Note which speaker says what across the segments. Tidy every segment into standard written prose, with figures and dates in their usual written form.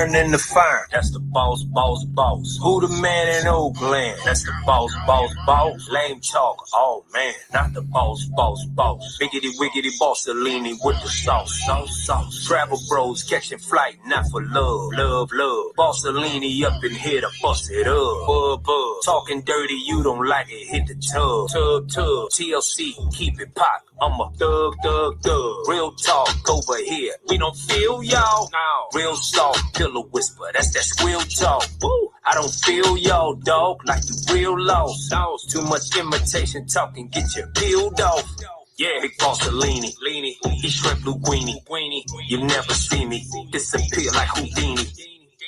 Speaker 1: iron in the fire. That's the boss, boss, boss. Who the man in Oakland? That's the boss, boss, boss. Lame talk, oh man, not the boss, boss, boss. Biggity wiggity bossalini with the sauce, sauce, sauce. Travel bros catching flight, not for love, love, love. Bossalini up in here to bust it up, bub, bub. Talking dirty, you don't like it, hit the tub, tub, tub. TLC, keep it pop. I'm a thug, thug, thug. Real talk over here. We don't feel y'all. No. Real soft, pillow whisper. That's that squeal talk. Woo. I don't feel y'all, dog. Like you real lost. Too much imitation talking. Get your peeled off. Yeah, big Bossalini. He shrimp linguine. You never see me. Disappear like Houdini.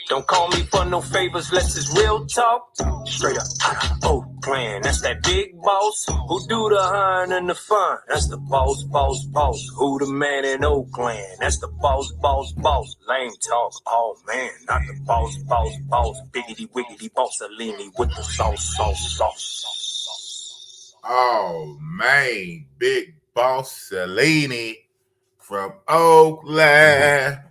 Speaker 1: Don't call me for no favors, less it's real talk. Straight up out of Oakland, that's that big boss. Who do the hiring and the fun? That's the boss, boss, boss. Who the man in Oakland? That's the boss, boss, boss. Lame talk, oh man, not the boss, boss, boss. Biggity wiggity Bossalini with the sauce, sauce, sauce.
Speaker 2: Oh man, big Bossalini from Oakland.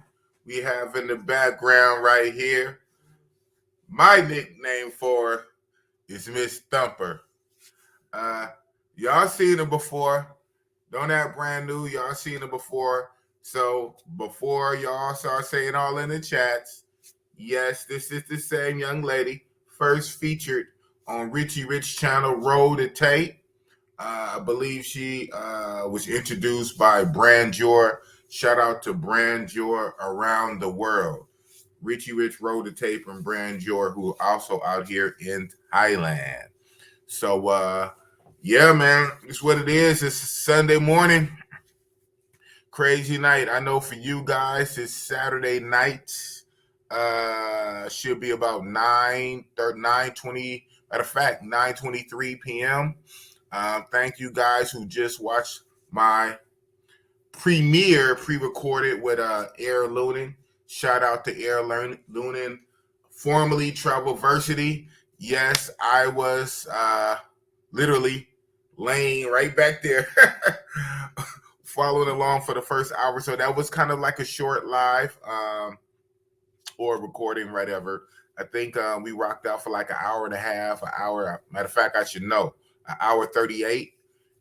Speaker 2: We have in the background right here. My nickname for her is Miss Thumper. Y'all seen her before. Don't act brand new. Y'all seen her before. So before y'all start saying all in the chats, yes, this is the same young lady first featured on Richie Rich channel Roll the Tape. I believe she was introduced by Brandjor. Shout out to Brandjor around the world. Richie Rich Roll the Tape and Brandjor, who are also out here in Thailand. So, yeah, man, it's what it is. It's Sunday morning. Crazy night. I know for you guys, it's Saturday night. Should be about 9:20. Matter of fact, 9:23 p.m. Thank you guys who just watched my premiere pre-recorded with Air Lunin. Shout out to Air Lunin, formerly Travelversity. Yes, I was literally laying right back there following along for the first hour. So that was kind of like a short live or recording, whatever. I think we rocked out for like an hour and a half, an hour. Matter of fact, I should know, an hour 38.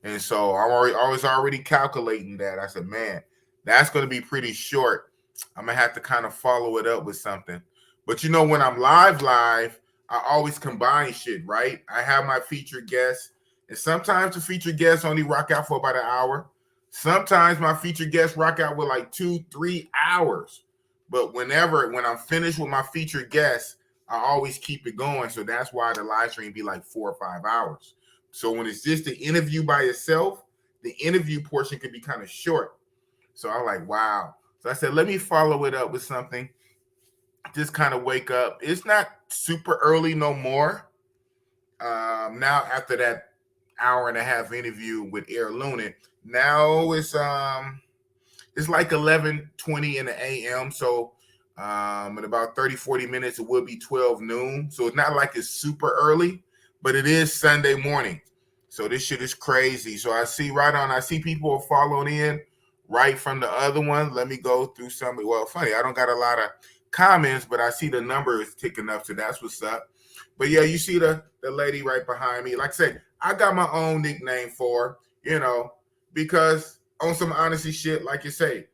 Speaker 2: And so I was already calculating that. I said, man, that's going to be pretty short. I'm going to have to kind of follow it up with something. But, you know, when I'm live, I always combine shit, right? I have my featured guests. And sometimes the featured guests only rock out for about an hour. Sometimes my featured guests rock out with like 2-3 hours. But when I'm finished with my featured guests, I always keep it going. So that's why the live stream be like 4 or 5 hours. So when it's just the interview by itself, the interview portion could be kind of short. So I'm like, wow. So I said, let me follow it up with something. Just kind of wake up. It's not super early no more. Now after that hour and a half interview with Air Lunin, now it's like 11:20 in the a.m. So in about 30-40 minutes, it will be 12 noon. So it's not like it's super early, but it is Sunday morning. So this shit is crazy. So I see people are following in right from the other one. Let me go through some. Well, funny, I don't got a lot of comments, but I see the number is ticking up. So that's what's up. But yeah, you see the lady right behind me. Like I said, I got my own nickname for her, because on some honesty shit, like you say,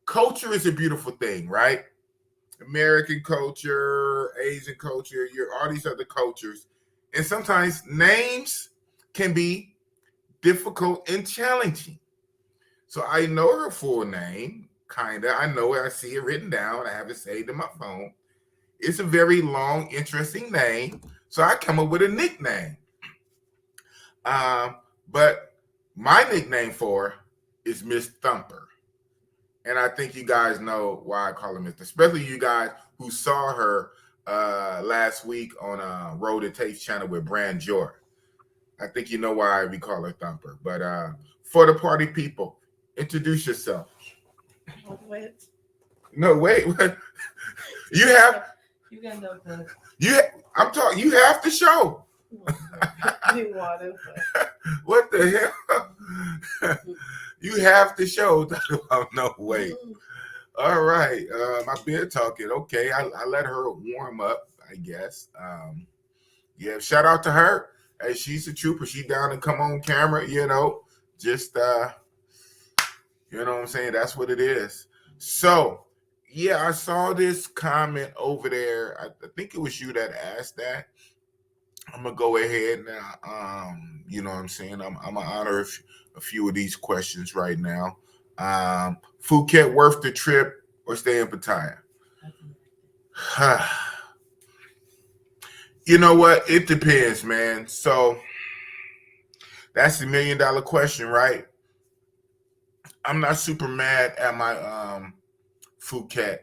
Speaker 2: culture is a beautiful thing, right? American culture, Asian culture, all these other cultures. And sometimes names can be difficult and challenging. So I know her full name, kind of. I know it. I see it written down. I have it saved in my phone. It's a very long, interesting name. So I come up with a nickname. But my nickname for her is Miss Thumper. And I think you guys know why I call her Mr. Especially you guys who saw her last week on Roll the Tape channel with Brandjor. I think you know why we call her Thumper. But for the party people, introduce yourself.
Speaker 3: Wait.
Speaker 2: No, wait. You have.
Speaker 3: You got no good.
Speaker 2: I'm talking. You have to show. What the hell? You have to show. No way. All right. I've been talking. Okay. I let her warm up, I guess. Yeah, shout out to her. Hey, she's a trooper. She down to come on camera, just you know what I'm saying? That's what it is. So yeah, I saw this comment over there. I think it was you that asked that. I'm gonna go ahead now. You know what I'm saying? I'm gonna honor a few of these questions right now. Phuket worth the trip or stay in Pattaya? You know what? It depends, man. So that's the $1 million question, right? I'm not super mad at my Phuket.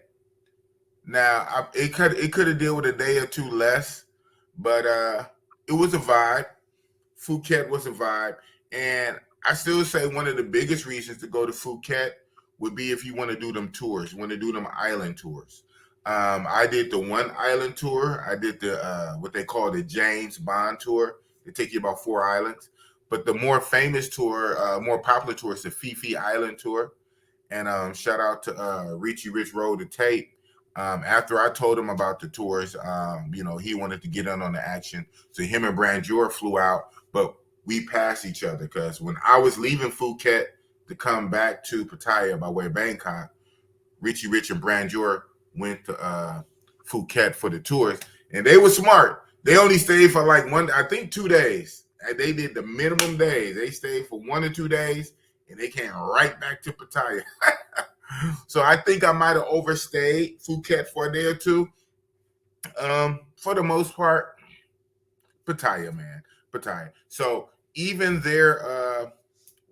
Speaker 2: Now it could have dealt with a day or two less, but it was a vibe. Phuket was a vibe, and I still say one of the biggest reasons to go to Phuket would be if you want to do them tours, want to do them island tours. I did the one island tour. I did the what they call the James Bond tour. They take you about 4 islands, but the more famous tour, more popular tour is the Fifi Island tour. And shout out to Richie Rich Roll the Tape. After I told him about the tours, he wanted to get in on the action. So him and Branjor flew out, but we passed each other because when I was leaving Phuket to come back to Pattaya by way of Bangkok, Richie Rich and Branjor went to Phuket for the tours, and they were smart. They only stayed for like I think 2 days. And they did the minimum days. They stayed for 1 or 2 days, and they came right back to Pattaya. So I think I might have overstayed Phuket for a day or two. For the most part, Pattaya, man, Pattaya. So even their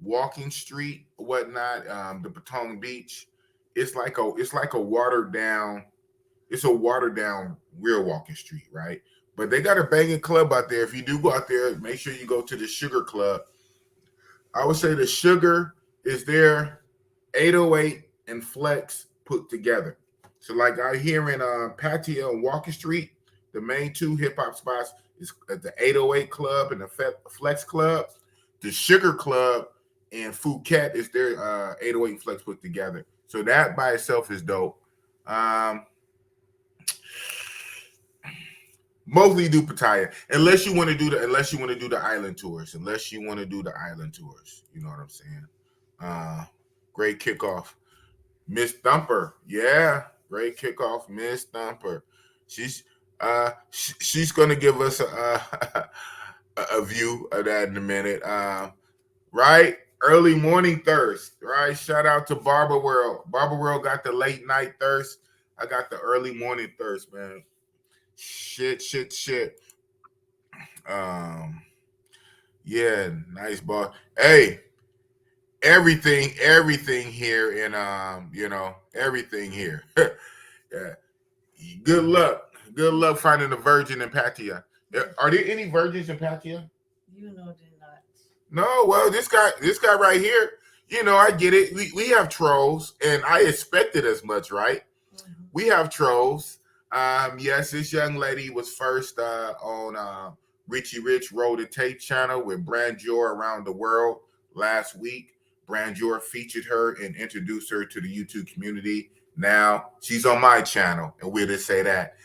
Speaker 2: walking street, whatnot, the Patong Beach, it's a watered down, real walking street, right? But they got a banging club out there. If you do go out there, make sure you go to the Sugar Club. I would say the Sugar is there 808 and Flex put together. So like out here in Pattaya and Walker Street, the main two hip hop spots is at the 808 Club and the Flex Club. The Sugar Club and Phuket is their 808 and Flex put together. So that by itself is dope. Mostly do Pattaya, unless you want to do the island tours. You know what I'm saying? Great kickoff. Miss Thumper. Yeah, great kickoff, Miss Thumper. She's gonna give us a view of that in a minute. Right? Early morning thirst, right? Shout out to Barber World. Barber World got the late night thirst. I got the early morning thirst, man. Shit. Um, yeah, nice ball. Hey, everything here in everything here. Yeah. Good luck finding a virgin in Pattaya. Are there any virgins in Pattaya?
Speaker 3: You know they're not.
Speaker 2: No, well, this guy right here, I get it. We have trolls, and I expected as much, right?
Speaker 3: Mm-hmm.
Speaker 2: We have trolls. Yes, this young lady was first on Richie Rich Roll the Tape channel with Branjor Around the World last week. Branjor featured her and introduced her to the YouTube community. Now she's on my channel, and we'll just say that.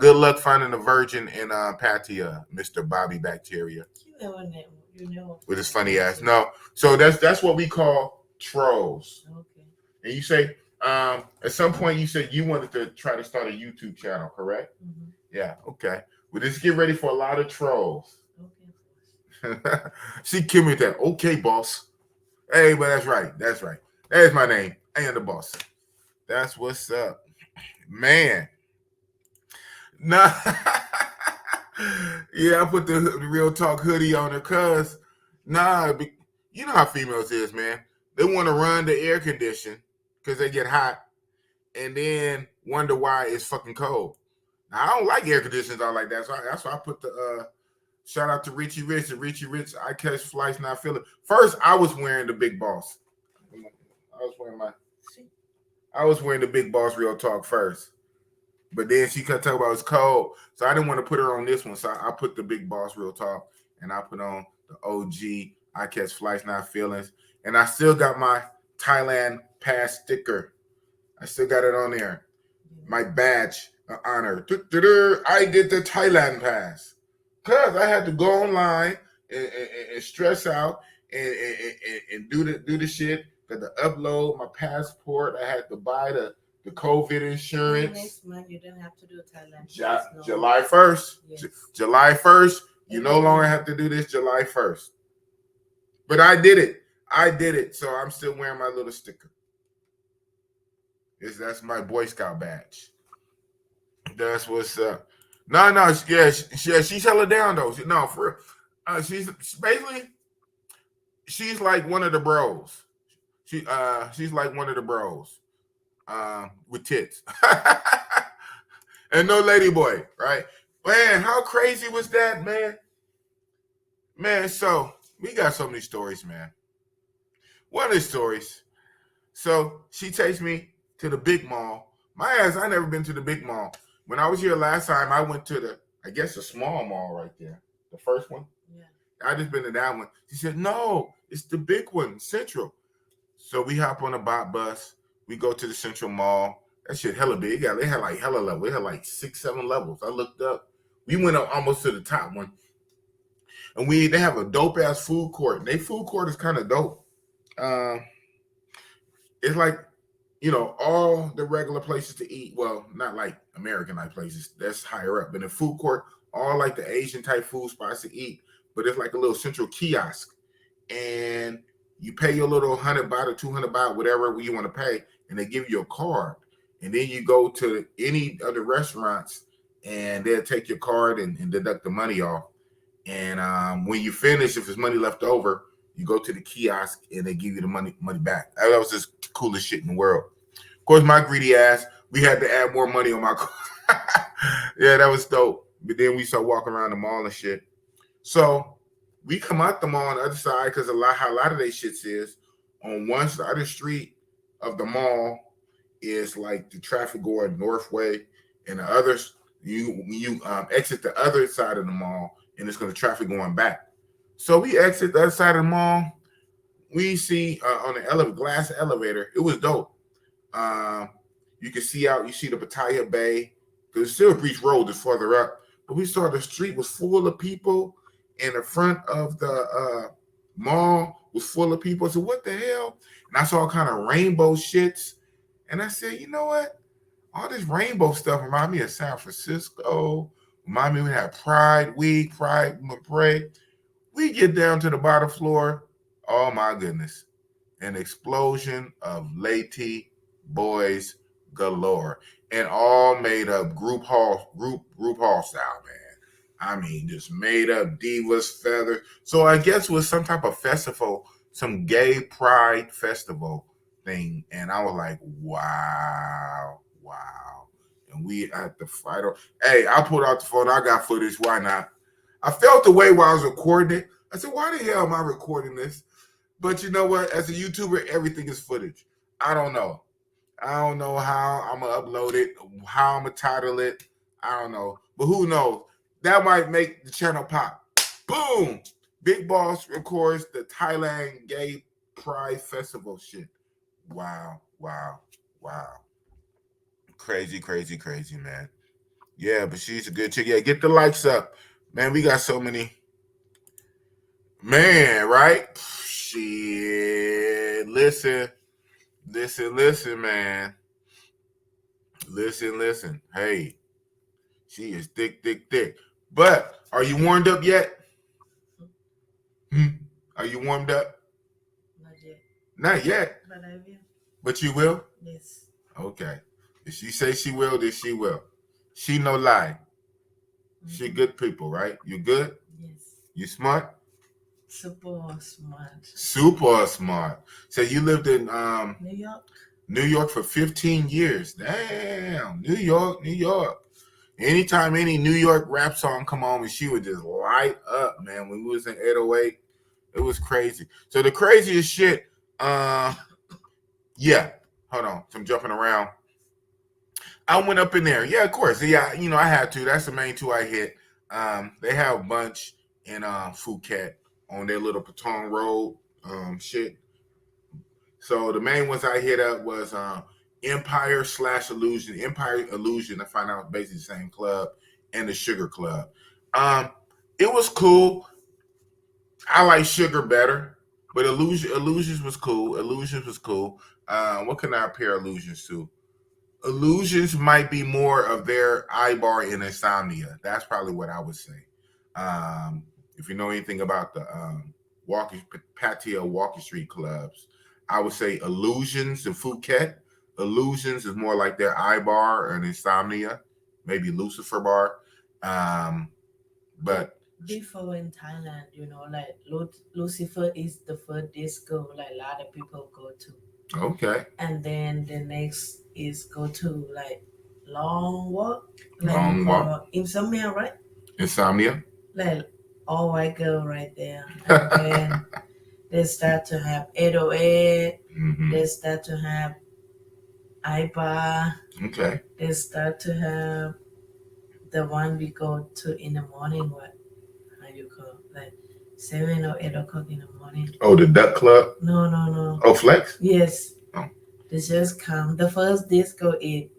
Speaker 2: Good luck finding a virgin in Pattaya, Mr. Bobby Bacteria.
Speaker 3: You know.
Speaker 2: With his funny ass. No, so that's what we call trolls.
Speaker 3: Okay.
Speaker 2: And you say, at some point you said you wanted to try to start a YouTube channel, correct?
Speaker 3: Mm-hmm.
Speaker 2: Yeah, okay. Well, just get ready for a lot of trolls.
Speaker 3: Okay.
Speaker 2: See Kim with that. Okay, boss. Hey, but that's right. There's my name. I am the boss. That's what's up. Man. Nah. Yeah, I put the Real Talk hoodie on her because, you know how females is, man. They want to run the air condition because they get hot and then wonder why it's fucking cold. Now, I don't like air conditioners all like that, so that's why I put the shout out to Richie Rich and Richie Rich. I catch flights, not feel it. First, I was wearing the Big Boss. I was wearing the Big Boss Real Talk first. But then she kept talking about it's cold. So I didn't want to put her on this one. So I put the Big Boss Real Talk and I put on the OG I Catch Flights, Not Feelings. And I still got my Thailand pass sticker. I still got it on there. My badge of honor. I did the Thailand pass because I had to go online and stress out and do the shit. Got to upload my passport. I had to buy the COVID insurance.
Speaker 3: Next month you don't have to do Thailand.
Speaker 2: July 1st.
Speaker 3: Yes.
Speaker 2: July 1st. You no longer have to do this July 1st. But I did it. So I'm still wearing my little sticker. That's my Boy Scout badge. That's what's up. No, yeah, she's hella down though. No, for real. She's basically she's like one of the bros. She's like one of the bros. With tits. And no lady boy, right? Man, how crazy was that, man? Man, so we got so many stories, man. One of the stories. So she takes me to the big mall. My ass, I never been to the big mall. When I was here last time, I went to the small mall right there. The first one.
Speaker 3: Yeah.
Speaker 2: I just been to that one. She said, no, it's the big one, Central. So we hop on a bus. We go to the Central Mall. That shit hella big. They had like hella level. They had like 6-7 levels. I looked up. We went up almost to the top one. And they have a dope ass food court. And their food court is kind of dope. It's like, all the regular places to eat. Well, not like American-like places. That's higher up. But in the food court, all like the Asian type food spots to eat. But it's like a little central kiosk. And you pay your little 100 baht or 200 baht, whatever you want to pay. And they give you a card. And then you go to any of the restaurants and they'll take your card and deduct the money off. And when you finish, if there's money left over, you go to the kiosk and they give you the money back. That was just the coolest shit in the world. Of course, my greedy ass, we had to add more money on my card. Yeah, that was dope. But then we start walking around the mall and shit. So we come out the mall on the other side because how a lot of they shits is on one side of the street of the mall is like the traffic going north way, and the others you exit the other side of the mall and it's going to traffic going back. So we exit the other side of the mall. We see on the glass elevator. It was dope. You can see out. You see the Pattaya Bay. Because still Beach Road is further up. But we saw the street was full of people, and the front of the mall was full of people. So what the hell? And I saw all kind of rainbow shits. And I said, you know what? All this rainbow stuff remind me of San Francisco. Remind me we had Pride Week, Pride Parade. We get down to the bottom floor. Oh my goodness. An explosion of lady boys galore. And all made up group hall style, man. I mean, just made up divas, feathers. So I guess it was some type of festival, some gay pride festival thing. And I was like, wow. And we had to fight. Hey, I pulled out the phone. I got footage. Why not? I felt the way while I was recording it. I said, why the hell am I recording this? But you know what? As a YouTuber, everything is footage. I don't know how I'm going to upload it, how I'm going to title it. I don't know. But who knows? That might make the channel pop. Boom! Big Boss records the Thailand Gay Pride Festival shit. Wow. Crazy, man. Yeah, but she's a good chick. Yeah, get the likes up. Man, we got so many. Man, right? Shit. Listen, man. Listen. Hey, she is thick. But are you warmed up yet? Are you warmed up? Not yet.
Speaker 3: But I will.
Speaker 2: But you will?
Speaker 3: Yes.
Speaker 2: Okay. If she say she will, then she will. She no lie. Mm-hmm. She good people, right? You good?
Speaker 3: Yes.
Speaker 2: You smart?
Speaker 3: Super smart.
Speaker 2: So you lived in
Speaker 3: New
Speaker 2: York for 15 years. Damn. New York. Anytime any New York rap song come on, and she would just light up, man. When we was in 808, it was crazy. So the craziest shit, yeah. Hold on. So I'm jumping around. I went up in there. Yeah, of course. Yeah, I had to. That's the main two I hit. They have a bunch in Phuket on their little Patong Road shit. So the main ones I hit up was Empire/Illusion. Empire Illusion, I find out basically the same club, and the Sugar Club. It was cool. I like Sugar better, but Illusions was cool. Illusions was cool. What can I compare Illusions to? Illusions might be more of their Ibar in Insomnia. That's probably what I would say. If you know anything about the Pattaya Walking Street clubs, I would say Illusions and Phuket. Illusions is more like their Ibar and Insomnia, maybe Lucifer Bar. But
Speaker 3: Before in Thailand, like Lucifer is the first disco like a lot of people go to.
Speaker 2: okay,
Speaker 3: And then the next is go to like Long Walk, like
Speaker 2: Long Walk.
Speaker 3: Insomnia, right?
Speaker 2: Insomnia.
Speaker 3: Like all white girl right there. And then they start to have 808.
Speaker 2: Mm-hmm.
Speaker 3: They start to have IBA.
Speaker 2: Okay.
Speaker 3: They start to have the one we go to in the morning. What? How you call like 7 or 8 o'clock in the morning?
Speaker 2: Oh, the Duck Club.
Speaker 3: No.
Speaker 2: Oh, Flex.
Speaker 3: Yes.
Speaker 2: Oh.
Speaker 3: They just come. The first disco is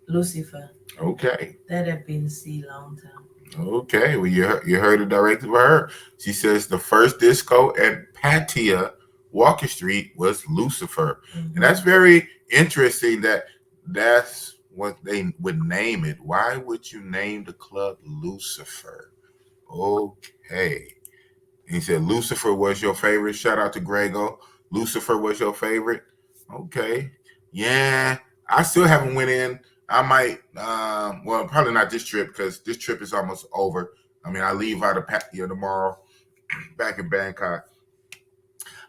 Speaker 3: Lucifer.
Speaker 2: Okay.
Speaker 3: That have been seen long time.
Speaker 2: Okay, well you heard it directly by her. She says the first disco at Pattaya Walker Street was Lucifer, and that's very interesting. That's what they would name it. Why would you name the club Lucifer? Okay, and he said Lucifer was your favorite. Shout out to Grego. Lucifer was your favorite. Okay, yeah, I still haven't went in. I might, well, probably not this trip because this trip is almost over. I mean, I leave out of Pattaya tomorrow, back in Bangkok.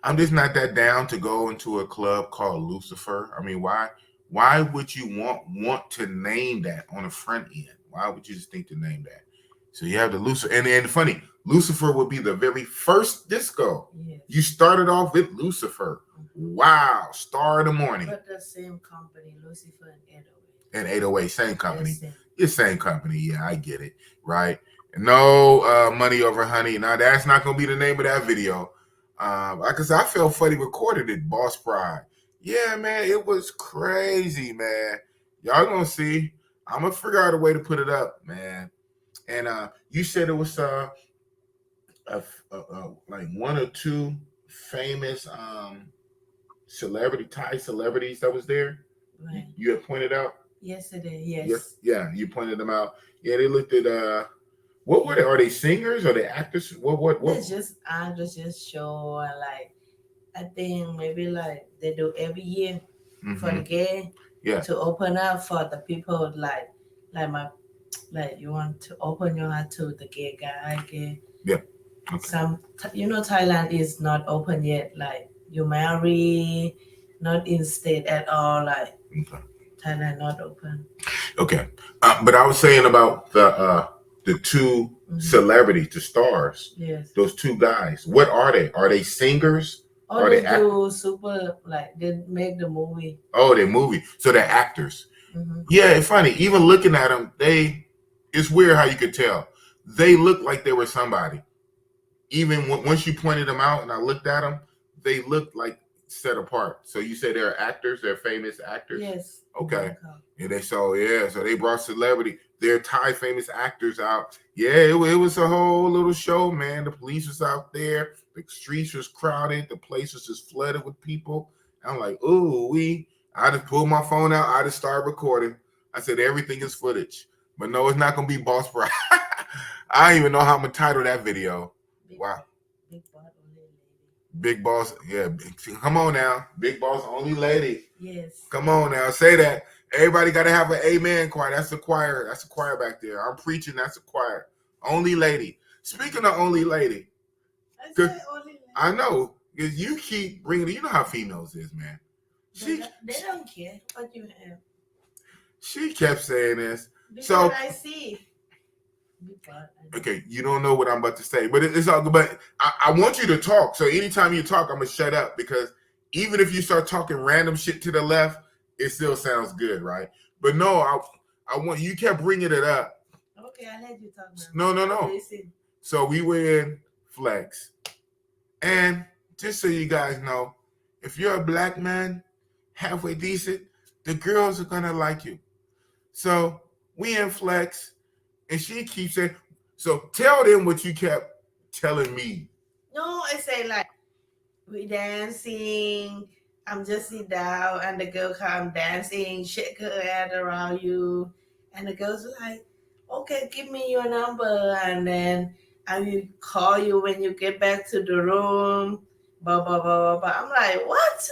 Speaker 2: I'm just not that down to go into a club called Lucifer. I mean, why? Why would you want to name that on the front end? Why would you just think to name that? So you have the Lucifer, and funny, Lucifer would be the very first disco.
Speaker 3: Yes.
Speaker 2: You started off with Lucifer. Wow, star of the morning.
Speaker 3: But the same company, Lucifer and 808.
Speaker 2: And 808, same company.
Speaker 3: Same.
Speaker 2: It's same company. Yeah, I get it. Right. No money over honey. Now that's not gonna be the name of that video. Because I felt funny recorded it, Boss Pride. Yeah, man, it was crazy, man. Y'all gonna see. I'm gonna figure out a way to put it up, man. And you said it was like one or two famous Thai celebrities that was there.
Speaker 3: Right.
Speaker 2: You had pointed out.
Speaker 3: Yesterday, yes.
Speaker 2: Yeah, you pointed them out. Yeah, they looked at what were they? Are they singers? Are they actors? What?
Speaker 3: It's just actors, just show and like I think maybe like they do every year for the gay.
Speaker 2: Yeah.
Speaker 3: To open up for the people like you want to open your heart to the gay guy, gay.
Speaker 2: Yeah. Okay.
Speaker 3: Some Thailand is not open yet. Like you marry, not in state at all. Like Thailand not open.
Speaker 2: Okay, but I was saying about the two celebrities, the stars.
Speaker 3: Yes.
Speaker 2: Those two guys. What are they? Are they singers?
Speaker 3: Oh, they do super like they make the movie.
Speaker 2: Oh, they movie. So they're actors.
Speaker 3: Mm-hmm.
Speaker 2: Yeah, it's funny. Even looking at them, it's weird how you could tell. They look like they were somebody. Even once you pointed them out and I looked at them, they looked like set apart. So you say they're actors, they're famous actors?
Speaker 3: Yes.
Speaker 2: Okay. And so they brought celebrity, their Thai famous actors out. Yeah, it was a whole little show, man. The police was out there, the streets was crowded, the place was just flooded with people. I'm like, ooh, I just pulled my phone out, I just started recording. I said everything is footage. But no, it's not gonna be Boss Bride. I don't even know how I'm gonna title that video. Wow. Big boss, yeah. Come on now. Big boss, only lady.
Speaker 3: Yes.
Speaker 2: Come on now. Say that. Everybody got to have an amen choir. That's the choir. That's the choir back there. I'm preaching. That's the choir. Only lady. Speaking of only lady.
Speaker 3: I said only lady.
Speaker 2: I know. Because you keep bringing it. You know how females is, man.
Speaker 3: They don't care what you have.
Speaker 2: She kept saying this.
Speaker 3: Because
Speaker 2: so
Speaker 3: I see.
Speaker 2: Okay, you don't know what I'm about to say, but it's all good. But I want you to talk. So anytime you talk, I'm gonna shut up because even if you start talking random shit to the left, it still sounds good, right? But no, I want you kept bringing it up.
Speaker 3: Okay, I let you talk now.
Speaker 2: No.
Speaker 3: Listen.
Speaker 2: So we were in Flex, and just so you guys know, if you're a black man halfway decent, the girls are gonna like you. So we in flex, and she keeps saying, so tell them what you kept telling me.
Speaker 3: No, I say like we dancing. I'm just sit down and the girl come dancing, shake her head around you, and the girl's like, "Okay, give me your number, and then I will call you when you get back to the room." Blah blah blah blah blah. I'm like, what?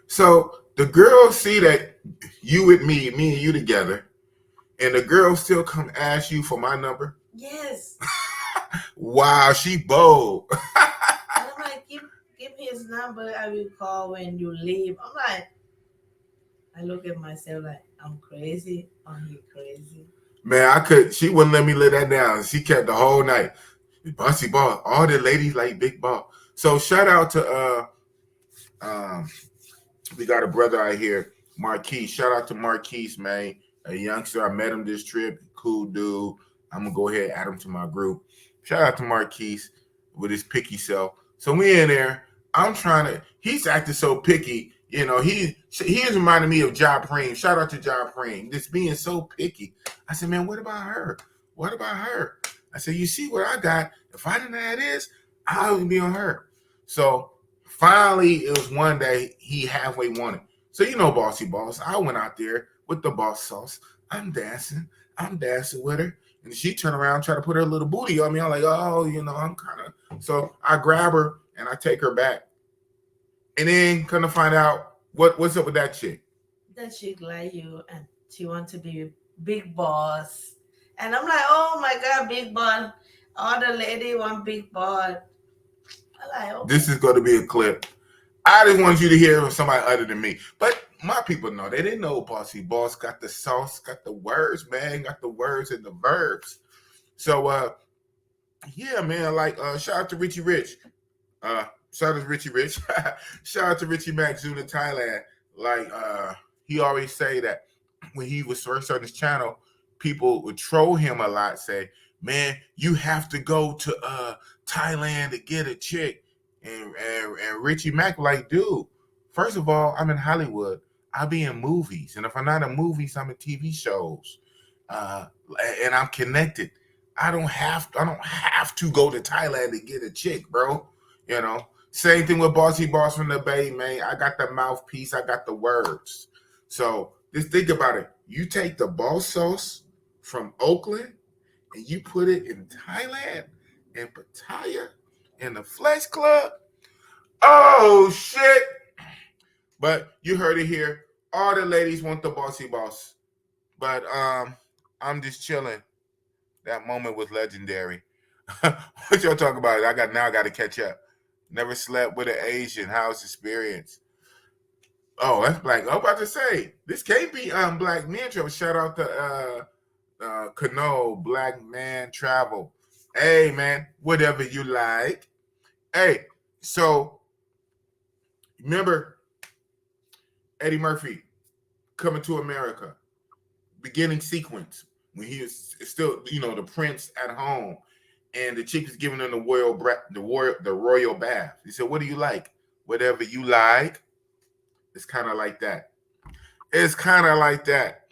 Speaker 2: So the girls see that you with me and you together, and the girls still come ask you for my number.
Speaker 3: Yes.
Speaker 2: Wow, she bold.
Speaker 3: And I'm like, give his number. I will call when you leave. I'm like, I look at myself like I'm crazy. Or he crazy?
Speaker 2: Man, she wouldn't let me lay that down. She kept the whole night. Bossy ball. All the ladies like big ball. So shout out to we got a brother out here, Marquise. Shout out to Marquise, man. A youngster. I met him this trip. Cool dude. I'm gonna go ahead and add him to my group. Shout out to Marquise with his picky self. So we in there. I'm trying to. He's acting so picky. You know, he is reminding me of Ja Preem. Shout out to Ja Preem. Just being so picky. I said, man, what about her? What about her? I said, you see what I got? If I didn't have this, I would be on her. So finally, it was one day he halfway won it. So you know, bossy boss. I went out there with the boss sauce. I'm dancing with her. And she turned around, tried to put her little booty on me. I'm like, oh, you know, I'm kind of. So I grab her and I take her back. And then come to find out what's up with that chick.
Speaker 3: That chick like you and she want to be big boss. And I'm like, oh my God, big boss. All the lady want big boss. I like, okay.
Speaker 2: This is going to be a clip. I just want you to hear from somebody other than me. But my people know. They didn't know Bossy Boss got the sauce, got the words, man. Got the words and the verbs. So, yeah, man, like, shout out to Richie Rich. Shout out to Richie Rich. Shout out to Richie Mac Zuna Thailand. Like, he always say that when he was first on his channel, people would troll him a lot, say, man, you have to go to Thailand to get a chick. And Richie Mac like, dude, first of all, I'm in Hollywood. I be in movies. And if I'm not in movies, I'm in TV shows. And I'm connected. I don't have to go to Thailand to get a chick, bro. You know, same thing with Bossy Boss from the Bay, man. I got the mouthpiece, I got the words. So just think about it. You take the boss sauce from Oakland and you put it in Thailand, in Pattaya, in the Flesh Club. Oh shit! But you heard it here. All the ladies want the Bossy Boss. But I'm just chilling. That moment was legendary. What y'all talk about? I got to catch up. Never slept with an Asian. How's the experience? Oh, that's black. I'm about to say this can't be Black Man Travel. Shout out to Cano, Black Man Travel. Hey man, whatever you like. Hey, so remember Eddie Murphy Coming to America, beginning sequence when he was still, you know, the prince at home. And the chick is giving him the royal bath. He said, "What do you like? Whatever you like." It's kind of like that. It's kind of like that.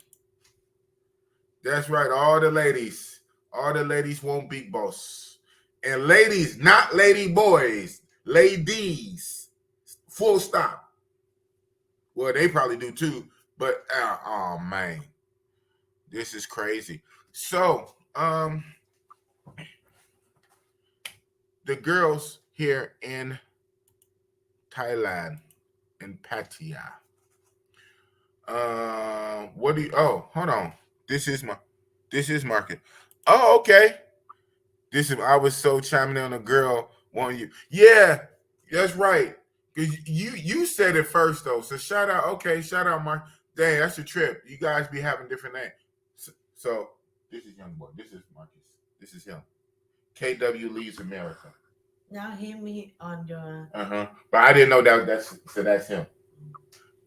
Speaker 2: That's right. All the ladies want big boss, and ladies, not lady boys, ladies. Full stop. Well, they probably do too, but oh man, this is crazy. So, the girls here in Thailand, in Pattaya. What do you? Oh, hold on. This is market. Oh, okay. I was so chiming in on a girl wanting you. Yeah, that's right. Cause you said it first though. So shout out. Okay, shout out, Mark. Dang, that's a trip. You guys be having different names. So this is young boy. This is Marcus. This is him. KW leaves America.
Speaker 3: Now hear me on your.
Speaker 2: But I didn't know that's him.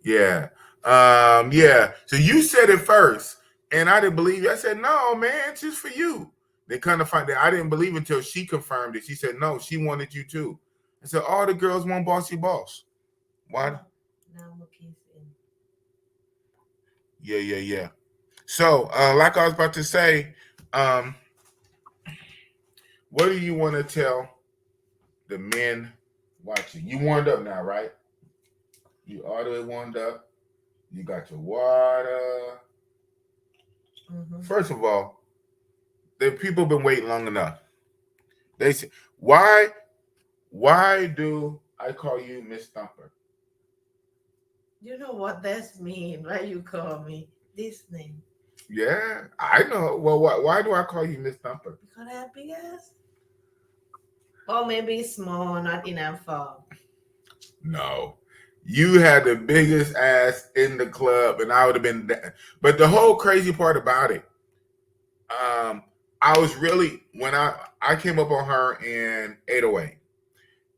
Speaker 2: Yeah. Yeah. So you said it first, and I didn't believe you. I said, no, man, it's just for you. They kind of find that I didn't believe until she confirmed it. She said, no, she wanted you too. I said, all the girls want Bossy Boss. Why?
Speaker 3: Now I'm kissing.
Speaker 2: Yeah. So, like I was about to say, um, what do you want to tell the men watching? You warmed up now, right? You all the way warmed up. You got your water.
Speaker 3: Mm-hmm.
Speaker 2: First of all, the people been waiting long enough. They say, why do I call you Miss Thumper?
Speaker 3: You know what that's mean? Why you call me this name?
Speaker 2: Yeah, I know. Well, why do I call you Miss Thumper?
Speaker 3: Because I have big ass? Or maybe small, not enough for.
Speaker 2: No. You had the biggest ass in the club, and I would have been. But the whole crazy part about it, I was really when I came up on her in 808,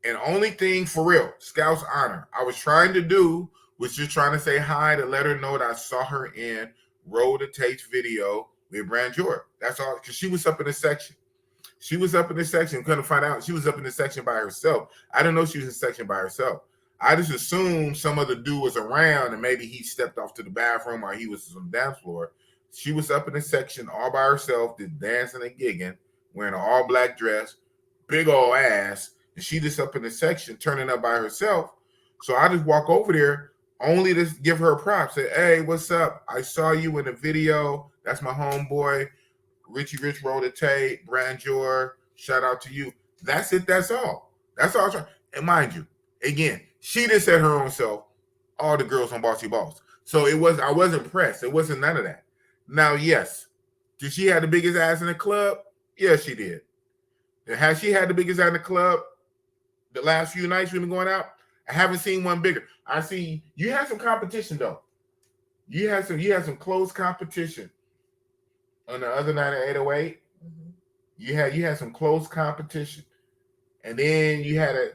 Speaker 2: and only thing for real, Scout's honor, I was trying to do was just trying to say hi to let her know that I saw her in Roll the Tapes video with Brand York. That's all, because she was up in the section. She was up in this section. Couldn't find out she was up in this section by herself. I didn't know she was in the section by herself. I just assumed some other dude was around and maybe he stepped off to the bathroom or he was on the dance floor. She was up in the section all by herself, just dancing and gigging, wearing an all black dress, big old ass, and she just up in the section turning up by herself. So I just walk over there only to give her props. Say, hey, what's up? I saw you in the video. That's my homeboy. Richie Rich rolled a tape, Brandjor, shout out to you. That's it, that's all. That's all I'm trying. And mind you, again, she just said her own self, all the girls on Bossy Boss. So I wasn't pressed. It wasn't none of that. Now, yes, did she have the biggest ass in the club? Yes, she did. Has she had the biggest ass in the club the last few nights we've been going out? I haven't seen one bigger. I see you had some competition though. You had some close competition on the other night at 808.
Speaker 3: Mm-hmm.
Speaker 2: You had some close competition, and then you had a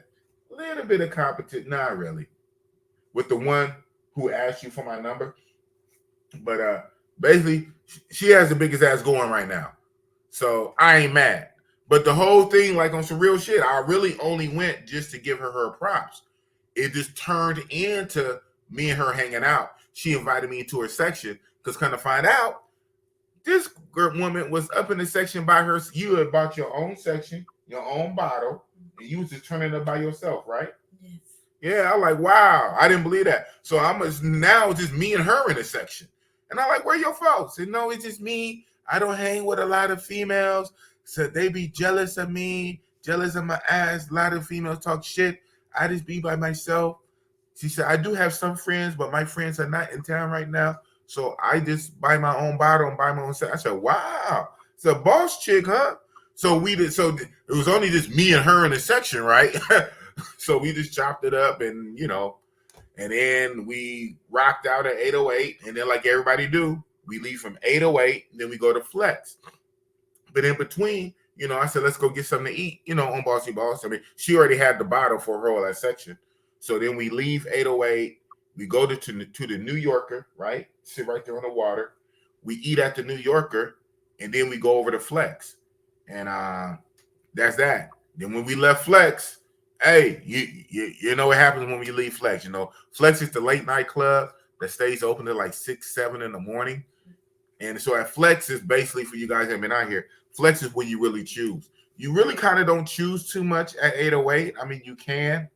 Speaker 2: little bit of competition. Not really, with the one who asked you for my number, but basically she has the biggest ass going right now. So I ain't mad. But the whole thing, like on some real shit, I really only went just to give her props. It just turned into me and her hanging out. She invited me into her section because kind of find out this girl woman was up in the section by her. You had bought your own section, your own bottle, and you was just turning up by yourself, right?
Speaker 3: Yes.
Speaker 2: Yeah, I'm like, wow, I didn't believe that. So now it's just me and her in the section. And I'm like, where your folks? And no, it's just me. I don't hang with a lot of females. So they be jealous of me, jealous of my ass. A lot of females talk shit. I just be by myself. She said, I do have some friends, but my friends are not in town right now. So I just buy my own bottle and buy my own set. I said, wow, it's a boss chick, huh? So it was only just me and her in the section, right? So we just chopped it up and, and then we rocked out at 808. And then like everybody do, we leave from 808, and then we go to Flex. But in between, I said, let's go get something to eat, on Bossy Boss. I mean, she already had the bottle for her whole that section. So then we leave 808. We go to the New Yorker, right? Sit right there on the water. We eat at the New Yorker, and then we go over to Flex. And that's that. Then when we left Flex, hey, you know what happens when we leave Flex. Flex is the late night club that stays open till like 6, 7 in the morning. And so at Flex is basically, for you guys that have been out here, Flex is where you really choose. You really kind of don't choose too much at 808. I mean, you can,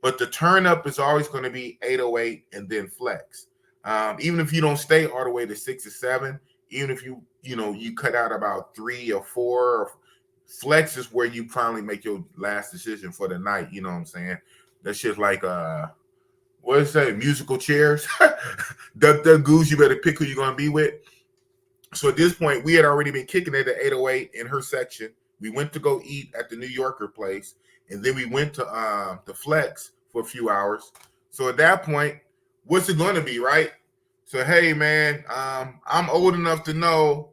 Speaker 2: but the turn up is always going to be 808 and then Flex. Even if you don't stay all the way to 6 or 7, even if you cut out about 3 or 4, Flex is where you finally make your last decision for the night. You know what I'm saying? That shit like what is that? Musical chairs. the goose, you better pick who you're gonna be with. So at this point, we had already been kicking it at 808 in her section. We went to go eat at the New Yorker place, and then we went to the Flex for a few hours. So at that point, what's it gonna be, right? So hey man, I'm old enough to know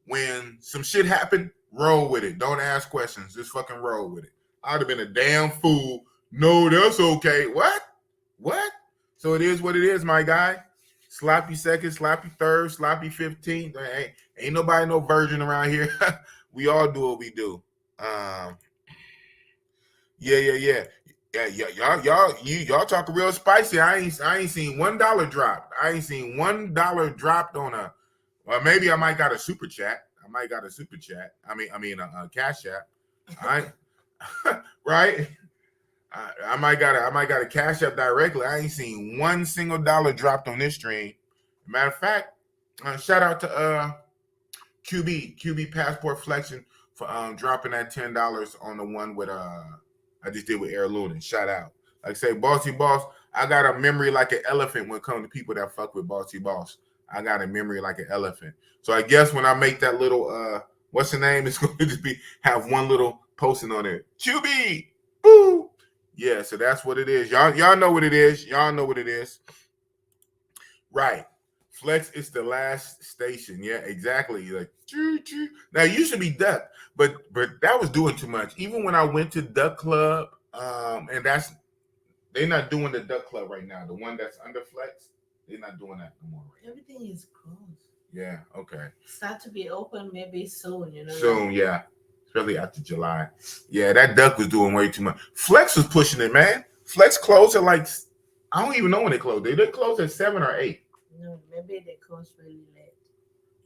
Speaker 2: when some shit happened, roll with it. Don't ask questions. Just fucking roll with it. I'd have been a damn fool. No, that's okay. What? So it is what it is, my guy. Sloppy second, sloppy third, sloppy 15th. Ain't nobody no virgin around here. We all do what we do. Yeah. Yeah, y'all talking real spicy. I ain't seen $1 drop. I ain't seen $1 dropped on a. Well, maybe I might got a super chat. I might got a super chat. I mean a cash app. I right. I might got a cash app directly. I ain't seen one single dollar dropped on this stream. Matter of fact, shout out to QB Passport Flexion for dropping that $10 on the one with I just did with Air Luna. Shout out. Like I say, Bossy Boss, I got a memory like an elephant when it comes to people that fuck with Bossy Boss. I got a memory like an elephant. So I guess when I make that little what's the name? It's going to just be have one little posting on there. QB, boo. Yeah, so that's what it is. Y'all know what it is. Y'all know what it is. Right. Flex is the last station. Yeah, exactly. Like now it used to be Duck, but that was doing too much. Even when I went to Duck Club, and they're not doing the Duck Club right now. The one that's under Flex, they're not doing that no more. Right?
Speaker 3: Everything is closed.
Speaker 2: Yeah. Okay.
Speaker 3: Start to be open maybe soon.
Speaker 2: Soon, yeah. Especially after July. Yeah, that Duck was doing way too much. Flex was pushing it, man. Flex closed at like I don't even know when they closed. They didn't close at 7 or 8.
Speaker 3: No, maybe they close really late.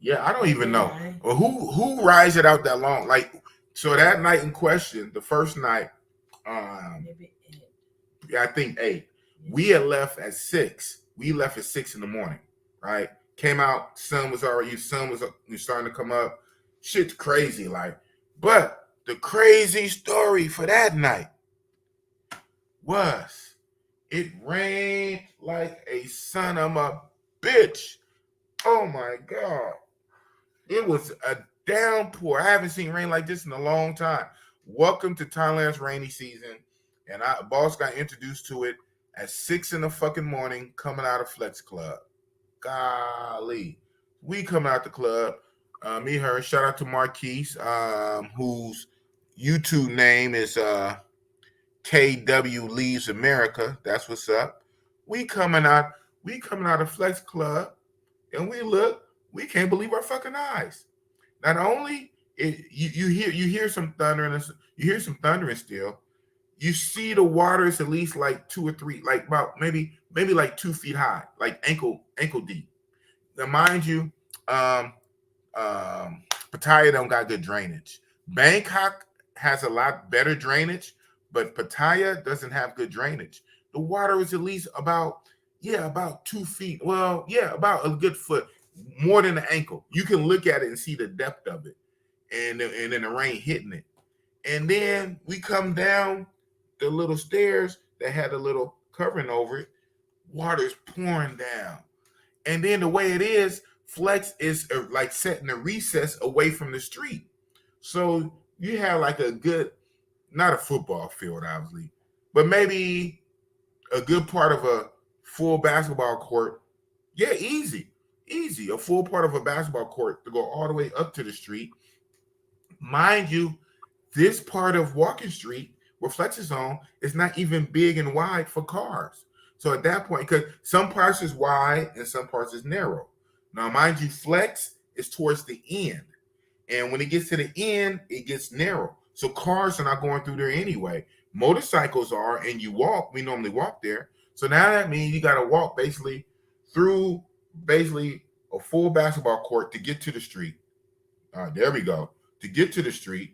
Speaker 2: Yeah, I don't even know. Well, who rides it out that long? Like, so that night in question, the first night,
Speaker 3: maybe 8.
Speaker 2: Yeah, I think 8. Yeah. We had left at 6. We left at 6 in the morning, right? Came out, sun was starting to come up. Shit's crazy, like. But the crazy story for that night was it rained like a son of a bitch. Oh my God. It was a downpour. I haven't seen rain like this in a long time. Welcome to Thailand's rainy season. And boss got introduced to it at 6 in the fucking morning coming out of Flex Club. Golly. We coming out the club. Me, her. Shout out to Marquise, whose YouTube name is KW Leaves America. That's what's up. We coming out of Flex Club, and we can't believe our fucking eyes. Not only you hear some thundering, still. You see the water is at least like 2 or 3, like about maybe like 2 feet high, like ankle deep. Now, mind you, Pattaya don't got good drainage. Bangkok has a lot better drainage, but Pattaya doesn't have good drainage. The water is at least about 2 feet. Well, yeah, about a good foot, more than an ankle. You can look at it and see the depth of it, and then the rain hitting it. And then we come down the little stairs that had a little covering over it. Water's pouring down. And then the way it is, Flex is like setting a recess away from the street. So you have like a good, not a football field, obviously, but maybe a good part of a full basketball court. Yeah, easy. A full part of a basketball court to go all the way up to the street. Mind you, this part of Walking Street where Flex is on is not even big and wide for cars. So at that point, because some parts is wide and some parts is narrow. Now, mind you, Flex is towards the end. And when it gets to the end, it gets narrow. So cars are not going through there anyway. Motorcycles are, and you walk. We normally walk there. So now that means you got to walk through a full basketball court to get to the street. All right, there we go. To get to the street.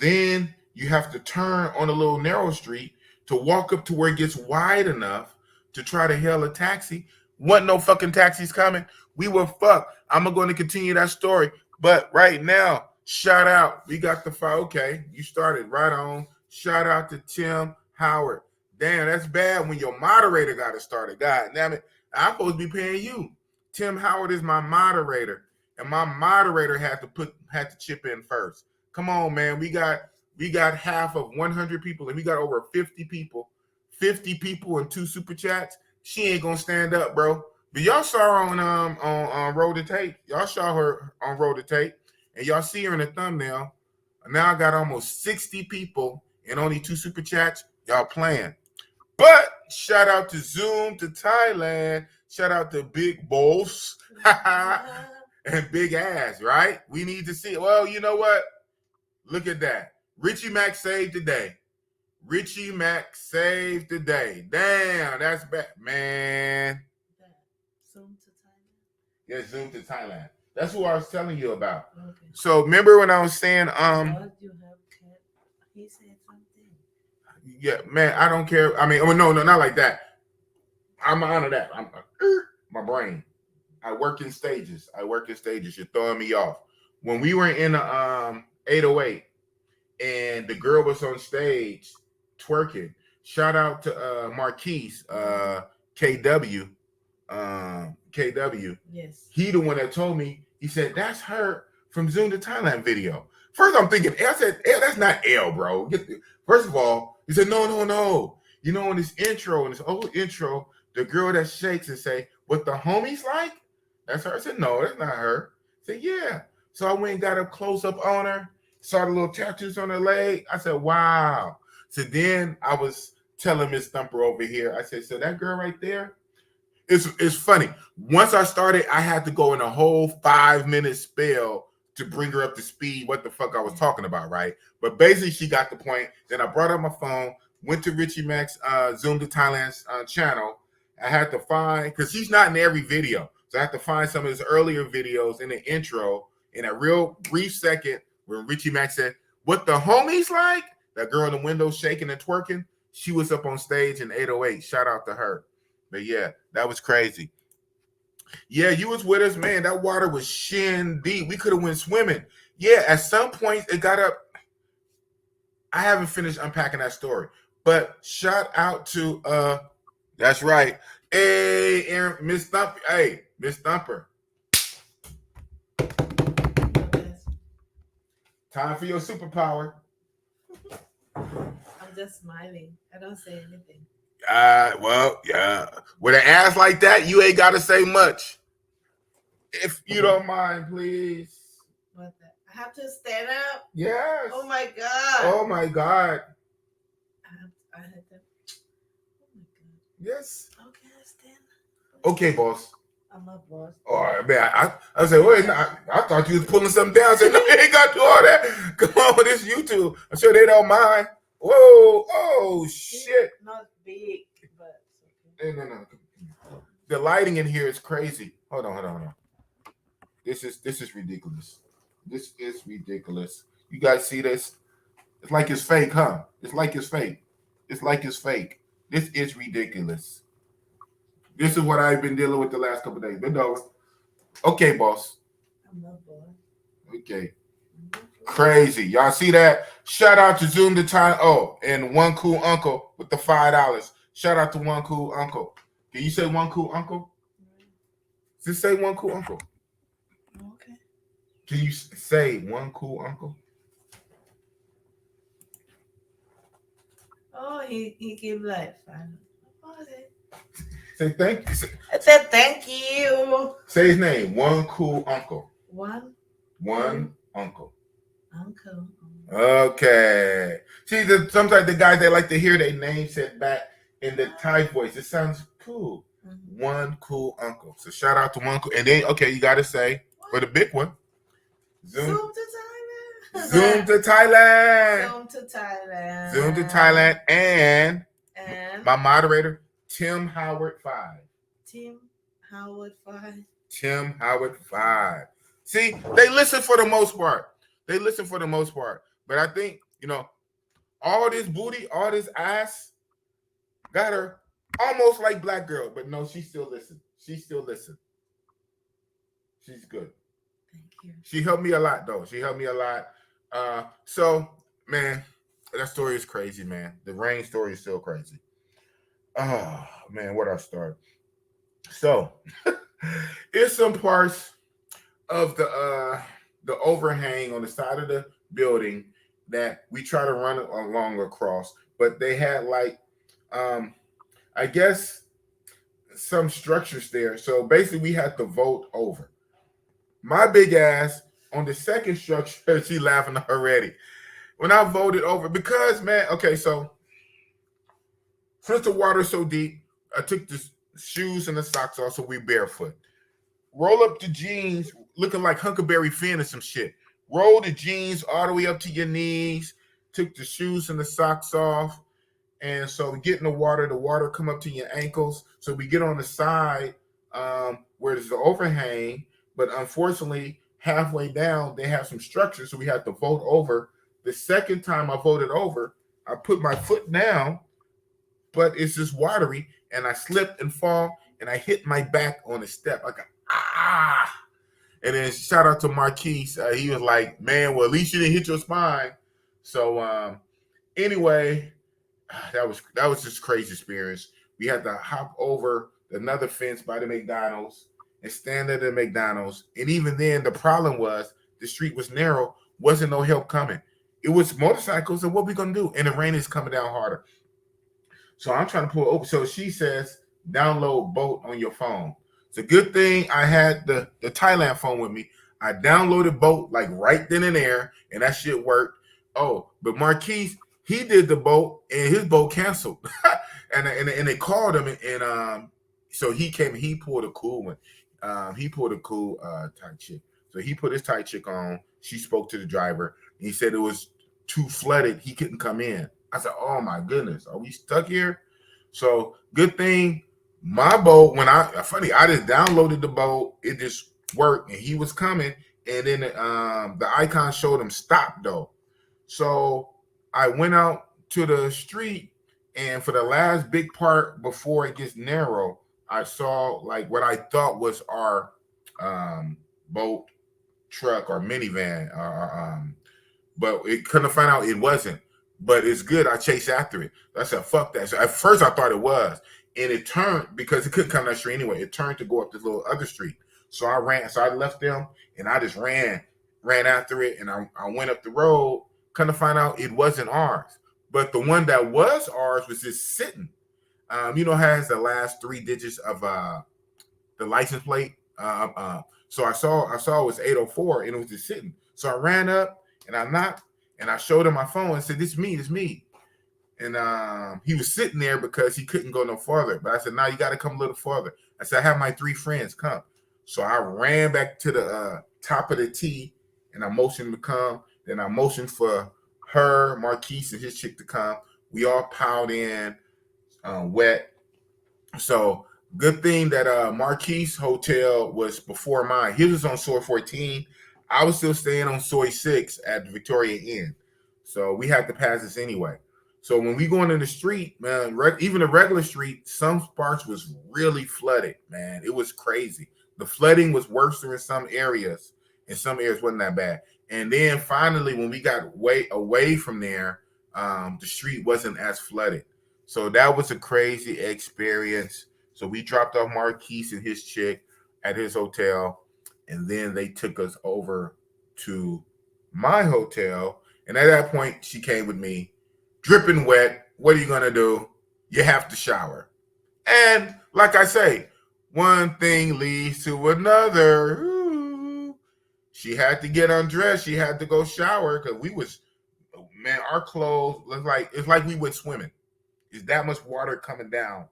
Speaker 2: Then you have to turn on a little narrow street to walk up to where it gets wide enough to try to hail a taxi. Wasn't no fucking taxis coming. We were fucked. I'm going to continue that story. But right now, shout out. We got the fire. Okay, you started right on. Shout out to Tim Howard. Damn, that's bad when your moderator got it started. God damn it. I'm supposed to be paying you. Tim Howard is my moderator. And my moderator had to chip in first. Come on, man. We got half of 100 people, and we got over 50 people. 50 people and 2 super chats. She ain't gonna stand up, bro. But y'all saw her on Roll the Tape. Y'all saw her on Roll the Tape, and y'all see her in the thumbnail. Now I got almost 60 people and only 2 super chats. Y'all playing. But shout out to Zoom to Thailand. Shout out to Big Boss and Big Ass, right? We need to see it. Well, you know what? Look at that. Richie Mack saved the day. Richie Mack saved the day. Damn, that's bad, man.
Speaker 3: Zoom to Thailand.
Speaker 2: Yeah, Zoom to Thailand. That's who I was telling you about.
Speaker 3: Okay.
Speaker 2: So remember when I was saying,
Speaker 3: What you have cat? He said something.
Speaker 2: yeah, man, I don't care. I mean, oh no, not like that. I'm honor that. I'm my brain. I work in stages. You're throwing me off. When we were in the 808 and the girl was on stage twerking, shout out to Marquise, KW. KW.
Speaker 3: Yes.
Speaker 2: He the one that told me, he said, that's her from Zoom to Thailand video. First I'm thinking, I said, that's not L, bro. First of all, he said, no. You know, in this old intro, the girl that shakes and say, what the homies like? That's her. I said, no, that's not her. I said, yeah. So I went and got a close-up on her, saw the little tattoos on her leg. I said, wow. So then I was telling Miss Thumper over here, I said, so that girl right there, it's funny. Once I started, I had to go in a whole 5-minute spell to bring her up to speed what the fuck I was talking about, right? But basically, she got the point. Then I brought up my phone, went to Richie Mack's Zoom to Thailand's channel. I had to find, because she's not in every video, so I had to find some of his earlier videos in the intro in a real brief second when Richie Mack said, what the homies like? That girl in the window shaking and twerking, she was up on stage in 808. Shout out to her. But yeah, that was crazy. Yeah, you was with us, man. That water was shin deep. We could have went swimming. Yeah, at some point it got up. I haven't finished unpacking that story, but shout out to that's right. Hey, Aaron, Miss Thumper. Hey, Miss Thumper. Time for your superpower.
Speaker 3: I'm just smiling. I don't say anything.
Speaker 2: Well, yeah. With an ass like that, you ain't got to say much. If you don't mind, please.
Speaker 3: What the? I have to stand up?
Speaker 2: Yes.
Speaker 3: Oh, my God.
Speaker 2: Oh, my God.
Speaker 3: I had to. Oh, my God.
Speaker 2: Yes.
Speaker 3: Okay, I stand up.
Speaker 2: Okay, boss.
Speaker 3: I'm a boss.
Speaker 2: Oh, man. I said, wait, I thought you was pulling something down. I said, no, you ain't got to do all that. Come on with this YouTube. I'm sure they don't mind. Whoa. Oh, shit.
Speaker 3: Not big, but
Speaker 2: okay. No. The lighting in here is crazy. Hold on. This is ridiculous. This is ridiculous. You guys see this? It's like it's fake, huh? It's like it's fake. This is ridiculous. This is what I've been dealing with the last couple of days. Bend over. Okay, boss.
Speaker 3: I'm not boss.
Speaker 2: Okay. Crazy. Y'all see that? Shout out to Zoom to Time. Oh, and One Cool Uncle with the $5. Shout out to One Cool Uncle. Can you say One Cool Uncle? Just say One Cool Uncle.
Speaker 3: Okay.
Speaker 2: Can you say One Cool Uncle?
Speaker 3: Oh, he gave like $5. Okay.
Speaker 2: Say thank you.
Speaker 3: I said thank you.
Speaker 2: Say his name. One Cool Uncle.
Speaker 3: One
Speaker 2: Uncle.
Speaker 3: Uncle.
Speaker 2: Okay. See, sometimes the guys, they like to hear their name said back in the Thai voice. It sounds cool. Mm-hmm. One Cool Uncle. So shout out to One Cool. And then, okay, you got to say, for the big one, Zoom to Thailand. Zoom to Thailand. And my moderator, Tim Howard 5.
Speaker 3: Tim Howard
Speaker 2: 5. See, they listen for the most part. But I think, all this booty, all this ass got her almost like black girl. But no, she still listen. She's good.
Speaker 3: Thank you.
Speaker 2: She helped me a lot, though. So, man, that story is crazy, man. The rain story is still crazy. Oh, man, where'd I start? So, it's some parts of the overhang on the side of the building that we try to run along across, but they had I guess some structures there. So basically we had to vote over. My big ass on the second structure, she laughing already. When I voted over, because man, okay, so since the water's so deep, I took the shoes and the socks off, so we barefoot. Roll up the jeans, looking like Huckleberry Finn or some shit. Roll the jeans all the way up to your knees. Took the shoes and the socks off. And so we get in the water come up to your ankles. So we get on the side where there's the overhang, but unfortunately, halfway down, they have some structure, so we have to vote over. The second time I voted over, I put my foot down, but it's just watery, and I slipped and fall, and I hit my back on the step. I got, ah! And then shout out to Marquise. He was like, man, well, at least you didn't hit your spine. So anyway, that was just crazy experience. We had to hop over another fence by the McDonald's and stand at the McDonald's. And even then, the problem was the street was narrow, wasn't no help coming. It was motorcycles, and what we gonna do? And the rain is coming down harder. So I'm trying to pull over. So she says, download Boat on your phone. It's a good thing I had the Thailand phone with me. I downloaded Boat like right then and there, and that shit worked. Oh, but Marquise, he did the boat, and his boat canceled. and they called him, and so he came and he pulled a cool one. He pulled a cool Thai chick. So he put his Thai chick on. She spoke to the driver. And he said it was too flooded. He couldn't come in. I said, oh my goodness, are we stuck here? So good thing my boat, I just downloaded the boat. It just worked, and he was coming. And then the icon showed him stop though. So I went out to the street, and for the last big part before it gets narrow, I saw like what I thought was our boat, truck, or minivan, but it couldn't find out it wasn't. But it's good. I chased after it. I said, fuck that. So at first I thought it was. And it turned, because it couldn't come that street anyway. It turned to go up this little other street. So I ran. So I left them, and I just ran after it. And I went up the road. Couldn't find out it wasn't ours. But the one that was ours was just sitting. Has the last 3 digits of the license plate. So I saw it was 804, and it was just sitting. So I ran up, and I knocked. And I showed him my phone and said, this is me. And he was sitting there because he couldn't go no farther. But I said, no, you got to come a little farther. I said, I have my 3 friends come. So I ran back to the top of the T, and I motioned him to come. Then I motioned for her, Marquise, and his chick to come. We all piled in wet. So good thing that Marquise Hotel was before mine. His was on Soy 14. I was still staying on Soy 6 at the Victoria Inn. So we had to pass this anyway. So when we going in the street, man, even the regular street, some parts was really flooded, man. It was crazy. The flooding was worse in some areas, and some areas wasn't that bad. And then finally, when we got way away from there, the street wasn't as flooded. So that was a crazy experience. So we dropped off Marquise and his chick at his hotel. And then they took us over to my hotel. And at that point, she came with me, dripping wet. What are you going to do? You have to shower. And like I say, one thing leads to another. Ooh. She had to get undressed. She had to go shower because our clothes look like, it's like we went swimming. It's that much water coming down.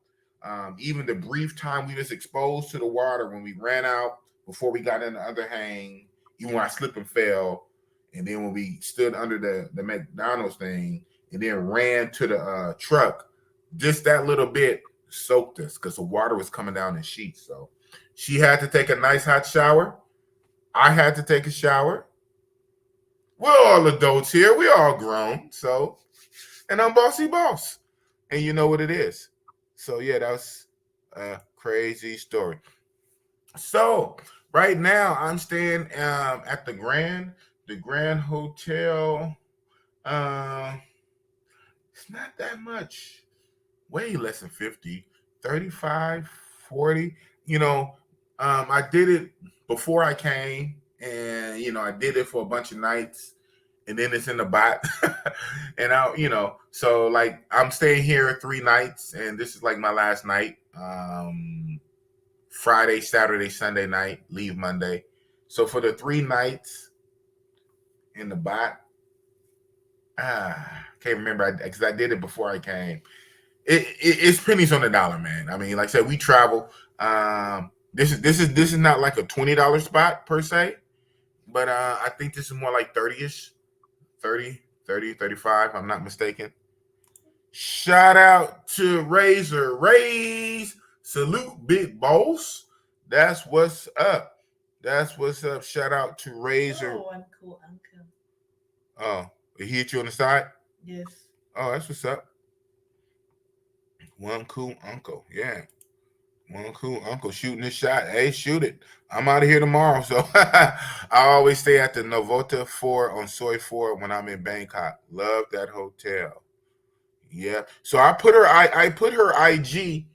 Speaker 2: Even the brief time we was exposed to the water when we ran out, before we got in the other hang, even when I slipped and fell, and then when we stood under the McDonald's thing, and then ran to the truck, just that little bit soaked us because the water was coming down in sheets. So she had to take a nice hot shower. I had to take a shower. We're all adults here. We're all grown. So, and I'm bossy boss. And you know what it is. So yeah, that was a crazy story. So right now I'm staying at the Grand Hotel. It's not that much, way less than 50, 35, 40. I did it before I came, and I did it for a bunch of nights, and then it's in the bot. And so like I'm staying here 3 nights, and this is like my last night. Friday, Saturday, Sunday night, leave Monday. So for the 3 nights in the bot, can't remember because I did it before I came. It's pennies on the dollar, man. I mean, like I said, we travel. This is not like a $20 spot per se, but I think this is more like 30-ish, 30, 35, if I'm not mistaken. Shout out to Razor Rays. Salute, big boss. That's what's up. That's what's up. Shout out to Razor.
Speaker 3: Oh, one cool uncle.
Speaker 2: Oh, he hit you on the side?
Speaker 3: Yes.
Speaker 2: Oh, that's what's up. One cool uncle. Yeah. One cool uncle shooting his shot. Hey, shoot it. I'm out of here tomorrow. So I always stay at the Novota 4 on Soy 4 when I'm in Bangkok. Love that hotel. Yeah. So I put her IG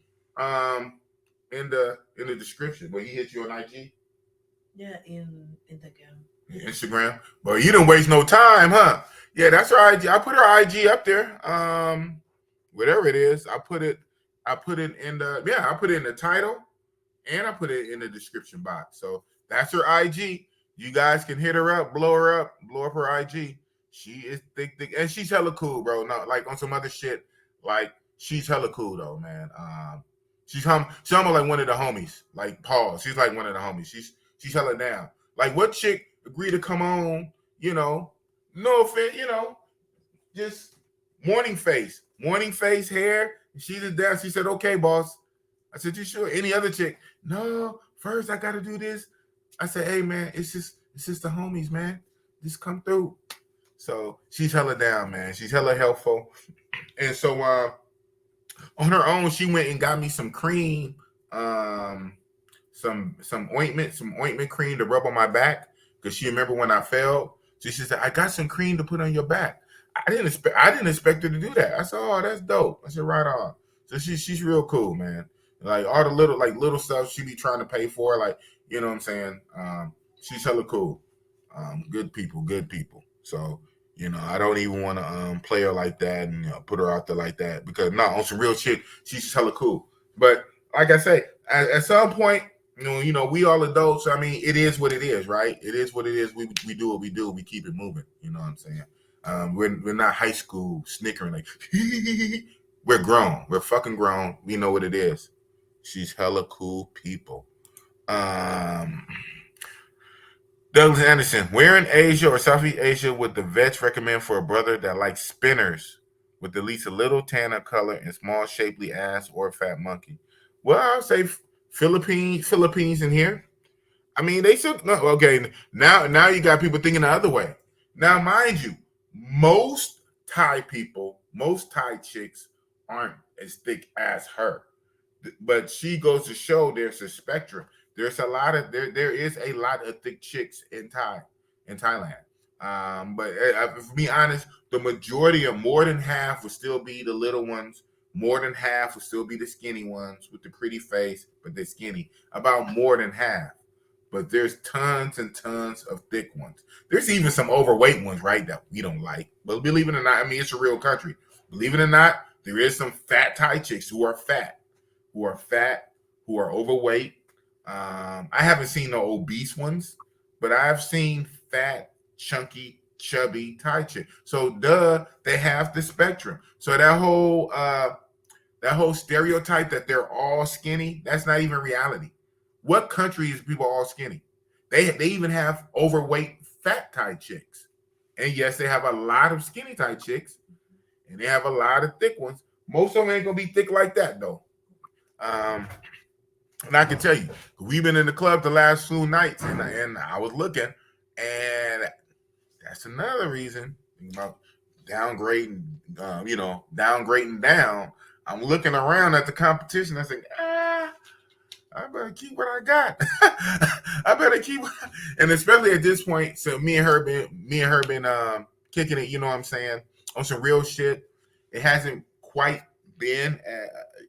Speaker 2: in the description. But he hit you on IG?
Speaker 3: Yeah, in the game.
Speaker 2: Instagram. But you didn't waste no time, huh? Yeah, that's her IG. I put her IG up there. Whatever it is, I put it in I put it in the title and I put it in the description box. So that's her IG. You guys can hit her up, blow up her IG. She is thick, and she's hella cool, bro. No, like on some other shit, like she's hella cool though, man. She's almost like one of the homies, like Paul. She's like one of the homies. She's hella down. Like what chick agreed to come on? You know, no offense, just morning face hair. She just down. She said, "Okay, boss." I said, "You sure?" Any other chick? No. First, I got to do this. I said, "Hey, man, it's just the homies, man. Just come through." So she's hella down, man. She's hella helpful. And so on her own, she went and got me some cream, some ointment cream to rub on my back because she remember when I fell. So she said, "I got some cream to put on your back." I didn't expect her to do that. I said, "Oh, that's dope." I said, "Right on." So she's real cool, man. Like all the little stuff she be trying to pay for, like you know what I'm saying. She's hella cool. Good people. So I don't even want to play her like that and put her out there like that because no, on some real shit, she's just hella cool. But like I say, at some point, we all adults. I mean, it is what it is, right? It is what it is. We do what we do. We keep it moving. You know what I'm saying? We're not high school snickering like we're grown. We're fucking grown. We know what it is. She's hella cool people. Douglas Anderson, where in Asia or Southeast Asia would the vets recommend for a brother that likes spinners with at least a little tan of color and small shapely ass or fat monkey? Well, I'll say Philippines in here. I mean, they should. No, okay, now you got people thinking the other way. Now, mind you, most most Thai chicks aren't as thick as her, but she goes to show there's a spectrum. There is a lot of thick chicks in Thailand. But to be honest, the majority of more than half will still be the little ones. More than half will still be the skinny ones with the pretty face, but they're skinny. About more than half. But there's tons and tons of thick ones. There's even some overweight ones, right, that we don't like. But believe it or not, I mean, it's a real country. Believe it or not, there is some fat Thai chicks who are fat, who are overweight. I haven't seen no obese ones, but I've seen fat, chunky, chubby Thai chick. So they have the spectrum. So that whole stereotype that they're all skinny, that's not even reality. What country is people all skinny? They even have overweight fat Thai chicks. And yes, they have a lot of skinny Thai chicks, and they have a lot of thick ones. Most of them ain't gonna be thick like that though. And I can tell you, we've been in the club the last few nights, and I was looking, and that's another reason about downgrading. Downgrading down. I'm looking around at the competition. I think, I better keep what I got. I better keep, and especially at this point. So me and her been kicking it. You know what I'm saying, on some real shit. It hasn't quite been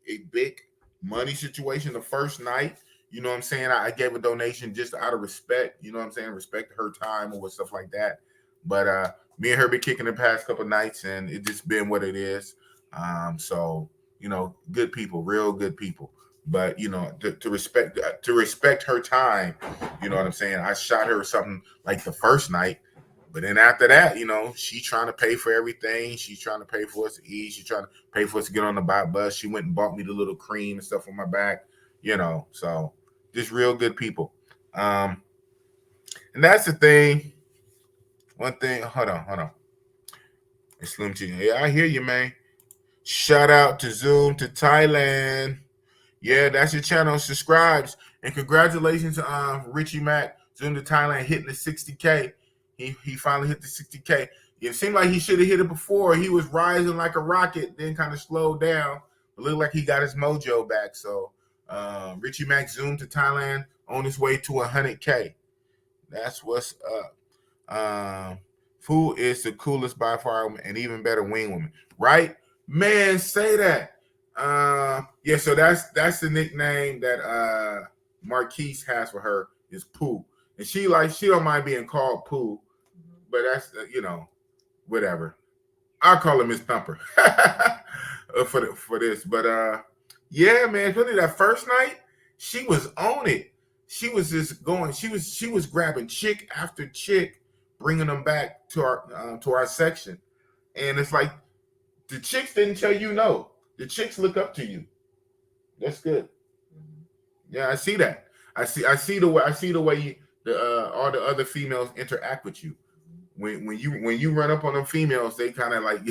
Speaker 2: a big money situation the first night. You know what I'm saying? I gave a donation just out of respect. You know what I'm saying? Respect her time or stuff like that. But me and her been kicking the past couple nights, and it just been what it is. So good people, real good people. But to respect her time, you know what I'm saying. I shot her something like the first night, but then after that, she's trying to pay for everything. She's trying to pay for us to eat. She's trying to pay for us to get on the bus. She went and bought me the little cream and stuff on my back. So just real good people. And that's the thing. One thing. Hold on. It's Slim Chicken. Yeah, I hear you, man. Shout out to Zoom to Thailand. Yeah, that's your channel. Subscribes. And congratulations to Richie Mack, Zoom to Thailand, hitting the 60K. He finally hit the 60K. It seemed like he should have hit it before. He was rising like a rocket, then kind of slowed down. It looked like he got his mojo back. So Richie Mack, Zoom to Thailand, on his way to 100K. That's what's up. Fu is the coolest by far and even better wing woman, right? Man, say that. Yeah, so that's the nickname that Marquise has for her is Pooh, and she don't mind being called Pooh, but that's whatever. I'll call her Miss Thumper for this, but yeah, man, especially that first night, she was on it. She was just going. She was grabbing chick after chick, bringing them back to our section, and it's like the chicks didn't tell you no. The chicks look up to you. That's good. Yeah, I see that. I see the way all the other females interact with you. When you run up on them females, they kind of like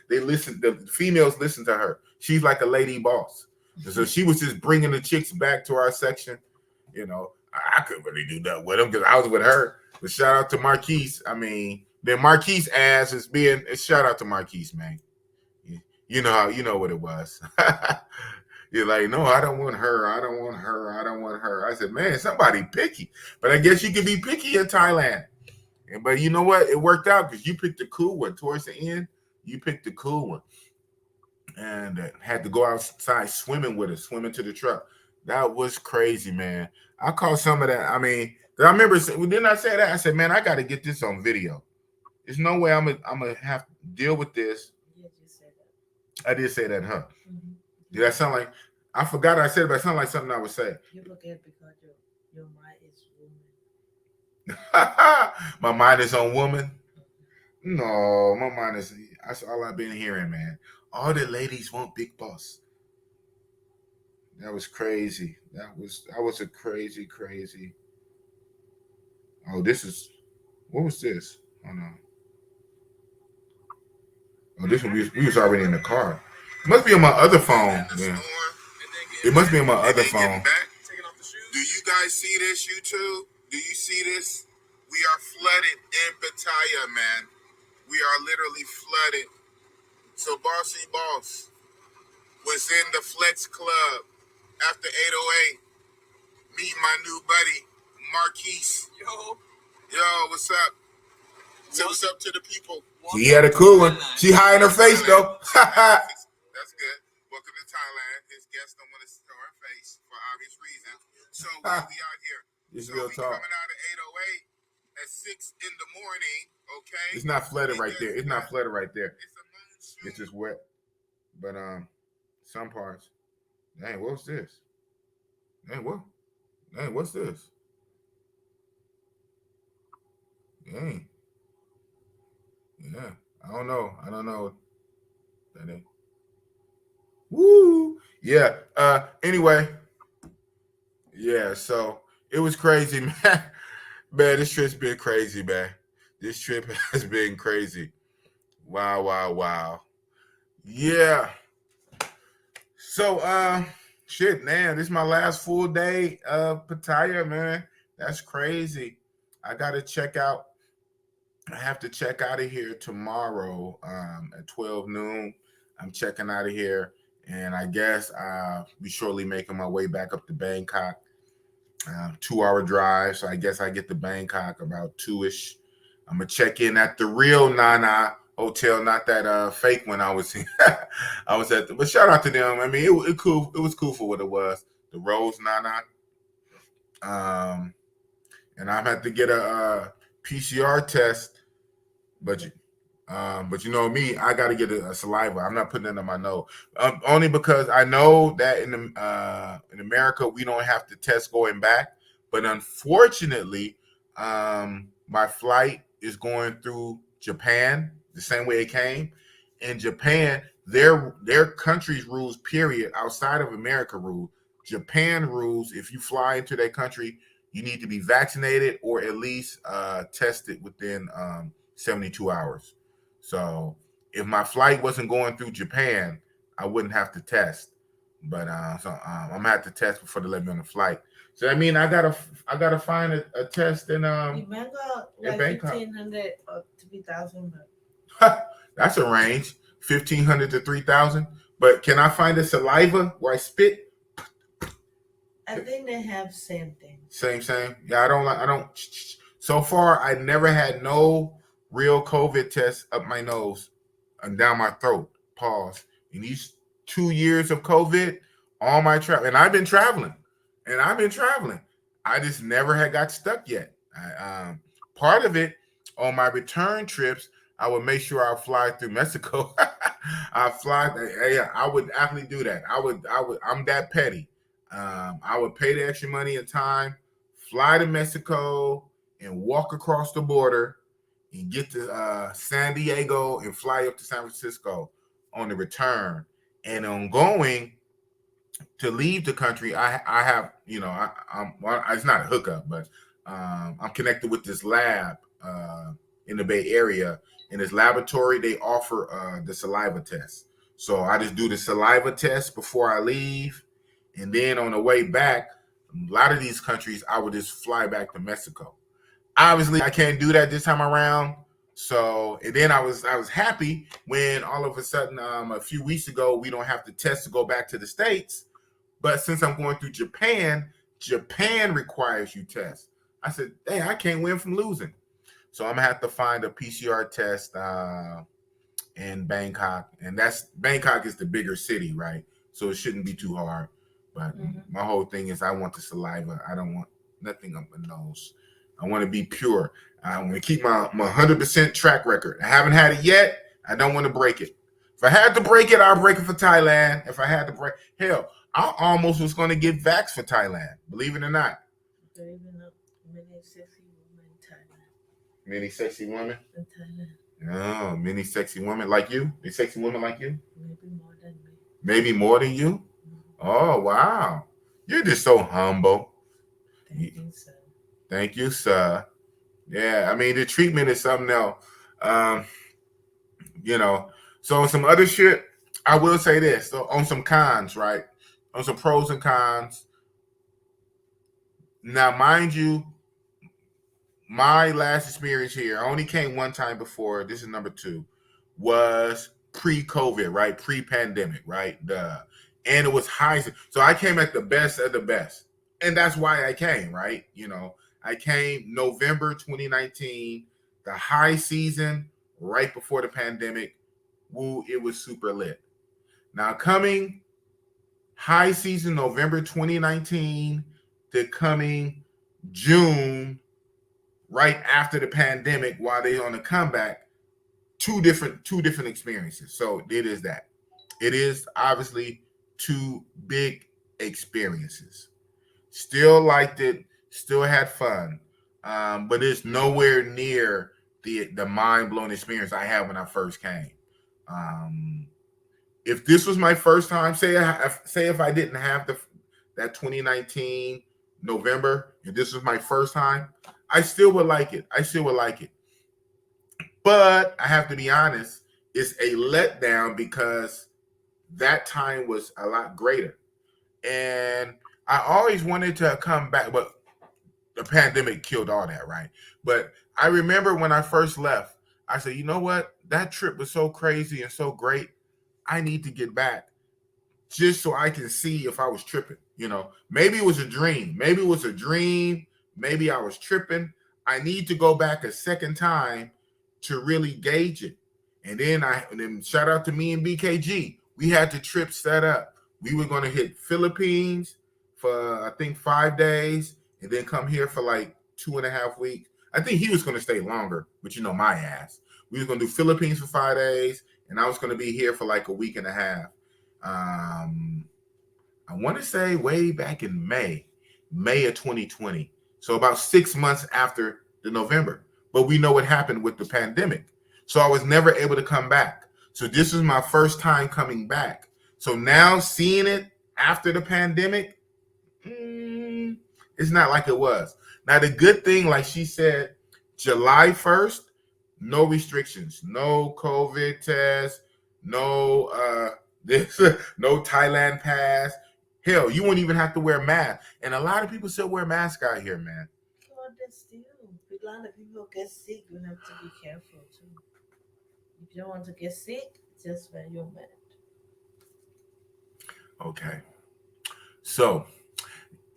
Speaker 2: they listen. The females listen to her. She's like a lady boss. So she was just bringing the chicks back to our section. I couldn't really do that with them because I was with her. But shout out to Marquise. I mean, then Marquise ass is being. Shout out to Marquise, man. You know what it was. You're like, no, I don't want her. I don't want her. I don't want her. I said, man, somebody picky. But I guess you can be picky in Thailand. But you know what? It worked out because you picked the cool one. Towards the end, you picked the cool one. And had to go outside swimming with us, swimming to the truck. That was crazy, man. I caught some of that. I mean, I remember, didn't I say that? I said, man, I got to get this on video. There's no way I'm gonna have to deal with this.
Speaker 3: Yeah, you said that.
Speaker 2: I did say that, huh? Mm-hmm. Did that sound like, I forgot I said it, but it sounded like something I would say.
Speaker 3: You look at it because your mind is woman.
Speaker 2: My mind is on woman? No, my mind is, that's all I've been hearing, man. All the ladies want big boss. That was crazy. That was a crazy. Oh, what was this? Oh no. Oh, this one we was already in the car. It must be on my other phone. Yeah. It must be on my other phone. Do you guys see this, YouTube? Do you see this? We are flooded in Pattaya, man. We are literally flooded. So Bossy Boss was in the Flex Club after 808. Meet my new buddy, Marquise. Yo, what's up? Say what's up to the people. She had a cool one. She high in her face, though. That's good. Welcome to Thailand. His guests don't want to show her face for obvious reasons. So we out here. This so we coming out of 808 at 6 in the morning, okay? It's not flooded right there. It's not flooded right there. It's just wet. But some parts. Dang, what's this? Dang, what's this? Dang. Yeah, I don't know. That ain't. Woo. Yeah. Anyway. Yeah. So it was crazy, man. Man, this trip's been crazy, man. This trip has been crazy. Wow. Yeah. So shit, man. This is my last full day of Pattaya, man. That's crazy. I gotta check out. I have to check out of here tomorrow at 12 noon. I'm checking out of here, and I guess I'll be shortly making my way back up to Bangkok. 2-hour drive, so I guess I get to Bangkok about 2-ish. I'm going to check in at the real Nana Hotel, not that fake one I was in. I was at but shout out to them. I mean, it cool. It was cool for what it was. The Rose Nana. And I had to get a PCR test. But you know me, I got to get a saliva. I'm not putting it in my nose, only because I know that in America we don't have to test going back. But unfortunately, my flight is going through Japan the same way it came. In Japan, their country's rules, period, outside of America rules. Japan rules: if you fly into their country, you need to be vaccinated or at least tested within 72 hours. So if my flight wasn't going through Japan, I wouldn't have to test. But I'm gonna have to test before they let me on the flight. So I mean, I gotta find a test in
Speaker 3: Bangkok,
Speaker 2: in
Speaker 3: like
Speaker 2: Bangkok.
Speaker 3: 1,500 or 3,000.
Speaker 2: That's a range, 1,500 to 3,000. But can I find a saliva where I spit?
Speaker 3: I think they have same thing.
Speaker 2: Same. Yeah, I don't. So far, I never had no real COVID test up my nose and down my throat. Pause. In these 2 years of COVID, all my travel, and I've been traveling. I just never had got stuck yet. Part of it on my return trips, I would make sure I fly through Mexico. I fly. Yeah, I would actually do that. I would. I'm that petty. I would pay the extra money and time, fly to Mexico, and walk across the border and get to San Diego and fly up to San Francisco on the return. And on going to leave the country, I have, well, it's not a hookup, but I'm connected with this lab in the Bay Area. In this laboratory, they offer the saliva test. So I just do the saliva test before I leave. And then on the way back, a lot of these countries, I would just fly back to Mexico. Obviously, I can't do that this time around. So, and then I was happy when all of a sudden, a few weeks ago, we don't have to test to go back to the States. But since I'm going through Japan requires you test. I said, hey, I can't win from losing. So I'm gonna have to find a PCR test in Bangkok, and Bangkok is the bigger city, right? So it shouldn't be too hard. But my whole thing is I want the saliva. I don't want nothing up my nose. I want to be pure. I want to keep my 100% track record. I haven't had it yet. I don't want to break it. If I had to break it, I'll break it for Thailand. If I had to break, hell, I almost was going to get vaxxed for Thailand. Believe it or not.
Speaker 3: There even many sexy women in Thailand.
Speaker 2: Many sexy women?
Speaker 3: In Thailand.
Speaker 2: Oh, many sexy women like you? Any sexy women like you?
Speaker 3: Maybe more than me.
Speaker 2: Maybe more than you? Oh, wow. You're just so humble.
Speaker 3: Thank you, sir.
Speaker 2: Thank you, sir. Yeah, I mean, the treatment is something else. So on some other shit, I will say this. So on some cons, right? On some pros and cons. Now, mind you, my last experience here, I only came one time before. This is number 2. Was pre-COVID, right? Pre-pandemic, right? And it was high. So I came at the best of the best. And that's why I came, right? I came November 2019, the high season, right before the pandemic. Woo, it was super lit. Now coming high season November 2019 to coming June, right after the pandemic, while they're on the comeback, two different experiences. So it is that. It is obviously 2 big experiences. Still liked it, still had fun, but it's nowhere near the mind-blowing experience I had when I first came. If this was my first time, say if I didn't have that 2019 November, if this was my first time, I still would like it. But I have to be honest, it's a letdown because that time was a lot greater. And I always wanted to come back, but the pandemic killed all that, right? But I remember when I first left, I said, you know what? That trip was so crazy and so great. I need to get back just so I can see if I was tripping. Maybe it was a dream. Maybe I was tripping. I need to go back a second time to really gauge it. And then shout out to me and BKG. We had the trip set up. We were going to hit Philippines for, I think, 5 days and then come here for like 2.5 weeks. I think he was going to stay longer, but my ass. We were going to do Philippines for 5 days, and I was going to be here for like a week and a half. I want to say way back in May of 2020. So about 6 months after the November. But we know what happened with the pandemic. So I was never able to come back. So this is my first time coming back. So now seeing it after the pandemic, it's not like it was. Now, the good thing, like she said, July 1st, No restrictions, no COVID test, no this, no Thailand pass. Hell, you won't even have to wear a mask. And a lot of people still wear masks out here, man.
Speaker 3: God, that's still. A lot of people get sick. You have to be careful too. If you don't want to get sick, just wear your mask.
Speaker 2: Okay. So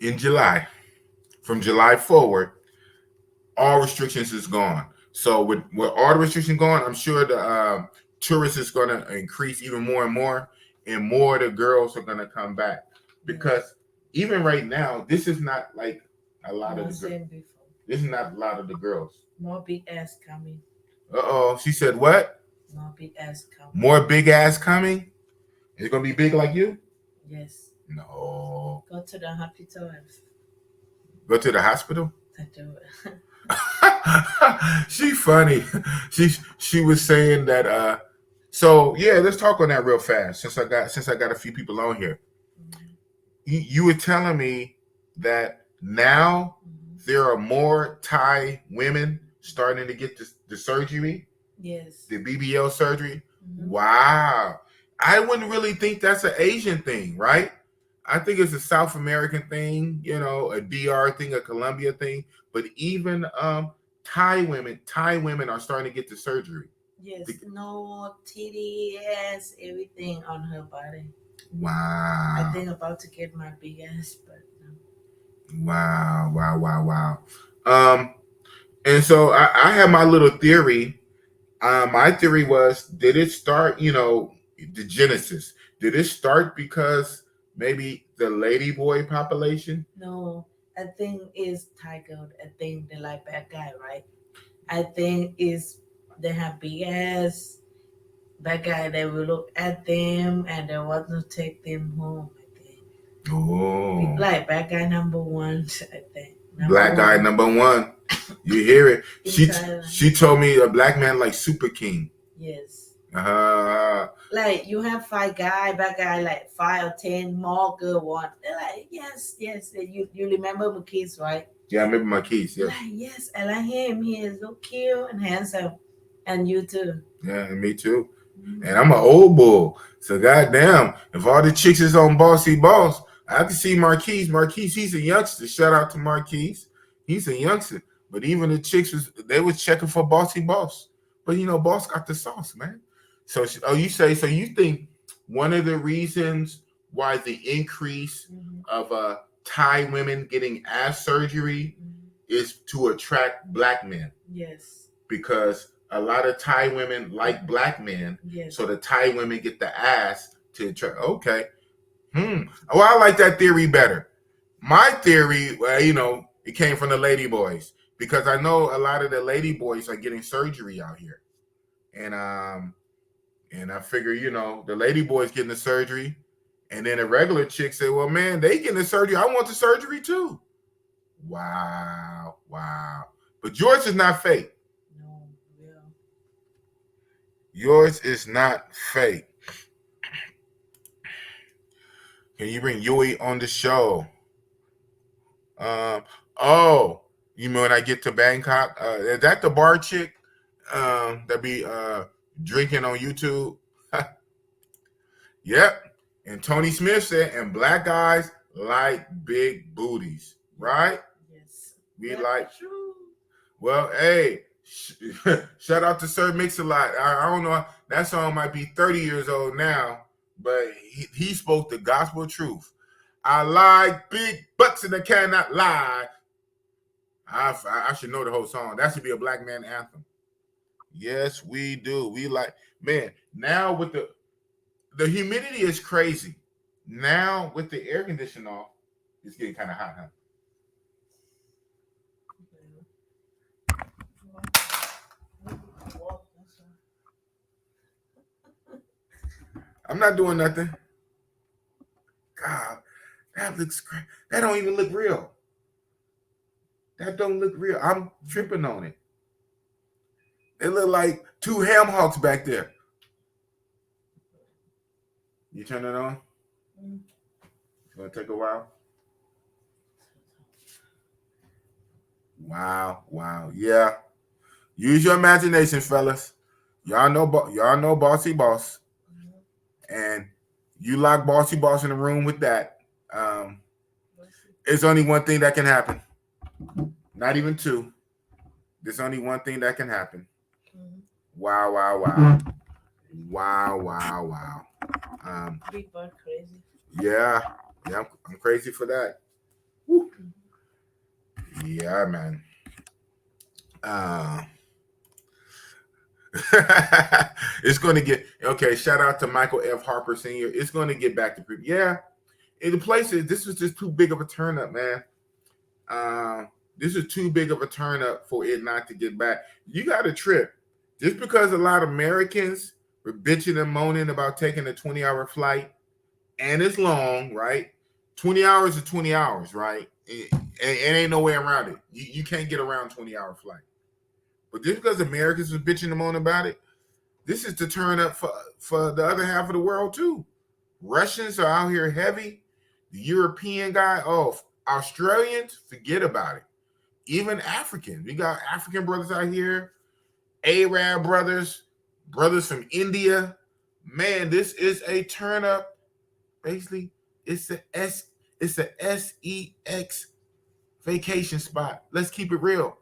Speaker 2: in July, from July forward, all restrictions is gone. So with all the restrictions gone, I'm sure the tourists is going to increase even more and more of the girls are going to come back because even right now, this is not like a lot of the girls. This is not a lot of the girls.
Speaker 3: More big ass coming.
Speaker 2: She said what?
Speaker 3: More big ass coming.
Speaker 2: More big ass coming? It's going to be big like you?
Speaker 3: Yes.
Speaker 2: No.
Speaker 3: Go to the hospital.
Speaker 2: Go to the hospital?
Speaker 3: I do it.
Speaker 2: She funny. She was saying that so yeah, let's talk on that real fast since I got a few people on here. You were telling me that now there are more Thai women starting to get the surgery.
Speaker 3: Yes.
Speaker 2: The BBL surgery. Wow. I wouldn't really think that's an Asian thing, right? I think it's a South American thing, a DR thing, a Colombia thing. But even Thai women are starting to get the surgery.
Speaker 3: Yes, no TDS, everything on her body.
Speaker 2: Wow.
Speaker 3: I think about to get my big ass, but no.
Speaker 2: Wow. And so I have my little theory. My theory was, did it start, the genesis? Did it start because maybe the lady boy population?
Speaker 3: No, I think it's Thai girl. I think they like bad guy, right? I think is they have big ass bad guy. They will look at them and they want to take them home. I think.
Speaker 2: Oh,
Speaker 3: like bad guy number one. I think.
Speaker 2: Black guy number one. You hear it? She told me a black man like Super King.
Speaker 3: Yes.
Speaker 2: Like
Speaker 3: you have 5 guy, bad guy like 5 or 10 more girl want. They're like yes. You remember my kids, right?
Speaker 2: Yeah, I remember my kids. Yeah.
Speaker 3: Like yes, I like him. He is so cute and handsome, and you too.
Speaker 2: Yeah, and me too. And I'm an old bull, so goddamn, if all the chicks is on Bossy Boss, I can see Marquise. Marquise, he's a youngster. Shout out to Marquise. He's a youngster. But even the chicks they was checking for Bossy Boss. But Boss got the sauce, man. So you think one of the reasons why the increase of Thai women getting ass surgery is to attract black men? Yes. Because a lot of Thai women like black men, yes. So the Thai women get the ass to attract. Okay. Well, I like that theory better. My theory, it came from the lady boys because I know a lot of the lady boys are getting surgery out here, and I figure the lady boys getting the surgery, and then a regular chick say, "Well, man, they getting the surgery. I want the surgery too." Wow. But yours is not fake. No, real. Yours is not fake. Can you bring Yui on the show? You mean when I get to Bangkok? Is that the bar chick that be drinking on YouTube? Yep. And Tony Smith said, and black guys like big booties, right? Yes. We like. True. Well, hey, shout out to Sir Mix-a-Lot. I don't know. That song might be 30 years old now, but he spoke the gospel truth. I like big butts and I cannot lie. I should know the whole song. That should be a black man anthem. Yes, we do. We like, man, now with the humidity is crazy. Now with the air conditioner off, it's getting kind of hot, huh? I'm not doing nothing. God, that looks great. That don't even look real. That don't look real. I'm tripping on it. It look like 2 ham hocks back there. You turn it on? It's gonna take a while. Wow. Yeah. Use your imagination, fellas. Y'all know Bossy Boss, and you lock Bossy Boss in the room with that. Um, it's only one thing that can happen. Not even two. There's only one thing that can happen. Wow, wow, wow. Wow, wow, wow.
Speaker 3: People are crazy.
Speaker 2: Yeah, I'm crazy for that. Woo. Yeah, man. Uh, it's going to get okay. Shout out to Michael F. Harper Sr. It's going to get back to people. Yeah, in the places, this was just too big of a turn up, man. This is too big of a turn up for it not to get back. You got a trip. Just because a lot of Americans were bitching and moaning about taking a 20-hour flight, and it's long, right? 20 hours is 20 hours, right? And ain't no way around it. You can't get around 20-hour flight. But just because Americans was bitching and moaning about it, this is to turn up for the other half of the world too. Russians are out here heavy. The European guy, Australians, forget about it. Even Africans. We got African brothers out here, Arab brothers, brothers from India. Man, this is a turn up. Basically, it's a SEX vacation spot. Let's keep it real.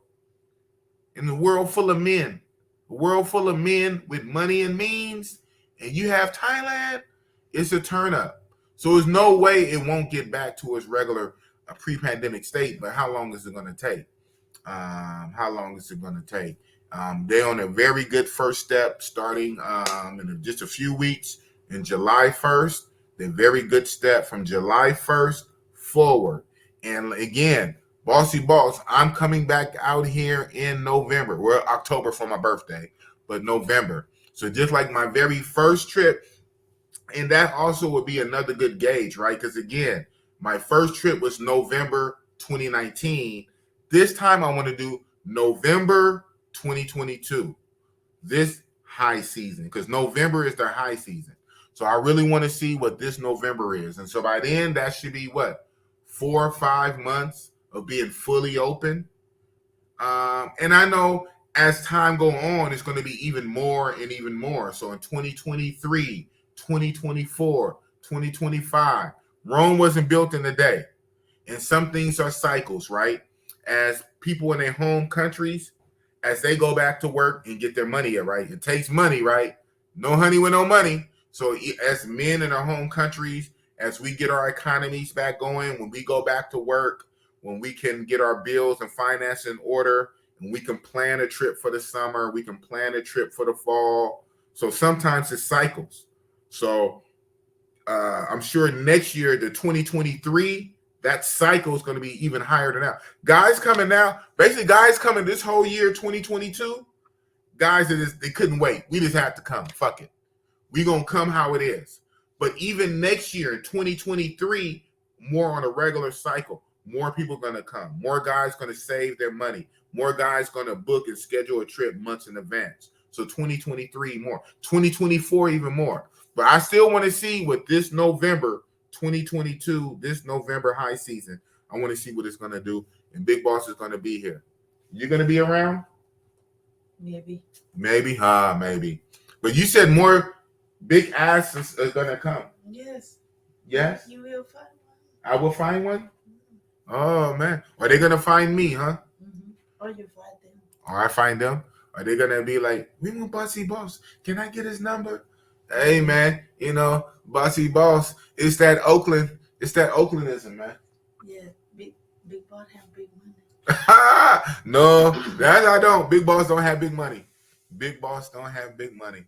Speaker 2: In the world full of men, a world full of men with money and means, and you have Thailand, it's a turn up. So there's no way it won't get back to its regular pre-pandemic state. But how long is it going to take? How long is it going to take? They're on a very good first step starting in just a few weeks in July 1st. They're very good step from July 1st forward. And again, Bossy Boss, I'm coming back out here in November. Well, October for my birthday, but November. So just like my very first trip, and that also would be another good gauge, right? Because again, my first trip was November 2019. This time I want to do November 2022. This high season, because November is their high season. So I really want to see what this November is. And so by then, that should be what? 4 or 5 months of being fully open. And I know as time go on, it's going to be even more and even more. So in 2023, 2024, 2025, Rome wasn't built in a day. And some things are cycles, right? As people in their home countries, as they go back to work and get their money, right? It takes money, right? No honey with no money. So as men in our home countries, as we get our economies back going, when we go back to work, when we can get our bills and finance in order, and we can plan a trip for the summer, we can plan a trip for the fall. So sometimes it cycles. So I'm sure next year, the 2023, that cycle is going to be even higher than that. Guys coming now, basically guys coming this whole year, 2022, guys they couldn't wait. We just had to come. Fuck it. We going to come how it is. But even next year, 2023, more on a regular cycle. More people going to come. More guys going to save their money. More guys going to book and schedule a trip months in advance. So 2023 more. 2024 even more. But I still want to see what this November 2022, this November high season, I want to see what it's going to do. And Big Boss is going to be here. You going to be around?
Speaker 3: Maybe.
Speaker 2: Maybe. Maybe. But you said more big asses are going to come.
Speaker 3: Yes.
Speaker 2: Yes?
Speaker 3: You will find one.
Speaker 2: I will find one? Oh, man. Are they going to find me, huh?
Speaker 3: Mm-hmm. Or you find them.
Speaker 2: Or I find them? Are they going to be like, we want Bossy Boss. Can I get his number? Hey, man, Bossy Boss, it's that Oakland. It's that Oaklandism, man.
Speaker 3: Yeah, big boss have big money.
Speaker 2: No, that I don't. Big Boss don't have big money. Big Boss don't have big money.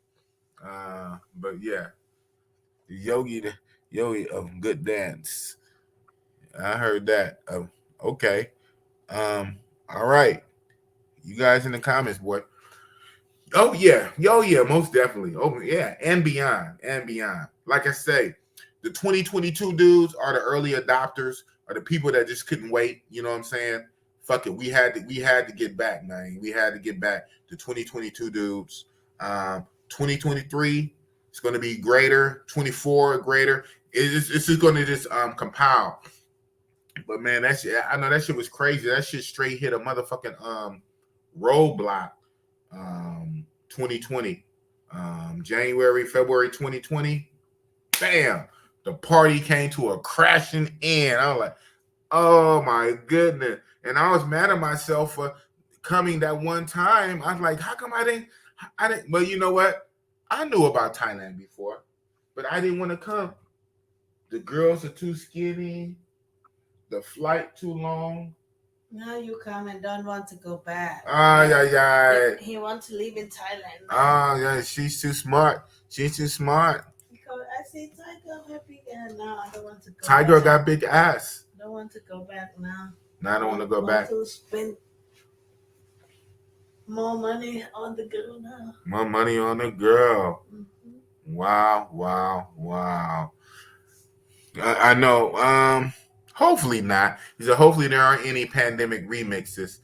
Speaker 2: But yeah, the Yogi of good dance. I heard that. Okay. All right. You guys in the comments, boy. Oh yeah, most definitely. Oh yeah, and beyond. Like I say, the 2022 dudes are the early adopters, are the people that just couldn't wait. You know what I'm saying? Fuck it, we had to get back, man. We had to get back. The 2022 dudes. 2023 is going to be greater. 24 greater. It's just going to just compile. But man, that shit, I know that shit was crazy. That shit straight hit a motherfucking roadblock 2020, January, February 2020. Bam! The party came to a crashing end. I was like, oh my goodness. And I was mad at myself for coming that one time. I was like, how come I didn't? But you know what? I knew about Thailand before, but I didn't want to come. The girls are too skinny. The flight too long.
Speaker 3: Now you come and don't want to go back.
Speaker 2: Yeah.
Speaker 3: He wants to live in Thailand.
Speaker 2: Yeah, she's too smart. She's too smart.
Speaker 3: Because I see Tiger have big ass now. I don't want to go
Speaker 2: Tiger
Speaker 3: back.
Speaker 2: got big ass.
Speaker 3: I don't want to go back now.
Speaker 2: Now I don't want to go back.
Speaker 3: To spend more money on the girl now.
Speaker 2: More money on the girl. Mm-hmm. Wow. I know. Hopefully not. Because hopefully there aren't any pandemic remixes.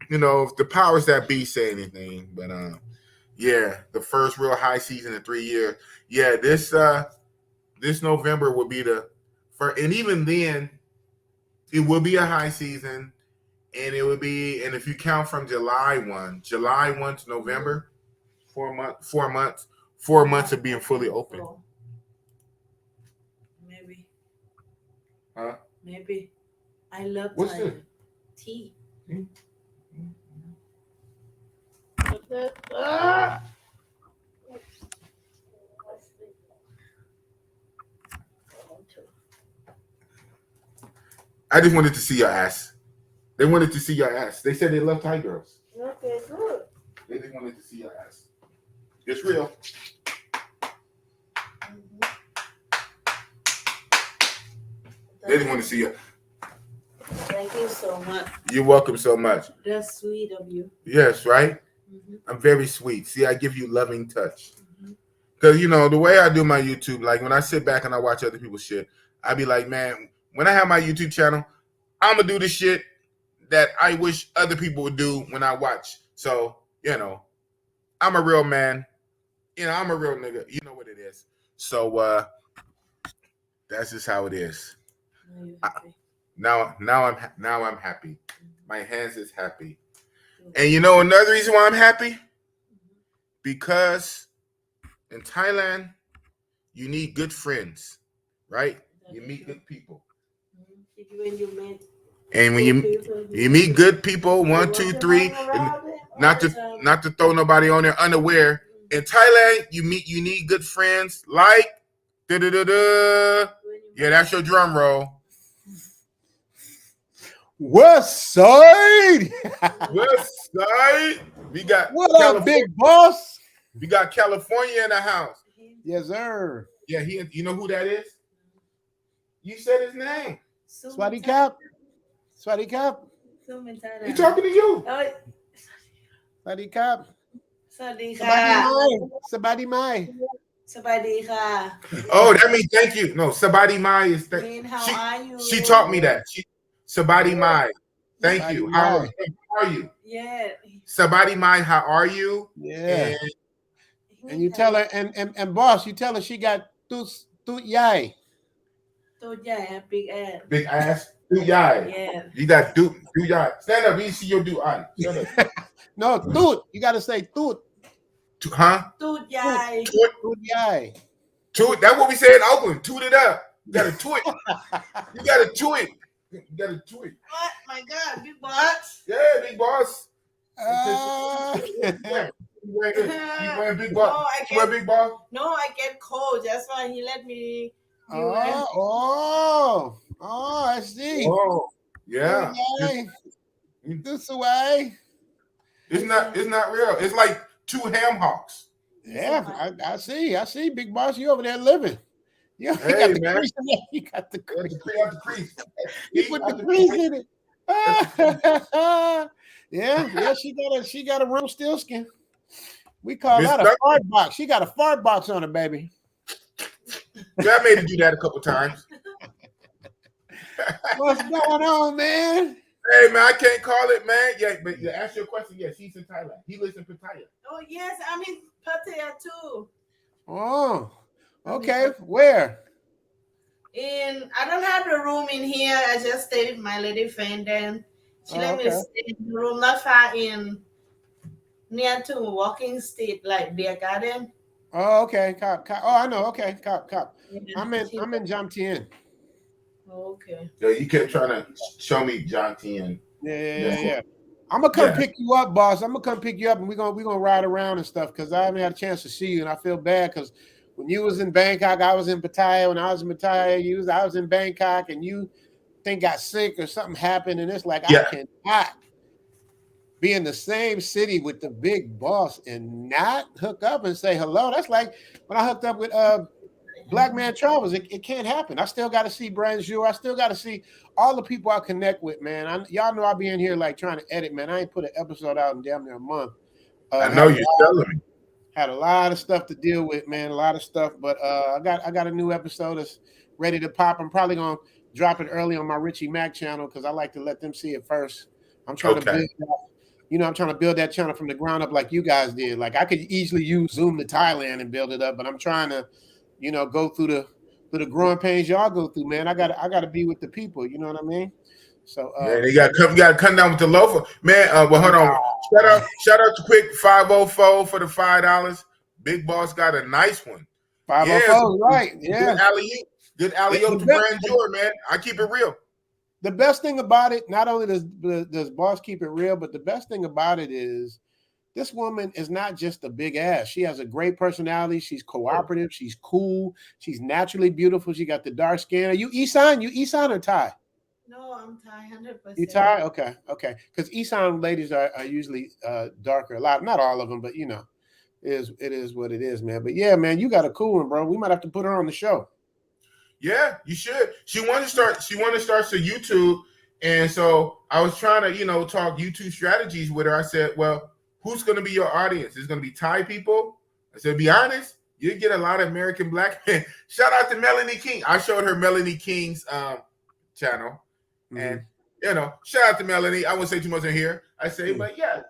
Speaker 2: You know, if the powers that be say anything, but yeah, the first real high season in 3 years. Yeah, this November will be the first, and even then, it will be a high season, and it would be, and if you count from July 1 to November, 4 months of being fully open.
Speaker 3: Maybe.
Speaker 2: Huh?
Speaker 3: Maybe. I love
Speaker 2: What's this?
Speaker 3: Tea.
Speaker 2: I just wanted to see your ass. They wanted to see your ass. They said they love Thai girls.
Speaker 3: Okay, good.
Speaker 2: They just wanted to see your ass. It's real. They just want to see you.
Speaker 3: Thank you so much.
Speaker 2: You're welcome so much.
Speaker 3: That's sweet of you.
Speaker 2: Yes, right? Mm-hmm. I'm very sweet. See, I give you loving touch. Because, you know, the way I do my YouTube, like when I sit back and I watch other people's shit, I be like, man, when I have my YouTube channel, I'm going to do the shit that I wish other people would do when I watch. So, you know, I'm a real man. You know, I'm a real nigga. You know what it is. So, that's just how it is. Now I'm happy. My hands is happy. And you know another reason why I'm happy? Because in Thailand, you need good friends, right? You meet good people. And when you meet good people, 1, 2, 3, not to throw nobody on their unaware. In Thailand, you need good friends like da-da-da-da. Yeah, that's your drum roll.
Speaker 4: West Side.
Speaker 2: West Side. We got
Speaker 4: what up, big boss?
Speaker 2: We got California in the house.
Speaker 4: Yes, sir.
Speaker 2: Yeah, you know who that is? You said his name.
Speaker 4: Swati Cap. Swati Cap.
Speaker 2: He talking to you.
Speaker 4: Swati Cap. Sabadi Mai.
Speaker 2: Oh, that means thank you. No, Sabadi Mai is
Speaker 3: how are you?
Speaker 2: She taught me that. Sabadi Mai. Thank
Speaker 4: Sabadi
Speaker 2: you.
Speaker 4: Mai.
Speaker 2: How are you?
Speaker 3: Yeah.
Speaker 2: Sabadi Mai, how are you?
Speaker 4: Yeah. And you tell her, and boss, you tell her she got tooth yai.
Speaker 3: Tooth yai, big ass.
Speaker 2: Big ass. Tooth yai.
Speaker 3: Yeah.
Speaker 2: You got do yai. Stand up. We see your do eye. Stand up.
Speaker 4: No, tooth. You got to say tooth.
Speaker 2: Huh?
Speaker 3: Tooth yai.
Speaker 4: Tooth yai.
Speaker 2: Toot. That's what we say in Oakland. Toot it up. You got to toot. You got to toot. You got to toot.
Speaker 3: What? My God, big boss.
Speaker 2: Yeah, big boss. You wearing big boss? You wear big boss?
Speaker 3: No, I get cold. That's why he let me.
Speaker 4: Oh, I see.
Speaker 2: Oh, yeah.
Speaker 4: This way.
Speaker 2: It's not real. It's like 2 ham hocks.
Speaker 4: Yeah, I see. Big boss, you over there living. You got the crease in there. You got the crease.
Speaker 2: The crease.
Speaker 4: You put the crease in it. Yeah, she got a room still skin. We call that a fart box. She got a fart box on her, baby.
Speaker 2: Yeah, I made her do that a couple times.
Speaker 4: What's going on, man?
Speaker 2: Hey, man, I can't call it, man. Yeah, but to ask your question, yes, he's in Thailand. He lives in Pattaya.
Speaker 3: Oh, yes, I'm in Pattaya too.
Speaker 4: Oh, okay. Where?
Speaker 3: I don't have a room in here. I just stayed with my lady friend then. She let me stay in the room, not far in near to walking street, like beer garden.
Speaker 4: Oh, okay. Cop. Oh, I know. Okay, cop.
Speaker 3: Yeah,
Speaker 4: I'm in Jomtien.
Speaker 3: okay.
Speaker 2: Yeah, you kept trying to show me John Tien.
Speaker 4: Yeah. I'm gonna come pick you up, boss. I'm gonna come pick you up, and we're gonna ride around and stuff because I haven't had a chance to see you, and I feel bad because when you was in Bangkok, I was in Pattaya. When I was in Pattaya, I was in Bangkok, and you got sick or something happened, and it's like I cannot be in the same city with the big boss and not hook up and say hello. That's like when I hooked up with Black Man Travels. It can't happen. I still got to see Branjour. I still got to see all the people I connect with, man. Y'all know I be in here like trying to edit, man. I ain't put an episode out in damn near a month.
Speaker 2: I know you're telling me.
Speaker 4: Had a lot of stuff to deal with, man. A lot of stuff, but I got a new episode that's ready to pop. I'm probably gonna drop it early on my Richie Mac channel because I like to let them see it first. I'm trying to build. I'm trying to build that channel from the ground up like you guys did. Like I could easily use Zoom to Thailand and build it up, but I'm trying to, go through the growing pains y'all go through, man. I gotta be with the people. You know what I mean? So
Speaker 2: man, you gotta come down with the loafer, man. Well, hold on. Shout out to Quick 504 for the $5. Big Boss got a nice one.
Speaker 4: 504, right? Yeah.
Speaker 2: Good alley-oop to Branjour, man. I keep it real.
Speaker 4: The best thing about it, not only does Boss keep it real, but the best thing about it is this woman is not just a big ass. She has a great personality. She's cooperative. She's cool. She's naturally beautiful. She got the dark skin. Are you Isan? You Isan or Thai?
Speaker 3: No, I'm Thai, 100%.
Speaker 4: You Thai? Okay. Because Isan ladies are usually darker. A lot, not all of them, but it is what it is, man. But yeah, man, you got a cool one, bro. We might have to put her on the show.
Speaker 2: Yeah, you should. She wanted to start to YouTube. And so I was trying to, talk YouTube strategies with her. I said, well, who's going to be your audience? It's going to be Thai people. I said, be honest, you get a lot of American black men. Shout out to Melanie King. I showed her Melanie King's channel. And, shout out to Melanie. I won't say too much in here. I say, but yeah,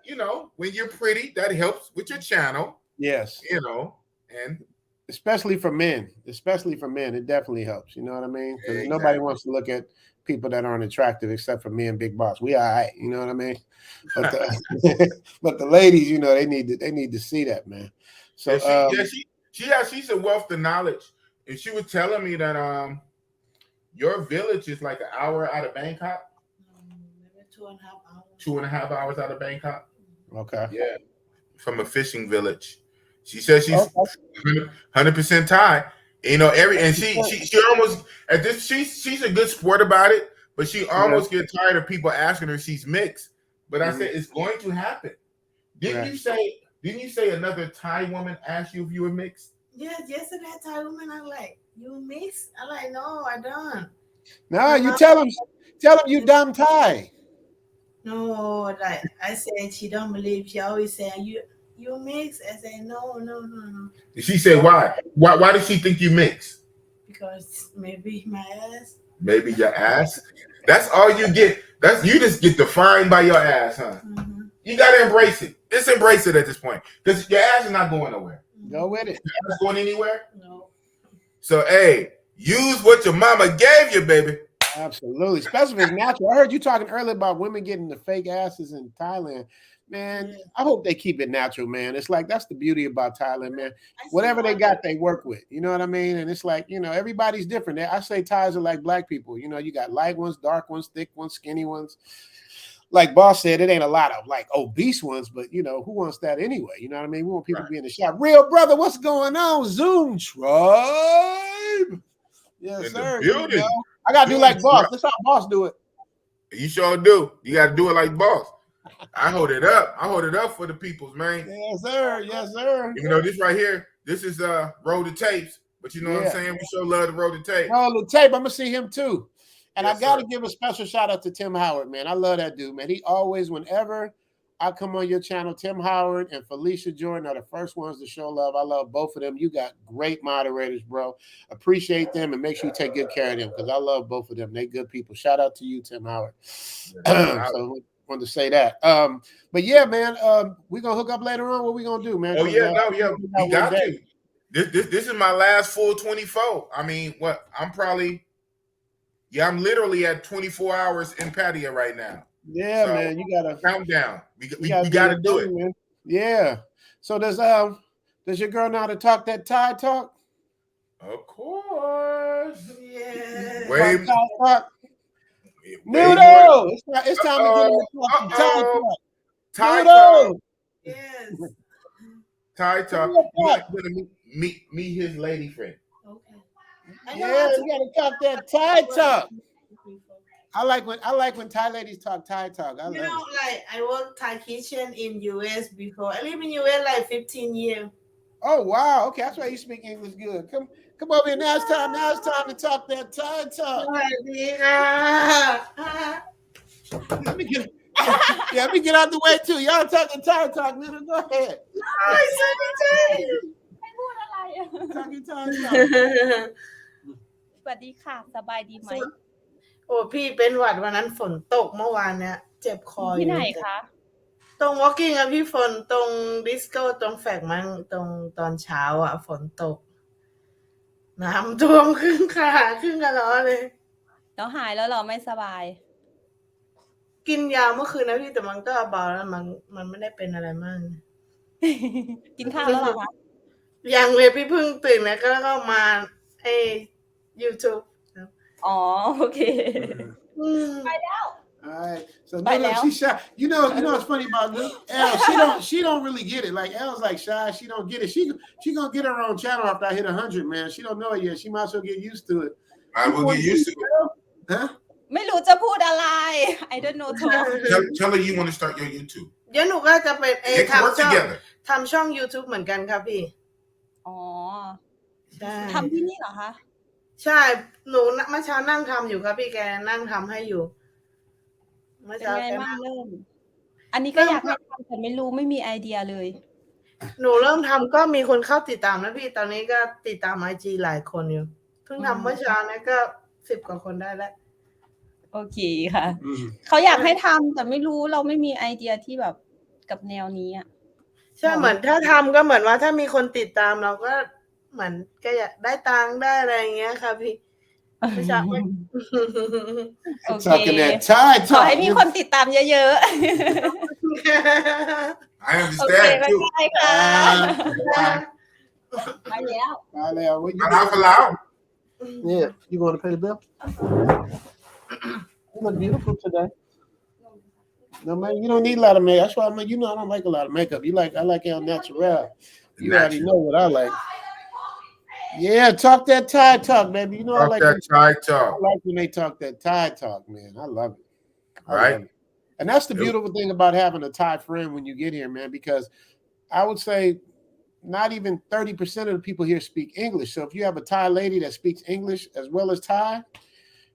Speaker 2: when you're pretty, that helps with your channel.
Speaker 4: Yes.
Speaker 2: And
Speaker 4: especially for men, it definitely helps. You know what I mean? Because nobody wants to look at people that aren't attractive except for me and Big Boss. We all right, you know what I mean? But but the ladies, they need to see that, man. So
Speaker 2: she's a wealth of knowledge, and she was telling me that your village is like an hour out of Bangkok.
Speaker 3: Maybe 2.5 hours.
Speaker 2: 2.5 hours out of Bangkok.
Speaker 4: Okay.
Speaker 2: Yeah, from a fishing village. She says she's 100% Thai. And she almost at this she's a good sport about it, but she almost gets tired of people asking her she's mixed. But I said it's going to happen. Didn't you say another Thai woman asked you if you were mixed?
Speaker 3: Yes, yesterday Thai woman, I'm like, you mixed? I'm like, no, I don't.
Speaker 4: No, you tell them you dumb Thai.
Speaker 3: No, like I said, she don't believe. She always saying you mix. I say no.
Speaker 2: She said why? Why does she think you mix?
Speaker 3: Because maybe my ass.
Speaker 2: Maybe your ass. That's all you get. You just get defined by your ass, huh? Mm-hmm. You gotta embrace it. Just embrace it at this point, because your ass is not going nowhere.
Speaker 4: Go with it.
Speaker 2: Your ass going anywhere?
Speaker 3: No.
Speaker 2: So hey, use what your mama gave you, baby.
Speaker 4: Absolutely, especially if it's natural. I heard you talking earlier about women getting the fake asses in Thailand. Man, I hope they keep it natural, man. It's like that's the beauty about Thailand, man. Whatever they got, they work with. You know what I mean? And it's like, everybody's different. I say Thais are like black people. You got light ones, dark ones, thick ones, skinny ones. Like Boss said, it ain't a lot of like obese ones, but who wants that anyway? You know what I mean? We want people to be in the shop. Real brother, what's going on? Zoom tribe. Yes, sir. I gotta do like Boss. That's how Boss do it.
Speaker 2: You sure do. You gotta do it like Boss. I hold it up. For the peoples, man.
Speaker 4: Yes, sir. Yes, sir.
Speaker 2: This right here, this is roll the tapes. But you know what I'm saying? We sure love to roll the tape.
Speaker 4: Roll the tape. I'm gonna see him too. And I gotta give a special shout out to Tim Howard, man. I love that dude, man. He always, whenever I come on your channel, Tim Howard and Felicia Jordan are the first ones to show love. I love both of them. You got great moderators, bro. Appreciate them and make sure you take good care of them because I love both of them. They good people. Shout out to you, Tim Howard. So wanted to say that. But yeah, man, we're gonna hook up later on. What we gonna do, man?
Speaker 2: Oh yeah, we got to. This is my last full 24. I mean, I'm literally at 24 hours in Pattaya right now.
Speaker 4: Yeah,
Speaker 2: So,
Speaker 4: man, you gotta
Speaker 2: countdown. We
Speaker 4: do
Speaker 2: gotta
Speaker 4: your
Speaker 2: do
Speaker 4: thing,
Speaker 2: it.
Speaker 4: man. Yeah. So does your girl know how to talk that Thai talk?
Speaker 2: Of course.
Speaker 3: Yeah.
Speaker 2: Way,
Speaker 4: Talk Thai talk.
Speaker 2: way more.
Speaker 4: Noodle. It's time to get him to talk some Thai talk.
Speaker 2: Thai talk.
Speaker 4: Noodle.
Speaker 3: Yes.
Speaker 2: Thai
Speaker 4: Give
Speaker 2: talk.
Speaker 4: me a
Speaker 2: You
Speaker 4: talk.
Speaker 2: gonna meet his lady friend.
Speaker 3: Okay. I know
Speaker 4: Yeah,
Speaker 3: how to
Speaker 4: you gotta talk that Thai talk. I like when Thai ladies talk Thai talk. I love it.
Speaker 3: like I worked Thai kitchen in US before. I live in US like 15 years.
Speaker 4: Oh wow, okay, that's why you speak English good. Come over here. Now it's time to talk that Thai
Speaker 3: ส
Speaker 4: talk.
Speaker 3: วัสดีค่ะ
Speaker 4: Let me get let me get out the way too. Y'all talking Thai talk, man. Go ahead.
Speaker 3: โอ้ยสวัสดีจ้า
Speaker 5: ไม่พูดอะไรอะ
Speaker 4: Talking Thai talk.
Speaker 5: สวัสดีค่ะ สบายดีไหม
Speaker 3: โอ้พี่เป็นหวัดวันนั้นฝนตกเมื่อวานเนี้ยเจ็บคออ
Speaker 5: ที่
Speaker 3: ยู่
Speaker 5: ไหนคะ
Speaker 3: ตรง walking อะพี่ฝนตรงดิสโก้ตรงแฟกมั้งตรงตอนเช้าอะฝนตกน้ำท่วมครึ่งขาครึ่งกระล้อเลย
Speaker 5: แล้วหายแล้วเหรอไม่สบาย
Speaker 3: กินยาเมื่อคืนนะพี่แต่มันก็เบาแล้วมันไม่ได้เป็นอะไรมาก
Speaker 5: กินข้าวแล้วเหรอคะ
Speaker 3: ยังเลยพี่เพิ่งตื่นแล้วก็มาไอ้ YouTube
Speaker 5: อ๋อโอเค ไปแล้ว
Speaker 4: All right. So
Speaker 5: Bye
Speaker 4: Noodle,
Speaker 5: now.
Speaker 4: she's shy. You know what's funny about Noodle? She don't really get it. Like Elle's like shy. She don't get it. She gonna get her own channel after I hit 100, man. She don't know it yet. She might as well get used to it.
Speaker 2: I will get used to it.
Speaker 4: Huh?
Speaker 5: ไม่รู้จะพูดอะไร I don't know talk
Speaker 2: Tell her you want to start your YouTube.
Speaker 3: เดี๋ยวหนูก็จะเป็น
Speaker 2: They can work together.
Speaker 3: ทำช่อง YouTube เหมือนกันครับพี่
Speaker 5: อ๋อ
Speaker 3: ใช่
Speaker 5: ทำที่นี่เหรอคะ
Speaker 3: ใช่หนูเมื่อเช้านั่งทำอยู่ครับพี่แกนั่งทำให้อยู่เมื่อ
Speaker 5: เป็น
Speaker 3: เช้า
Speaker 5: ไง
Speaker 3: แก
Speaker 5: บ้าง
Speaker 3: นั่ง
Speaker 5: เริ่ม อันนี้ก็อยากให้ทำแต่ไม่รู้ไม่มีไอเดียเลย
Speaker 3: หนูเริ่มทำก็มีคนเข้าติดตามนะพี่ตอนนี้ก็ติดตาม IG หลายคนอยู่เพิ่งทำเมื่อเช้านะก็10 กว่าคนได้แล้ว
Speaker 5: โอเคค่ะ เขาอยากให้ทำแต่ไม่รู้เราไม่มีไอเดียที่แบบกับแนวนี้อ่ะ
Speaker 3: ใช่เหมือนถ้าทำก็เหมือนว่าถ้ามีคนติดตามเราก็เหมือนก็อยากได้ตังค์ได้อะไรอย่างเงี้ยค่ะพี่ไม่ใช่
Speaker 5: โอเค
Speaker 4: Talking that Thai
Speaker 5: ขอให้
Speaker 4: talk.
Speaker 5: มีคนติดตามเยอะ
Speaker 2: I
Speaker 5: ๆ โอเค
Speaker 2: understand
Speaker 5: บ๊าย
Speaker 2: too.
Speaker 5: บายค่ะ
Speaker 4: Bye.
Speaker 5: ไปแล้ว
Speaker 4: Bye, Leo. What you
Speaker 2: Allow for loud.
Speaker 4: Yeah. You want to pay the bill? You look beautiful today. No, man, you don't need a lot of makeup. That's why I don't like a lot of makeup. I like El Natural. You already know what I like. Yeah, talk that Thai talk, baby. You know I
Speaker 2: Talk
Speaker 4: like
Speaker 2: that Thai
Speaker 4: I
Speaker 2: talk.
Speaker 4: like when they talk that Thai talk, man. I love it. I
Speaker 2: Right.
Speaker 4: love it. And that's the beautiful thing about having a Thai friend when you get here, man, because I would say not even 30% of the people here speak English. So if you have a Thai lady that speaks English as well as Thai,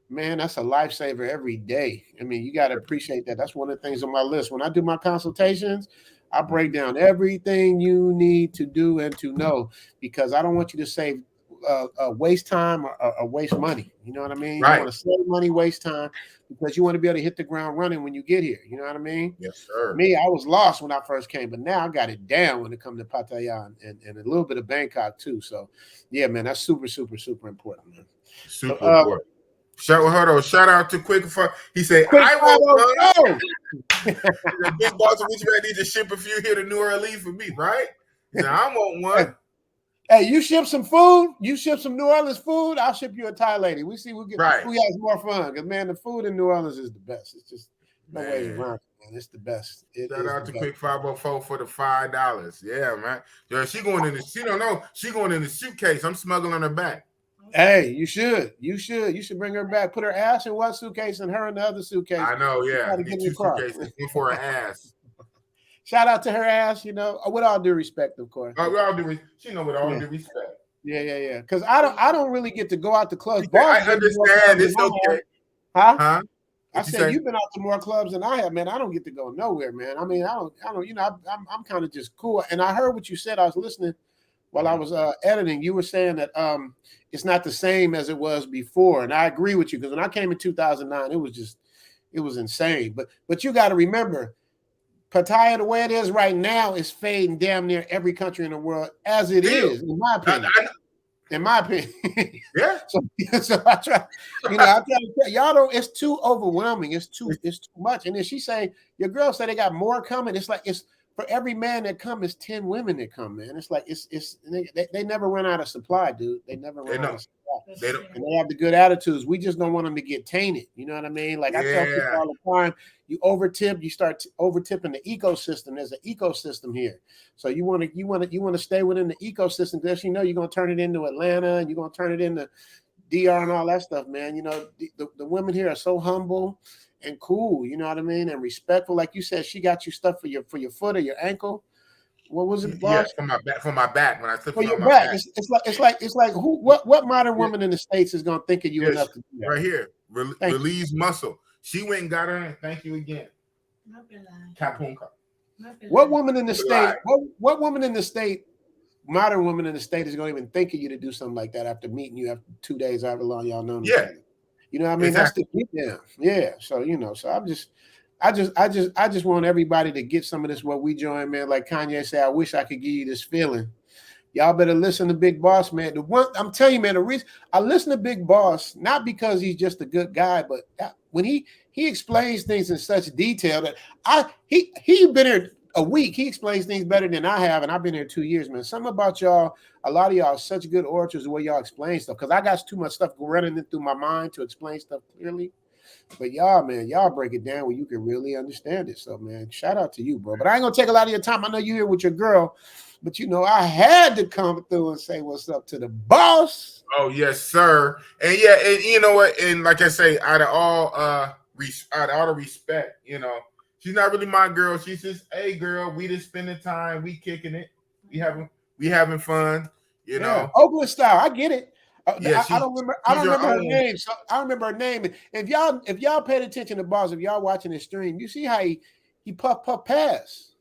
Speaker 4: man, that's a lifesaver every day. I mean, you got to appreciate that. That's one of the things on my list. When I do my consultations, I break down everything you need to do and to know, because I don't want you to save waste time or waste money. You know what I mean?
Speaker 2: Right.
Speaker 4: You want to save money, waste time, because you want to be able to hit the ground running when you get here. You know what I mean?
Speaker 2: Yes, sir.
Speaker 4: Me, I was lost when I first came, but now I got it down when it comes to Pattaya and a little bit of Bangkok too. So, yeah, man, that's super, super, super important, man.
Speaker 2: Super important. Shout out to Quick for he said
Speaker 4: Quick
Speaker 2: I want
Speaker 4: 500.
Speaker 2: the big boss of Rich Man need to ship a few here to New Orleans for me, right? He said, I want one.
Speaker 4: Hey, you ship some food, you ship some New Orleans food, I'll ship you a Thai lady. We see who has more fun, because man, the food in New Orleans is the best. It's just no way around it, man. It's the best.
Speaker 2: Shout out to Quick 504 for the $5. Yeah, man. Yeah, she going in the suitcase. I'm smuggling her back.
Speaker 4: Hey, you should bring her back. Put her ass in one suitcase and her in the other suitcase.
Speaker 2: I know, yeah.
Speaker 4: Get
Speaker 2: two suitcases, one for her ass.
Speaker 4: Shout out to her ass, with all due respect, of course.
Speaker 2: With all due respect.
Speaker 4: Yeah. Because I don't really get to go out to clubs.
Speaker 2: I understand. It's okay.
Speaker 4: Huh? I said you've been out to more clubs than I have, man. I don't get to go nowhere, man. I mean, I don't. I'm kind of just cool. And I heard what you said. I was listening while I was editing. You were saying that it's not the same as it was before, and I agree with you, because when I came in 2009, it was insane. But you got to remember, Pattaya, the way it is right now, is fading damn near every country in the world as it is, in my opinion. In my opinion.
Speaker 2: Yeah.
Speaker 4: So I try, I try to tell y'all don't. It's too overwhelming. It's too much. And then she say, your girl said they got more coming. It's like it's for every man that come, it's 10 women that come, man. It's like they never run out of supply, dude. They never run out of supply.
Speaker 2: They don't.
Speaker 4: And they have the good attitudes. We just don't want them to get tainted. You know what I mean? Like I tell people all the time, you overtip, you start overtipping the ecosystem. There's an ecosystem here. So you want to stay within the ecosystem because you're going to turn it into Atlanta and you're going to turn it into DR and all that stuff, man. The women here are so humble and cool, you know what I mean? And respectful. Like you said, she got you stuff for your foot or your ankle. What was it, boss?
Speaker 2: Yeah, from my back when I slip on my
Speaker 4: back.
Speaker 2: back.
Speaker 4: It's like what modern woman in the States is gonna think of you enough to do that?
Speaker 2: Right here, release muscle. She went and got her. And thank you again. Kapunka.
Speaker 4: What woman in the state? What woman in the state? Modern woman in the state is gonna even think of you to do something like that after meeting you after 2 days, however long y'all know each other. You know what I mean?
Speaker 2: Exactly.
Speaker 4: That's the down. Yeah. So so I just want everybody to get some of this what we join, man. Like Kanye said, I wish I could give you this feeling. Y'all better listen to Big Boss, man. The one I'm telling you, man, the reason I listen to Big Boss, not because he's just a good guy, but when he explains things in such detail that he been here a week. He explains things better than I have, and I've been here 2 years, man. Something about y'all, a lot of y'all are such good orators the way y'all explain stuff. Because I got too much stuff running through my mind to explain stuff clearly. But y'all, man, y'all break it down where you can really understand it. So, man, shout out to you, bro. But I ain't gonna take a lot of your time. I know you're here with your girl, but I had to come through and say what's up to the boss.
Speaker 2: Oh yes, sir. And yeah, and you know what? And like I say, out of all the respect, she's not really my girl. She's just, hey, girl, we just spending time, we kicking it, we having fun, you know.
Speaker 4: Oakland style. I get it.
Speaker 2: Yeah,
Speaker 4: I don't remember her name. So I remember her name. If y'all paid attention to Boss, if y'all watching this stream, you see how he puff pass.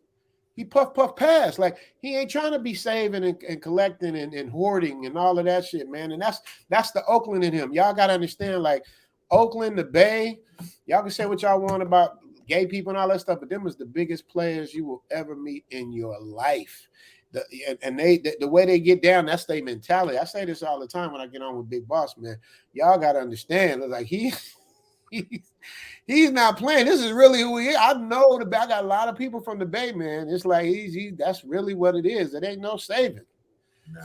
Speaker 4: He puff pass. Like he ain't trying to be saving and collecting and hoarding and all of that shit, man. And that's the Oakland in him. Y'all gotta understand, like Oakland, the Bay. Y'all can say what y'all want about gay people and all that stuff, but them was the biggest players you will ever meet in your life. The way they get down, that's their mentality. I say this all the time when I get on with Big Boss, man. Y'all got to understand. Like he's not playing. This is really who he is. I know I got a lot of people from the Bay, man. It's like that's really what it is. It ain't no saving.
Speaker 2: Nah.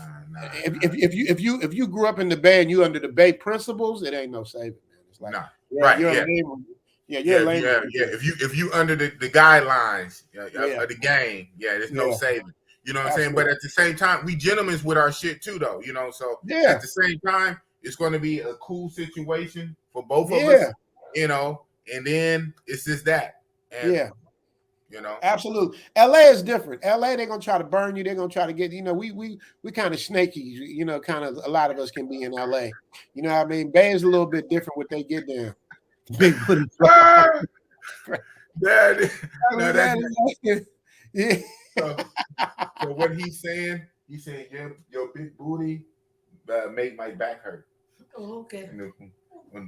Speaker 4: If you grew up in the Bay and you under the Bay principles, it ain't no saving, man. It's like you're lame. You're lame.
Speaker 2: Yeah. If you under the guidelines of the game, there's no saving. You know what I'm saying? But at the same time, we gentlemen with our shit too, though. So at the same time, it's going to be a cool situation for both of us. And then it's just that. And,
Speaker 4: absolutely. LA is different. LA, they're gonna try to burn you. They're gonna try to get. We kind of snaky. Kind of a lot of us can be in LA. You know what I mean? Bay is a little bit different what they get down. Big booty.
Speaker 2: So what he's saying your big booty make my back hurt.
Speaker 3: Oh, okay.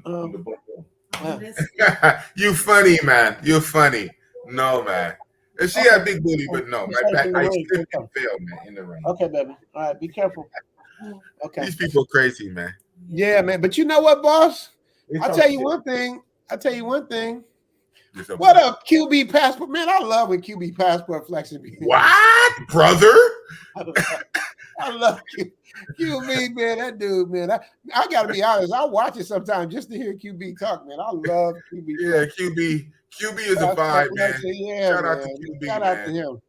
Speaker 2: On the bottom. You funny, man. You're funny. No, man. And she had big booty, but no, my back I slipped and fell, man, in the rain.
Speaker 4: Okay, baby. All right, be careful. Okay.
Speaker 2: These people are crazy, man.
Speaker 4: Yeah, man. But you know what, boss? I'll tell you one thing. What up, QB Passport? Man, I love when QB Passport flexing me.
Speaker 2: What, brother?
Speaker 4: I love QB, man. That dude, man. I got to be honest. I watch it sometimes just to hear QB talk, man. I love QB.
Speaker 2: Yeah, QB is a vibe, man.
Speaker 4: Yeah,
Speaker 2: Shout out to QB,
Speaker 4: Shout out to him.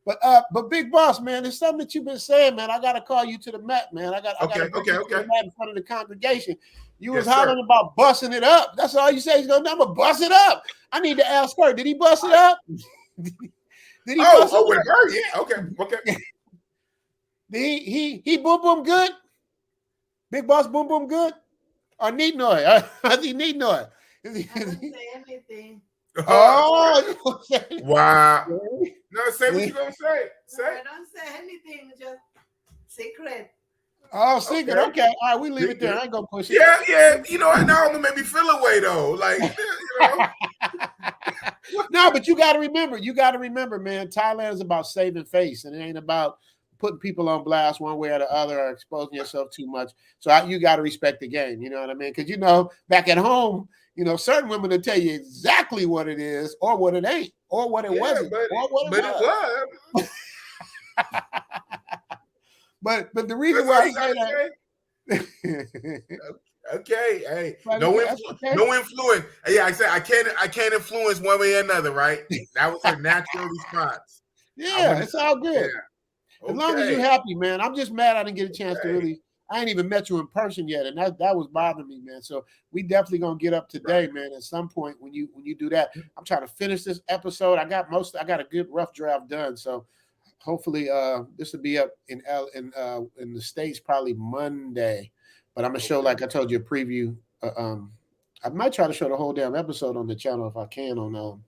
Speaker 4: But Big Boss, man, there's something that you've been saying, man. I got to call you to the mat, man. I got to
Speaker 2: okay.
Speaker 4: The mat in front of the congregation. You was hollering about busting it up. That's all you say. He's going to never bust it up. I need to ask her. Did he bust it up? Did he bust it up?
Speaker 2: With her? Yeah. Okay.
Speaker 4: Did he boom good? Big Boss boom good? Or neat noise? Is he neat noise?
Speaker 3: I don't say anything.
Speaker 2: Oh, wow. No, say what you gonna say.
Speaker 3: No, I don't say anything. Just secret.
Speaker 4: Oh, secret. Okay. All right, we leave it there. I ain't gonna push it.
Speaker 2: Yeah. Now I'm gonna make me feel away though. Like,
Speaker 4: No, but you got to remember, man. Thailand is about saving face, and it ain't about putting people on blast one way or the other or exposing yourself too much. So you got to respect the game. You know what I mean? Because back at home, certain women will tell you exactly what it is, or what it ain't, or what it wasn't, or what it was. But the reason why I say that.
Speaker 2: Okay, hey, no influence. Yeah, I said I can't influence one way or another, right? That was her natural response.
Speaker 4: Yeah, it's all good. Yeah. Okay. As long as you're happy, man. I'm just mad I didn't get a chance to really. I ain't even met you in person yet, and that was bothering me, man. So we definitely gonna get up today, man. At some point when you do that, I'm trying to finish this episode. I got a good rough draft done, so hopefully this will be up in the States probably Monday. But I'm gonna show, like I told you, a preview. I might try to show the whole damn episode on the channel if I can on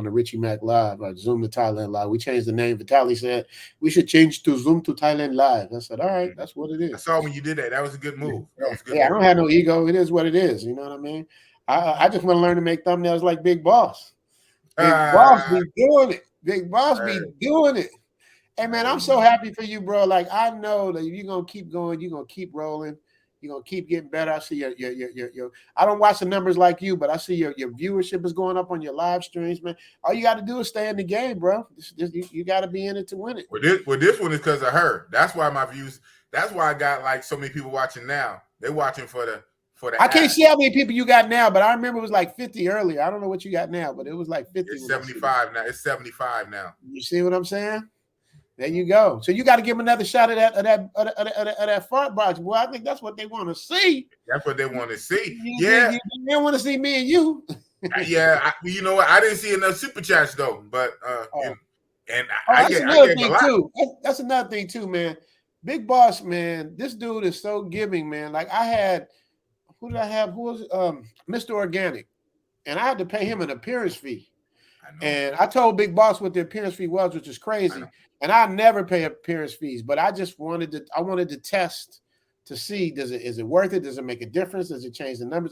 Speaker 4: the Richie Mac Live or Zoom to Thailand Live. We changed the name. Vitaly said we should change to Zoom to Thailand Live. I said, all right, that's what it is.
Speaker 2: I saw when you did that. That was a good move.
Speaker 4: I don't have no ego. It is what it is. You know what I mean? I just want to learn to make thumbnails like Big Boss. Big Boss be doing it. Big Boss be doing it. Hey, man, I'm so happy for you, bro. Like, I know that you're going to keep going. You're going to keep rolling. You're going to keep getting better. I see your I don't watch the numbers like you, but I see your viewership is going up on your live streams, man. All you got to do is stay in the game, bro. You got to be in it to win it.
Speaker 2: Well, this one is because of her. That's why my views, that's why I got like so many people watching now. They're watching for the
Speaker 4: I can't see how many people you got now, but I remember it was like 50 earlier. I don't know what you got now, but it was like 50.
Speaker 2: It's 75 now. It's 75 now.
Speaker 4: You see what I'm saying? There you go. So you got to give them another shot of that fart box. Well, I think that's what they want to see.
Speaker 2: That's what they want to see.
Speaker 4: They want to see me and you.
Speaker 2: You know what? I didn't see enough super chats though. But
Speaker 4: that's another thing too. That's another thing too, man. Big Boss, man. This dude is so giving, man. Like who did I have? Who was Mr. Organic, and I had to pay him an appearance fee. And I told Big Boss what the appearance fee was, which is crazy. And I never pay appearance fees, but I just wanted to test to see, is it worth it? Does it make a difference? Does it change the numbers?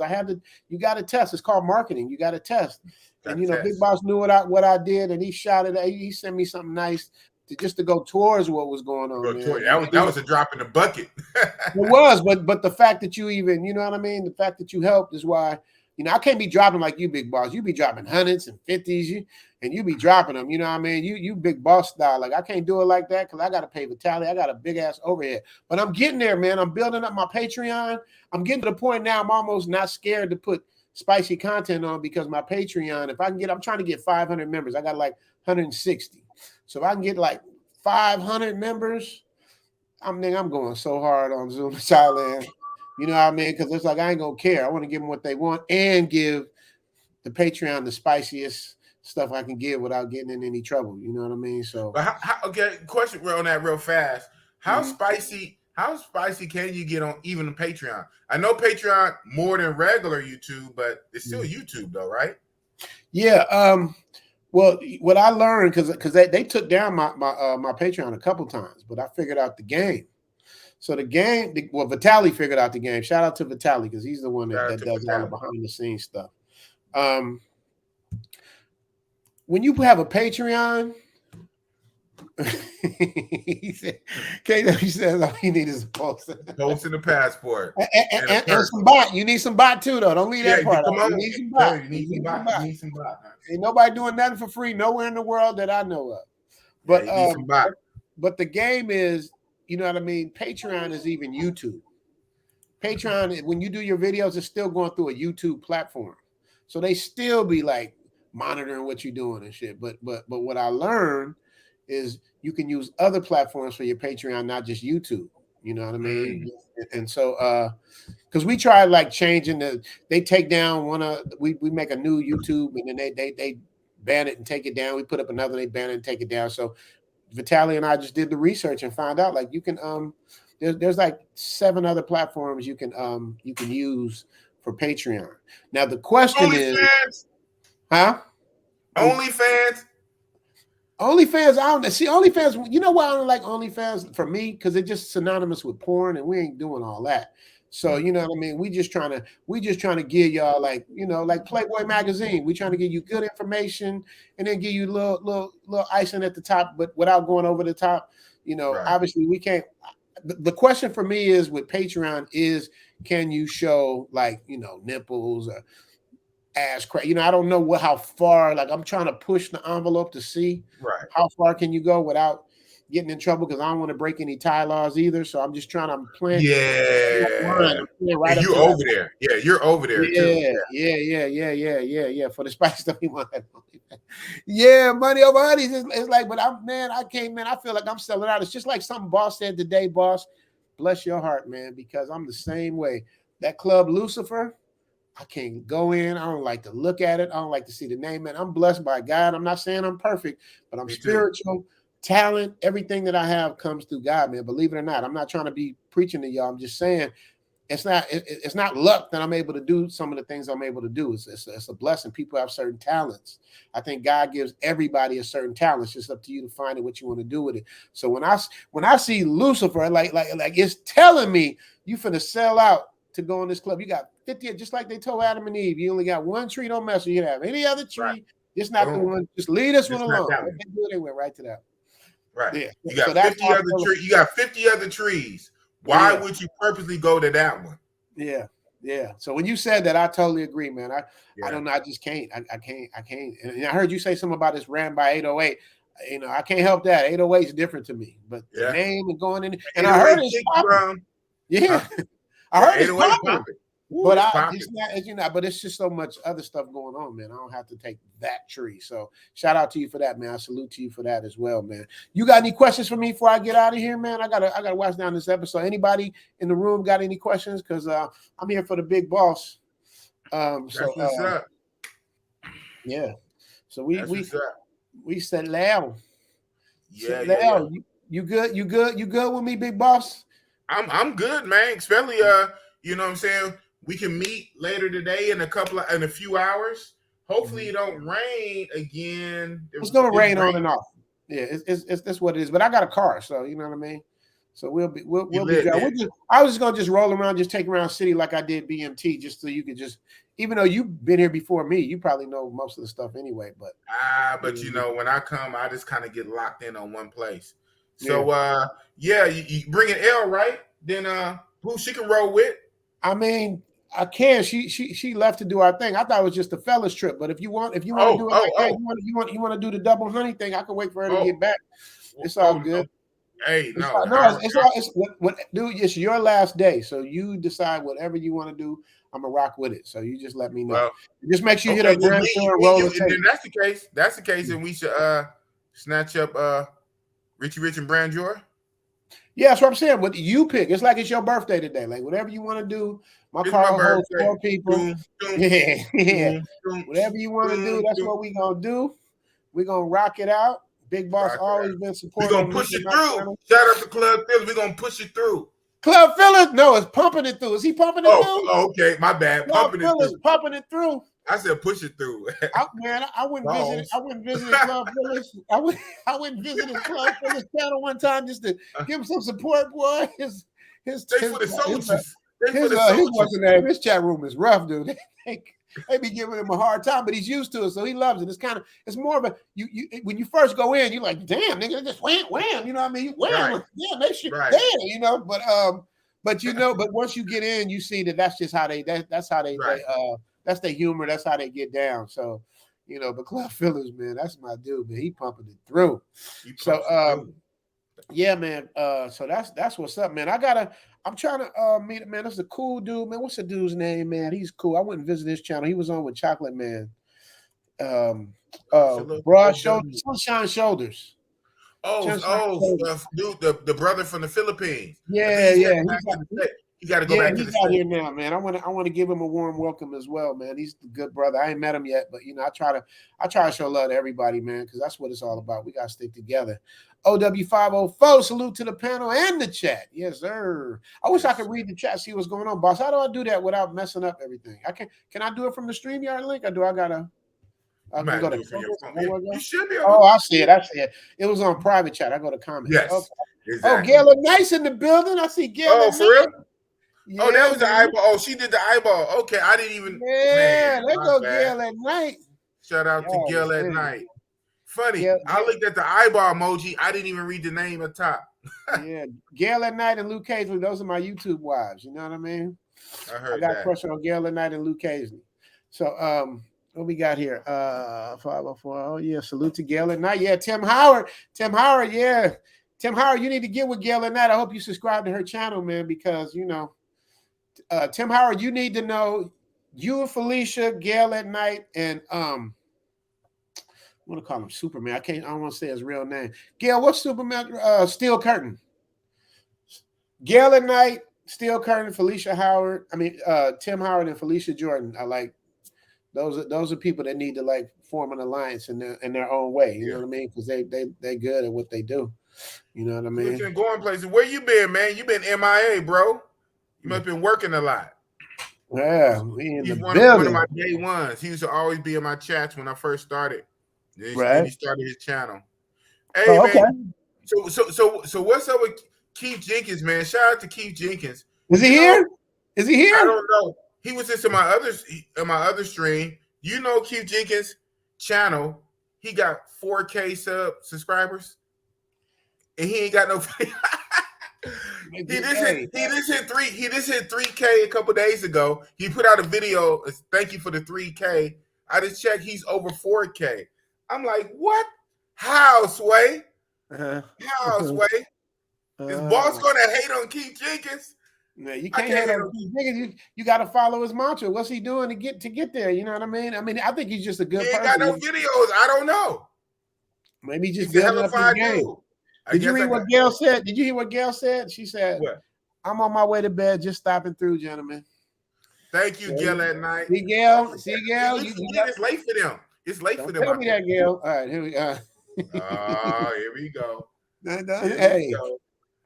Speaker 4: You got to test. It's called marketing. You got to test. And Big Boss knew what I did, and he shouted at. He sent me something nice to go towards what was going on.
Speaker 2: That was a drop in the bucket.
Speaker 4: It was, but the fact that you even, you know what I mean? The fact that you helped is why. I can't be dropping like you, Big Boss. You be dropping hundreds and 50s, and you be dropping them. You know what I mean? You Big Boss style. Like, I can't do it like that because I got to pay Vitaly. I got a big-ass overhead. But I'm getting there, man. I'm building up my Patreon. I'm getting to the point now I'm almost not scared to put spicy content on because my Patreon, I'm trying to get 500 members. I got like 160. So if I can get like 500 members, I'm going so hard on Zoom Thailand. You know what I mean? Because it's like I ain't gonna care. I want to give them what they want and give the Patreon the spiciest stuff I can give without getting in any trouble. You know what I mean? So,
Speaker 2: but okay, question on that real fast. How spicy can you get on even the Patreon? I know Patreon more than regular YouTube, but it's still YouTube though, right?
Speaker 4: Yeah. Well, what I learned because they took down my Patreon a couple times, but I figured out the game. So Vitaly figured out the game. Shout out to Vitaly because he's the one that does all the behind the scenes stuff. When you have a Patreon, he says all you need is a post and
Speaker 2: a passport
Speaker 4: and some bot. You need some bot too, though. Don't leave that part out. You need some bot. Ain't nobody doing nothing for free nowhere in the world that I know of. But but the game is. You know what I mean? Patreon is even YouTube. Patreon, when you do your videos, it's still going through a YouTube platform. So they still be like monitoring what you're doing and shit. But what I learned is you can use other platforms for your Patreon, not just YouTube. You know what I mean? And so because we tried like changing they take down we make a new YouTube and then they ban it and take it down. We put up another, they ban it and take it down. So Vitaly and I just did the research and found out like you can there's like 7 other platforms you can use for Patreon. Now the question is,
Speaker 2: OnlyFans?
Speaker 4: OnlyFans, I don't see OnlyFans. You know why I don't like OnlyFans for me? Because it's just synonymous with porn, and we ain't doing all that. So you know what I mean. We just trying to give y'all like like Playboy magazine. We trying to give you good information and then give you little icing at the top, but without going over the top. You know,
Speaker 2: Right.
Speaker 4: obviously we can't. The question for me is with Patreon is, can you show like, you know, nipples or ass crack? You know, I don't know how far, like I'm trying to push the envelope to see
Speaker 2: Right.
Speaker 4: how far can you go without getting in trouble, because I don't want to break any Thai laws either. So I'm just trying to plant
Speaker 2: Yeah.
Speaker 4: I'm playing right
Speaker 2: And
Speaker 4: up
Speaker 2: you
Speaker 4: to that.
Speaker 2: over there. Yeah, you're over there too.
Speaker 4: Yeah. For the spice that we want. Yeah, money over honeys. It's like, but I can't, man. I feel like I'm selling out. It's just like something boss said today, boss. Bless your heart, man, because I'm the same way. That club Lucifer, I can't go in. I don't like to look at it. I don't like to see the name, man. I'm blessed by God. I'm not saying I'm perfect, but I'm
Speaker 2: Me too.
Speaker 4: spiritual. Talent, everything that I have comes through God, man. Believe it or not. I'm not trying to be preaching to y'all. I'm just saying it's not luck that I'm able to do some of the things I'm able to do. It's a blessing. People have certain talents. I think God gives everybody a certain talent. It's just up to you to find it what you want to do with it. So when I see Lucifer, like it's telling me you finna sell out to go in this club. You got 50, just like they told Adam and Eve. You only got one tree. Don't mess with. You can have any other tree.
Speaker 2: Right.
Speaker 4: Just not the one. Just leave this one alone.
Speaker 2: What
Speaker 4: they do, they went right to that.
Speaker 2: Right.
Speaker 4: Yeah.
Speaker 2: You got
Speaker 4: So that's
Speaker 2: 50 other trees. You got 50 other trees. Why would you purposely go to that one?
Speaker 4: Yeah. So when you said that, I totally agree, man. I don't know. I just can't. I can't. And I heard you say something about this ran by 808. You know, I can't help that. 808 is different to me. But the name and going in, and I heard it's popping. Yeah. I heard it's popping. But but it's just so much other stuff going on, man. I don't have to take that tree. So shout out to you for that, man. I salute to you for that as well, man. You got any questions for me before I get out of here, man? I gotta watch down this episode. Anybody in the room got any questions? Because I'm here for the big boss.
Speaker 2: That's what's up.
Speaker 4: Yeah. So we said loud.
Speaker 2: Yeah.
Speaker 4: You good? You good with me, big boss?
Speaker 2: I'm good, man. Especially you know what I'm saying? We can meet later today in a few hours. Hopefully it don't rain again.
Speaker 4: It's gonna rain on and off. Yeah, it's that's what it is. But I got a car, so you know what I mean. So we'll be driving. I was just gonna just roll around, just take around city like I did BMT, just so you could just. Even though you've been here before me, you probably know most of the stuff anyway. But
Speaker 2: you know, when I come, I just kind of get locked in on one place. So you bring an L, right? Then who she can roll with?
Speaker 4: I mean, I can. She left to do our thing. I thought it was just a fellas trip, but if you want to do it, you want to do the double honey thing, I can wait for her to get back. It's all good.
Speaker 2: Hey,
Speaker 4: dude, it's your last day, so you decide whatever you want to do. I'm gonna rock with it. So you just let me know. Just make sure you hit a grand tour and roll the tape.
Speaker 2: Then that's the case, and we should snatch up Richie Rich and Brand Joy.
Speaker 4: Yeah, that's what I'm saying. What you pick? It's like it's your birthday today. Like whatever you want to do. My car holds 4 people. Yeah. Whatever you want to do, that's what we gonna do. We're gonna rock it out. Big Boss always been supportive.
Speaker 2: We're gonna push it through. Shout out to Club Philly. We're gonna push it through.
Speaker 4: Club Philly? No, it's pumping it through. Is he pumping it through?
Speaker 2: Oh, okay. My bad.
Speaker 4: Pumping it through.
Speaker 2: I said push it through.
Speaker 4: I wouldn't visit. I wouldn't visit Club Philly. I wouldn't visit his Club Philly channel one time just to give him some support, boy. His chat room is rough, dude. They be giving him a hard time, but he's used to it, so he loves it. It's more of a you when you first go in, you're like, damn, nigga, just wham, you know what I mean? Wham, damn, they shit, damn, you know. But once you get in, you see that that's just how that's their humor, that's how they get down. So, you know, but Club Phillips, man, that's my dude, man. He pumping it through. Yeah, man. So that's what's up, man. I'm trying to meet him, man. That's a cool dude, man. What's the dude's name, man? He's cool. I went and visited his channel. He was on with Chocolate Man. Broad Shoulders, Sunshine Shoulders.
Speaker 2: Dude, the brother from the Philippines.
Speaker 4: Yeah.
Speaker 2: You got to go back to the
Speaker 4: He's out here now, man. I want to give him a warm welcome as well, man. He's a good brother. I ain't met him yet, but you know, I try to show love to everybody, man, because that's what it's all about. We got to stick together. OW504, salute to the panel and the chat. Yes, sir. I wish I could read the chat, see what's going on, boss. How do I do that without messing up everything? Can I do it from the StreamYard link, or do I gotta? I can go to
Speaker 2: you should be
Speaker 4: able I see it. It was on private chat. I go to comments.
Speaker 2: Yes.
Speaker 4: Okay.
Speaker 2: Exactly.
Speaker 4: Gail Nice in the building. I see Gail.
Speaker 2: For real? Yeah, that was the eyeball. Oh, she did the eyeball. Okay, I didn't even.
Speaker 4: Yeah, let's go, Gail at Night.
Speaker 2: Shout out to Gail at Night. Funny, I looked at the eyeball emoji. I didn't even read the name at top.
Speaker 4: Yeah, Gail at Night and Luke Caisley. Those are my YouTube wives. You know what I mean?
Speaker 2: I
Speaker 4: I
Speaker 2: heard
Speaker 4: got a
Speaker 2: that.
Speaker 4: crush on Gail at Night and Luke Caisley. So what we got here? 504. Oh yeah, salute to Gail at Night. Yeah, Tim Howard. Yeah. Tim Howard, you need to get with Gail at Night. I hope you subscribe to her channel, man, because you know, Tim Howard, you need to know you and Felicia, Gail at Night, and I want to call him Superman. I don't want to say his real name. Gail, what's Superman? Steel Curtain. Gail at Night, Steel Curtain, Felicia Howard. I mean, Tim Howard and Felicia Jordan. I like those are people that need to like form an alliance in their own way. You know what I mean? Because they good at what they do. You know what I mean?
Speaker 2: Listen, going places. Where you been, man? You been MIA, bro. You must have been working a lot.
Speaker 4: Yeah, we in
Speaker 2: He's
Speaker 4: the
Speaker 2: one
Speaker 4: building.
Speaker 2: of my day ones. He used to always be in my chats when I first started.
Speaker 4: Right.
Speaker 2: He started his channel. Hey, man. So what's up with Keith Jenkins, man? Shout out to Keith Jenkins.
Speaker 4: Is he here? Is he here?
Speaker 2: I don't know. He was just in my other stream. You know Keith Jenkins' channel. He got 4K subscribers, and he ain't got no. He just hit 3K a couple days ago. He put out a video. Thank you for the 3K. I just checked. He's over 4K. I'm like, what? How, Sway? How, Sway? Is boss gonna hate on Keith Jenkins?
Speaker 4: No, you can't hate on Keith Jenkins. You got to follow his mantra. What's he doing to get there? You know what I mean? I think he's just a good person.
Speaker 2: He ain't got no videos. I don't know.
Speaker 4: Maybe he's just building up his game. Did you read what Gail said? Did you hear what Gail said? She said,
Speaker 2: what?
Speaker 4: I'm on my way to bed, just stopping through, gentlemen.
Speaker 2: Thank you, Gail at Night.
Speaker 4: See, Gail?
Speaker 2: It's late for them. It's late for them.
Speaker 4: Tell me that, Gail. All right, here we go.
Speaker 2: Here we go.
Speaker 4: Hey,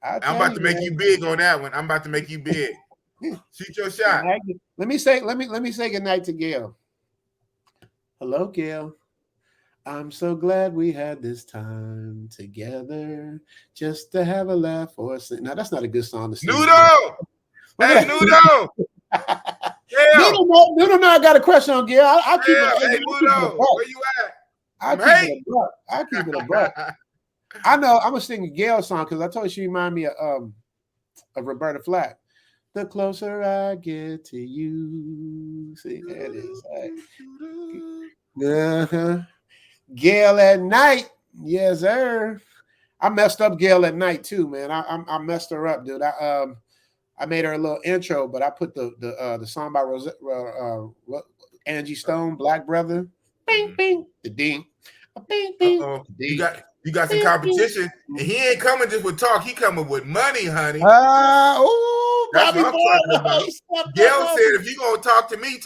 Speaker 2: I'm about to make you big on that one. I'm about to make you big. Shoot your shot.
Speaker 4: Let me say good night to Gail. Hello, Gail. I'm so glad we had this time together just to have a laugh or a sing. Now, that's not a good song to sing.
Speaker 2: Noodle! Hey, Noodle!
Speaker 4: Noodle, no, I got a question on Gail. I'll keep it.
Speaker 2: Hey, Noodle, where you at?
Speaker 4: I'll keep it a buck. I know I'm going to sing a Gail song because I told you she remind me of Roberta Flack. The closer I get to you. See, there it is. Uh-huh. Gail at Night, yes, sir. I messed up Gail at Night too, man. I messed her up, dude. I made her a little intro, but I put the song by Angie Stone, Black Brother. Bing, bing, the ding, bing, bing.
Speaker 2: You got some competition, and he ain't coming just with talk. He coming with money, honey.
Speaker 4: That's
Speaker 2: what I'm talking about. Gail said, if you gonna talk to me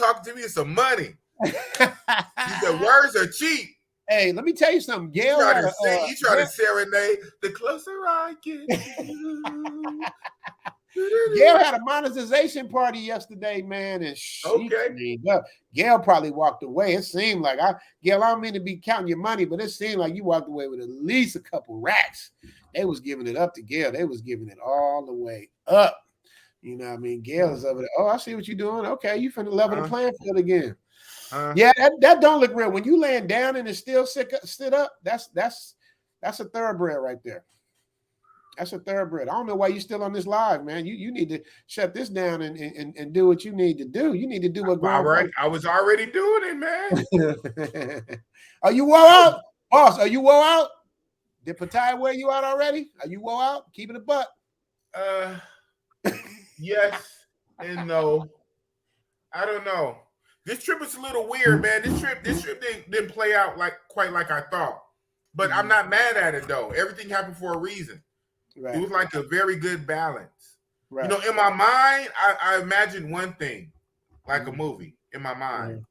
Speaker 2: some money. He said words are cheap.
Speaker 4: Hey, let me tell you something. Gail,
Speaker 2: you try to serenade. The closer I get to you.
Speaker 4: Gail had a monetization party yesterday, man, and Gail probably walked away. It seemed like Gail, I don't mean to be counting your money, but it seemed like you walked away with at least a couple racks. They was giving it up to Gail. They was giving it all the way up. You know what I mean? Gail is over there. Oh, I see what you're doing. Okay, you finna level the playing field again. Yeah, that don't look real. When you laying down and it's still sit up, that's a thoroughbred right there. That's a thoroughbred. I don't know why you're still on this live, man. You need to shut this down and do what you need to do. You need to do what
Speaker 2: I was already doing it, man.
Speaker 4: Are you wore out? Boss, are you wore out? Did Pattaya wear you out already? Are you wore out? Keeping it butt.
Speaker 2: Yes and no. I don't know. This trip is a little weird, man. This trip didn't play out quite like I thought. But I'm not mad at it though. Everything happened for a reason. Right. It was like a very good balance. Right. You know, in my mind, I imagined one thing, like a movie in my mind.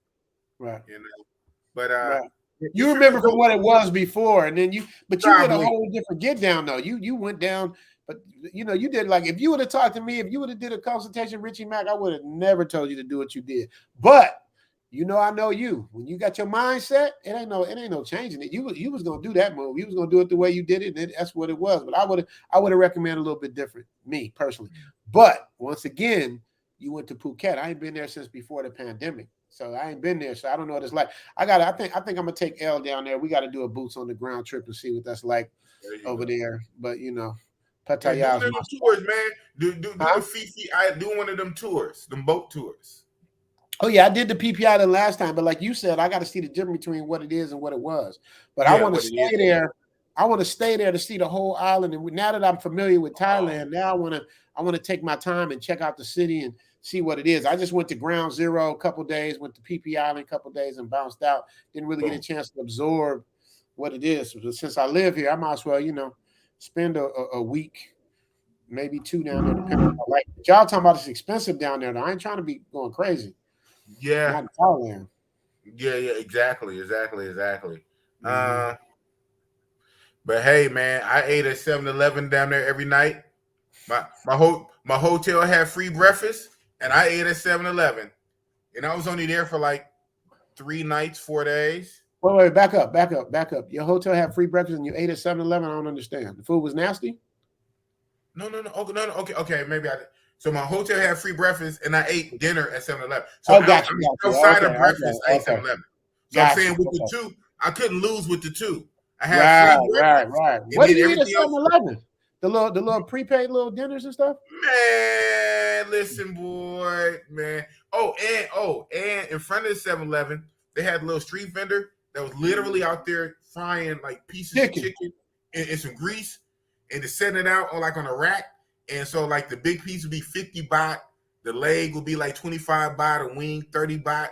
Speaker 4: Right.
Speaker 2: You know, but
Speaker 4: you remember from what it was before, and then you did a whole different get down though. You went down, but you know, you did like if you would have talked to me, if you would have did a consultation, Richie Mack, I would have never told you to do what you did. But you know, I know you. When you got your mindset, it ain't no changing it. You was gonna do that move. You was gonna do it the way you did it, and that's what it was. But I would have recommended a little bit different, me personally. But once again, you went to Phuket. I ain't been there since before the pandemic, so I ain't been there. So I don't know what it's like. I think I'm gonna take L down there. We got to do a boots on the ground trip and see what that's like over there. But you know,
Speaker 2: Yeah, do
Speaker 4: Pattaya
Speaker 2: one
Speaker 4: is
Speaker 2: of
Speaker 4: my
Speaker 2: them
Speaker 4: spot.
Speaker 2: tours, man. Do
Speaker 4: Huh?
Speaker 2: the Fifi. I do one of them tours, them boat tours.
Speaker 4: Oh yeah, I did the PP Island last time, but like you said, I got to see the difference between what it is and what it was. But I
Speaker 2: Yeah,
Speaker 4: want to
Speaker 2: what it is.
Speaker 4: stay there. I want to stay there to see the whole island. And now that I'm familiar with Thailand, now I want to take my time and check out the city and see what it is. I just went to Ground Zero a couple days, went to PP Island a couple days, and bounced out. Didn't really get a chance to absorb what it is. So since I live here, I might as well, spend a week, maybe 2 down there, depending on my life. But y'all talking about it's expensive down there. Though. I ain't trying to be going crazy.
Speaker 2: Yeah.
Speaker 4: Not in Thailand.
Speaker 2: Yeah, exactly.
Speaker 4: Mm-hmm.
Speaker 2: But hey, man, I ate at 7-Eleven down there every night. My hotel had free breakfast, and I ate at 7-Eleven. And I was only there for like 3 nights, 4 days.
Speaker 4: Wait, back up. Your hotel had free breakfast and you ate at 7-Eleven? I don't understand. The food was nasty?
Speaker 2: No. Okay. Maybe I did. So my hotel had free breakfast, and I ate dinner at 7-Eleven. So
Speaker 4: Gotcha.
Speaker 2: outside
Speaker 4: Okay.
Speaker 2: of breakfast, I ate 7-Eleven. So I'm saying with the two, I couldn't lose with the two. I had free breakfast,
Speaker 4: Right.
Speaker 2: and
Speaker 4: What do
Speaker 2: then
Speaker 4: you eat at
Speaker 2: everything else.
Speaker 4: 7-Eleven? The little prepaid little dinners and stuff?
Speaker 2: Man, listen, boy, man. And in front of the 7-Eleven, they had a little street vendor that was literally out there frying like pieces of chicken and some grease, and just setting it out on a rack. And so like the big piece would be 50 baht, the leg would be like 25 baht, a wing 30 baht.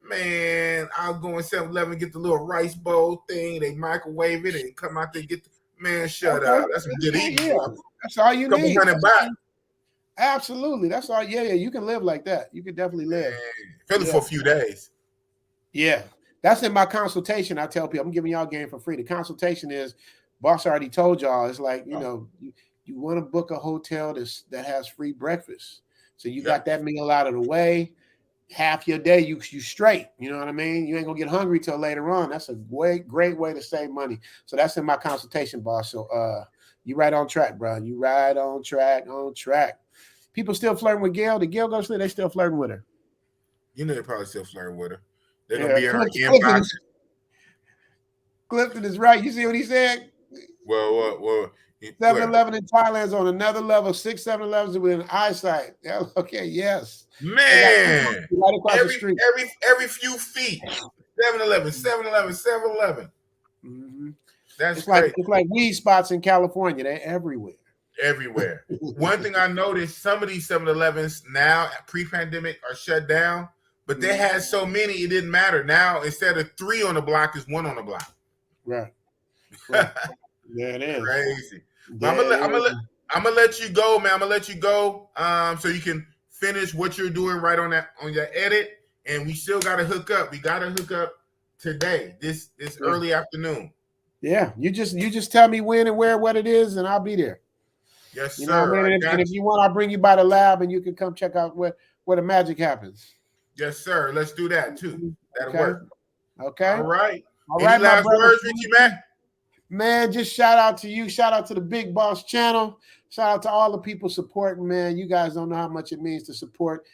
Speaker 2: Man, I'll go in 7-Eleven, get the little rice bowl thing, they microwave it and come out there and get shut up. That's some good eating.
Speaker 4: Yeah. That's all you
Speaker 2: Couple
Speaker 4: need.
Speaker 2: $100 baht.
Speaker 4: Absolutely. That's all. Yeah. You can live like that. You can definitely live.
Speaker 2: Philly for a few days.
Speaker 4: Yeah. That's in my consultation. I tell people, I'm giving y'all game for free. The consultation is, boss already told y'all, it's like, you want to book a hotel that has free breakfast. So you got that meal out of the way. Half your day, you straight. You know what I mean? You ain't going to get hungry till later on. That's a great way to save money. So that's in my consultation, boss. So you right on track, bro. You right on track. People still flirting with Gail. Did Gail go to sleep? They still flirting with her.
Speaker 2: They're probably still flirting with her. They're going to be in her
Speaker 4: inbox. Clifton is right. You see what he said?
Speaker 2: Well.
Speaker 4: 7-Eleven in Thailand is on another level. 6 7-Elevens within eyesight. Yeah, okay, yes.
Speaker 2: Man,
Speaker 4: right across the street.
Speaker 2: Every few feet. 7-Eleven.
Speaker 4: Mm-hmm.
Speaker 2: That's
Speaker 4: great. It's like weed spots in California. They're everywhere.
Speaker 2: One thing I noticed, some of these 7-Elevens now, pre-pandemic, are shut down, but they had so many, it didn't matter. Now, instead of 3 on the block, it's 1 on the block.
Speaker 4: Right. There it is.
Speaker 2: Crazy. I'm gonna let you go, man. I'm gonna let you go, so you can finish what you're doing right on your edit, and we still gotta hook up. We gotta hook up today, this early afternoon.
Speaker 4: Yeah, you just tell me when and where, what it is, and I'll be there.
Speaker 2: Yes,
Speaker 4: you
Speaker 2: sir.
Speaker 4: Know what I mean? And if you want, I'll bring you by the lab, and you can come check out where the magic happens.
Speaker 2: Yes, sir. Let's do that too. That'll work.
Speaker 4: Okay.
Speaker 2: All right.
Speaker 4: Any
Speaker 2: last words, Richie, man?
Speaker 4: Man, just shout out to you. Shout out to the Big Boss channel. Shout out to all the people supporting, man. You guys don't know how much it means to support.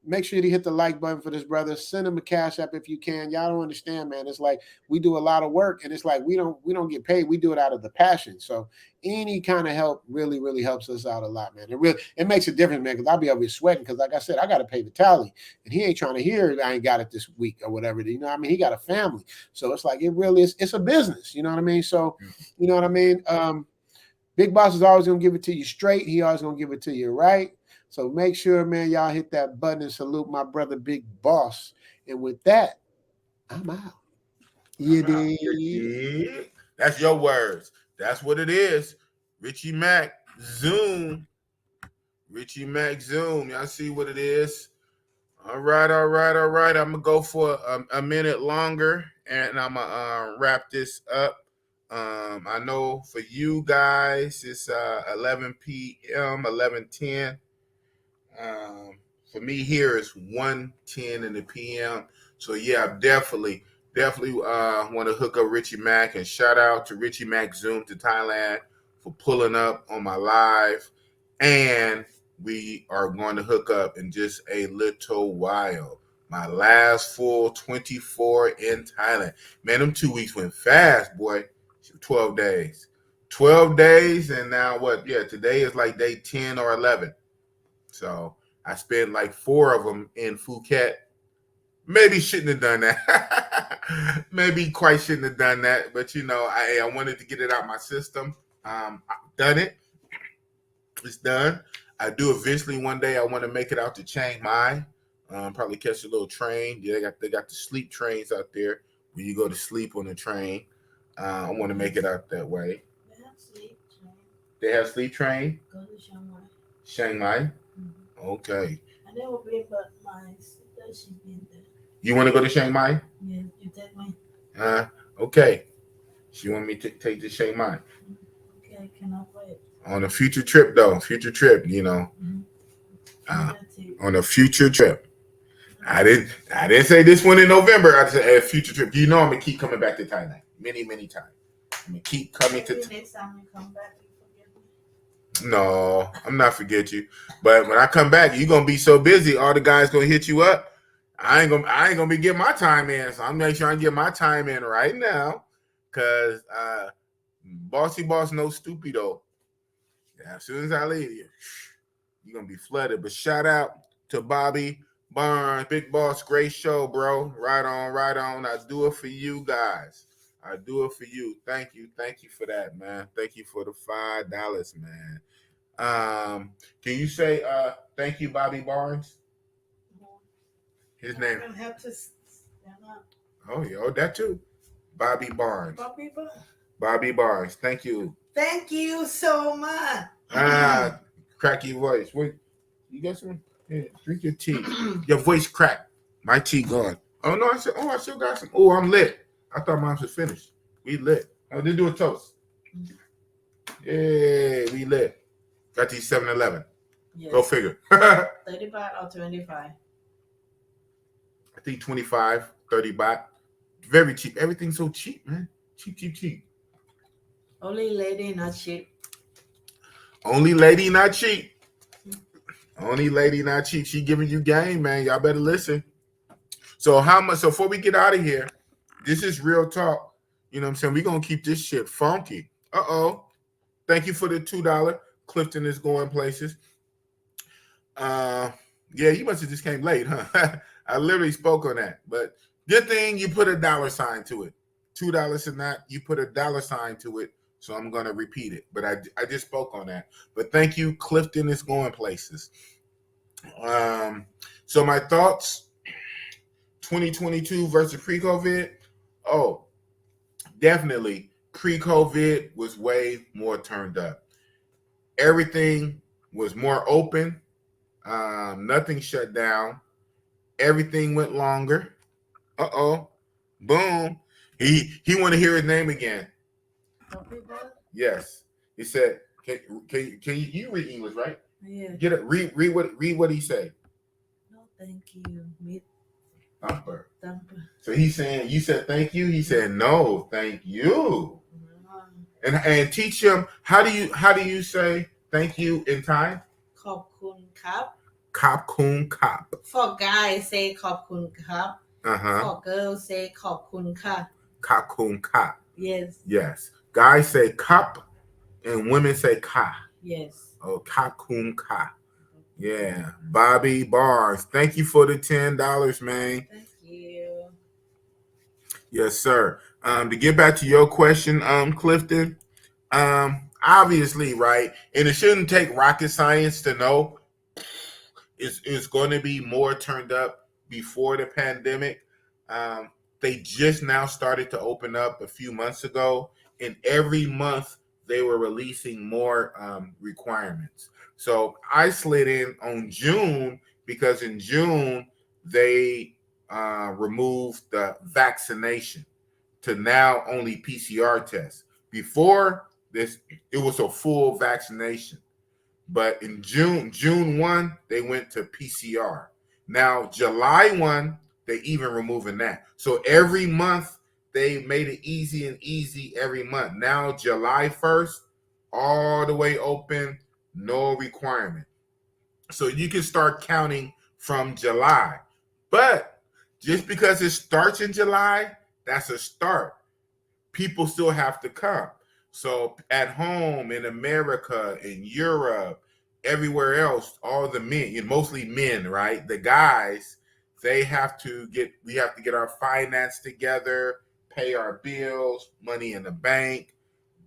Speaker 4: Make sure you hit the like button for this brother. Send him a cash app if you can. Y'all don't understand, man. It's like we do a lot of work, and it's like we don't get paid. We do it out of the passion. So any kind of help really, really helps us out a lot, man. It makes a difference, man, because I'll be over here sweating because, like I said, I got to pay Vitaly, and he ain't trying to hear I ain't got it this week or whatever. You know what I mean? He got a family. So it's like it really is. It's a business. You know what I mean? So, you know what I mean? Big Boss is always going to give it to you straight. He always going to give it to you right. So make sure, man, y'all hit that button and salute my brother, Big Boss. And with that, I'm out.
Speaker 2: That's your words. That's what it is. Richie Mac Zoom. Y'all see what it is? All right. I'm gonna go for a minute longer, and I'm gonna wrap this up. I know for you guys it's 11 p.m. 11:10. For me here it's 1:10 in the p.m. So yeah, definitely want to hook up Richie Mac, and shout out to Richie Mac Zoom to Thailand for pulling up on my live, and we are going to hook up in just a little while. My last full 24 in Thailand. Man, them 2 weeks went fast, boy. 12 days. 12 days, and now what? Yeah, today is like day 10 or 11. So I spent like 4 of them in Phuket. Maybe shouldn't have done that. Maybe quite shouldn't have done that. But I wanted to get it out my system. I've done it. It's done. I do eventually one day. I want to make it out to Chiang Mai. Probably catch a little train. Yeah, they got the sleep trains out there where you go to sleep on the train. I want to make it out that way.
Speaker 3: They have sleep train.
Speaker 2: They have sleep train.
Speaker 3: Go to Chiang Mai.
Speaker 2: Chiang Mai.
Speaker 3: Mm-hmm.
Speaker 2: Okay.
Speaker 3: I never been, but my sister she's been there.
Speaker 2: You want to go to Chiang Mai?
Speaker 3: Yeah, you take me.
Speaker 2: Okay. She want me to take to Chiang Mai.
Speaker 3: Okay, I cannot wait.
Speaker 2: On a future trip, though. Future trip,
Speaker 3: Mm-hmm.
Speaker 2: On a future trip. I didn't say this one in November. I said a future trip. I'm gonna keep coming back to Thailand many times. I'm gonna keep coming to.
Speaker 3: Next time you come back, you forget me.
Speaker 2: No, I'm not forget you. But when I come back, you're gonna be so busy. All the guys gonna hit you up. I ain't gonna be getting my time in. So I'm making sure I get my time in right now, cause bossy boss no stupido. Yeah, as soon as I leave you, you're gonna be flooded. But shout out to Bobby Barnes, Big Boss, great show, bro. Right on. I do it for you guys. I do it for you. Thank you for that, man. Thank you for the $5, man. Can you say thank you, Bobby Barnes? His name.
Speaker 3: I have to stand up.
Speaker 2: Oh, yeah, that too. Bobby Barnes. Bobby Barnes. Thank you.
Speaker 3: Thank you so much.
Speaker 2: Cracky voice. Wait, you got some? Yeah, drink your tea. Your voice cracked. My tea gone. Oh no, I still got some. Oh, I'm lit. I thought mine was finished. We lit. Oh, they do a toast. Yeah, we lit. Got these 7-Eleven. Yes. Go figure.
Speaker 3: 35 or 25?
Speaker 2: I think 25, 30 baht. Very cheap. Everything's so cheap, man. Cheap.
Speaker 3: Only lady, not cheap.
Speaker 2: Only lady, not cheap. Only lady, not cheap. She giving you game, man. Y'all better listen. So how much? So before we get out of here, this is real talk. You know what I'm saying? We're going to keep this shit funky. Thank you for the $2. Clifton is going places. Yeah, you must have just came late, huh? I literally spoke on that. But good thing you put a $sign to it. $2 or not, you put a $sign to it. So I'm going to repeat it. But I just spoke on that. But thank you. Clifton is going places. So my thoughts, 2022 versus pre-COVID. Oh, definitely pre-COVID was way more turned up. Everything was more open. Nothing shut down. Everything went longer. Boom. He want to hear his name again. Yes. He said, "Can you read English, right?
Speaker 3: Yeah.
Speaker 2: Get it. Read what he said."
Speaker 3: No, thank you, Miss
Speaker 2: Thumper.
Speaker 3: Thumper.
Speaker 2: So he's saying, you said thank you. He said no, thank you. And teach him how do you say thank you in Thai?
Speaker 3: ขอบคุณครับ
Speaker 2: ขอบคุณครับ
Speaker 3: For guys say ขอบคุณครับ For girls say ขอบคุณค่ะ
Speaker 2: ขอบคุณค่ะ
Speaker 3: Yes.
Speaker 2: Guys say cup and women say ka.
Speaker 3: Yes.
Speaker 2: Oh,ขอบคุณค่ะ. Yeah. Bobby Barnes. Thank you for the $10, man.
Speaker 3: Thank you.
Speaker 2: Yes, sir. To get back to your question, Clifton, obviously, right, and it shouldn't take rocket science to know it's going to be more turned up before the pandemic. They just now started to open up a few months ago, and every month they were releasing more requirements. So I slid in on June because in June they removed the vaccination to now only PCR tests. Before this, it was a full vaccination. But in June 1, they went to PCR. Now, July 1, they even removing that. So every month, they made it easy every month. Now, July 1st, all the way open, no requirement. So you can start counting from July. But just because it starts in July, that's a start. People still have to come. So at home in America, in Europe, everywhere else, all the men, mostly men, right? The guys, we have to get our finance together, pay our bills, money in the bank,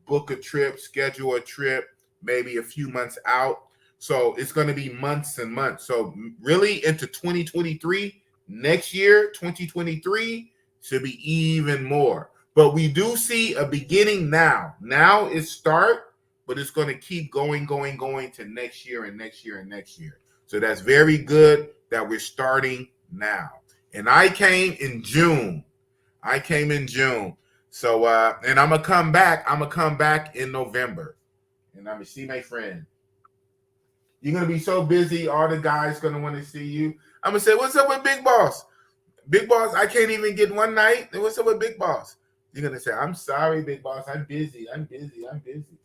Speaker 2: book a trip, schedule a trip, maybe a few months out. So it's going to be months and months. So really into 2023, next year, 2023 should be even more. But we do see a beginning now. Now is start, but it's going to keep going to next year and next year and next year. So that's very good that we're starting now. And I came in June. So and I'm gonna come back in November. And I'm gonna see my friend. You're gonna be so busy, all the guys gonna want to see you. I'm gonna say, what's up with Big Boss? Big Boss, I can't even get one night. And what's up with Big Boss? You're gonna say, I'm sorry, Big Boss. I'm busy.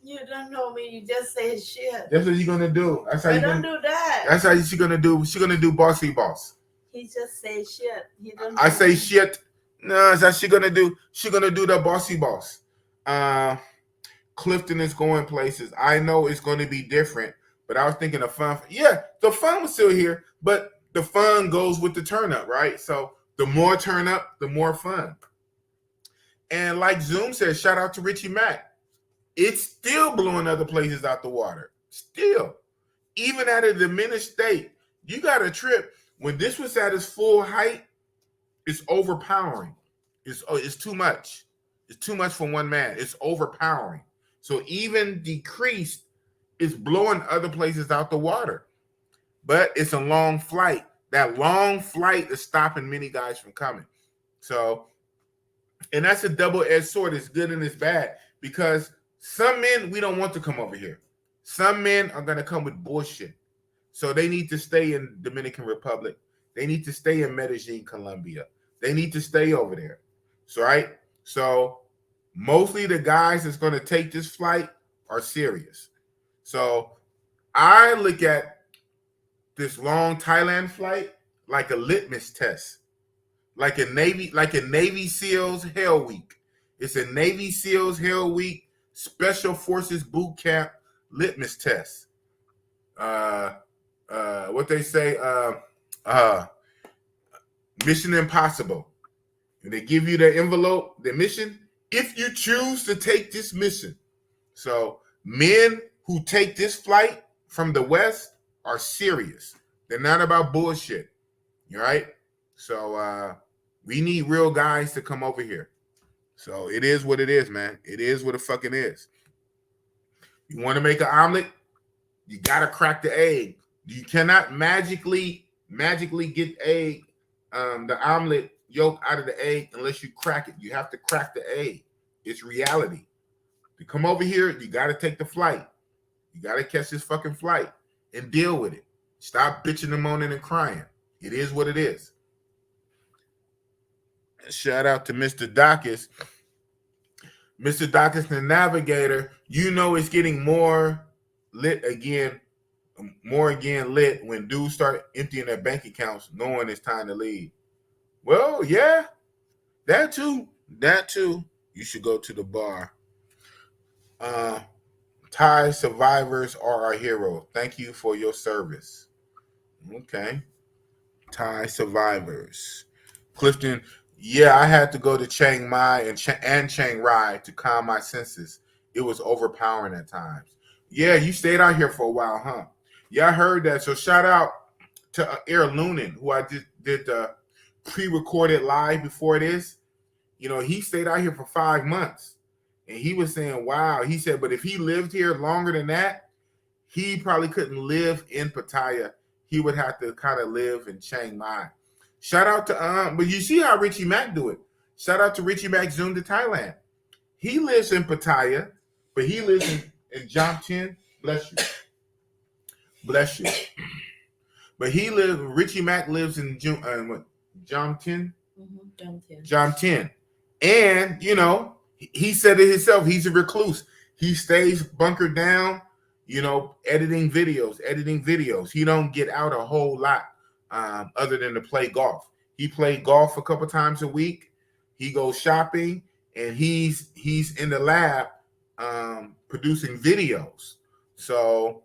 Speaker 3: You don't know me. You just say shit.
Speaker 2: That's what you're gonna do. That's how you
Speaker 3: don't do that.
Speaker 2: That's how she's gonna do. She's gonna do bossy boss.
Speaker 3: He just say shit. He don't.
Speaker 2: I say shit. No, that's she gonna do. She's gonna do the bossy boss. Clifton is going places. I know it's going to be different, but I was thinking of fun. Yeah, the fun was still here, but the fun goes with the turn up, right? So the more turn up, the more fun. And like Zoom said, shout out to Richie Mack. It's still blowing other places out the water. Still. Even at a diminished state, you got a trip. When this was at its full height, it's overpowering. It's too much. It's too much for one man. It's overpowering. So even decreased is blowing other places out the water. But it's a long flight. That long flight is stopping many guys from coming. So, and that's a double-edged sword. It's good and it's bad. Because some men, we don't want to come over here. Some men are going to come with bullshit. So they need to stay in Dominican Republic. They need to stay in Medellin, Colombia. They need to stay over there. So, right? So mostly the guys that's going to take this flight are serious. So I look at this long Thailand flight like a litmus test, like a Navy SEALs Hell Week. It's a Navy SEALs Hell Week Special Forces Boot Camp litmus test. What they say, Mission Impossible. And they give you the envelope, the mission, if you choose to take this mission. So men who take this flight from the West are serious. They're not about bullshit. All right? So we need real guys to come over here. So it is what it is, man. It is what it fucking is. You want to make an omelet? You got to crack the egg. You cannot magically get the omelet yolk out of the egg unless you crack it. You have to crack the egg. It's reality. To come over here, you got to take the flight. You got to catch this fucking flight and deal with it. Stop bitching and moaning and crying. It is what it is. Shout out to Mr. Dacus. Mr. Dacus, the navigator, you know it's getting more lit again when dudes start emptying their bank accounts knowing it's time to leave. Well, yeah, that too. You should go to the bar. Thai survivors are our hero. Thank you for your service. Okay. Thai survivors. Clifton, yeah, I had to go to Chiang Mai and Chiang Rai to calm my senses. It was overpowering at times. Yeah, you stayed out here for a while, huh? Yeah, I heard that. So shout out to Air Lunin, who I did the pre-recorded live before this. You know, he stayed out here for 5 months. And he was saying, wow. He said, but if he lived here longer than that, he probably couldn't live in Pattaya. He would have to kind of live in Chiang Mai. Shout out to, but you see how Richie Mack do it. Shout out to Richie Mack Zoom to Thailand. He lives in Pattaya, but he lives in Jomtien. Bless you. But Richie Mack lives in Jomtien?
Speaker 3: Mm-hmm.
Speaker 2: Jomtien. And, you know, he said it himself. He's a recluse. He stays bunkered down, you know, editing videos. He don't get out a whole lot other than to play golf. He played golf a couple times a week. He goes shopping, and he's in the lab producing videos. So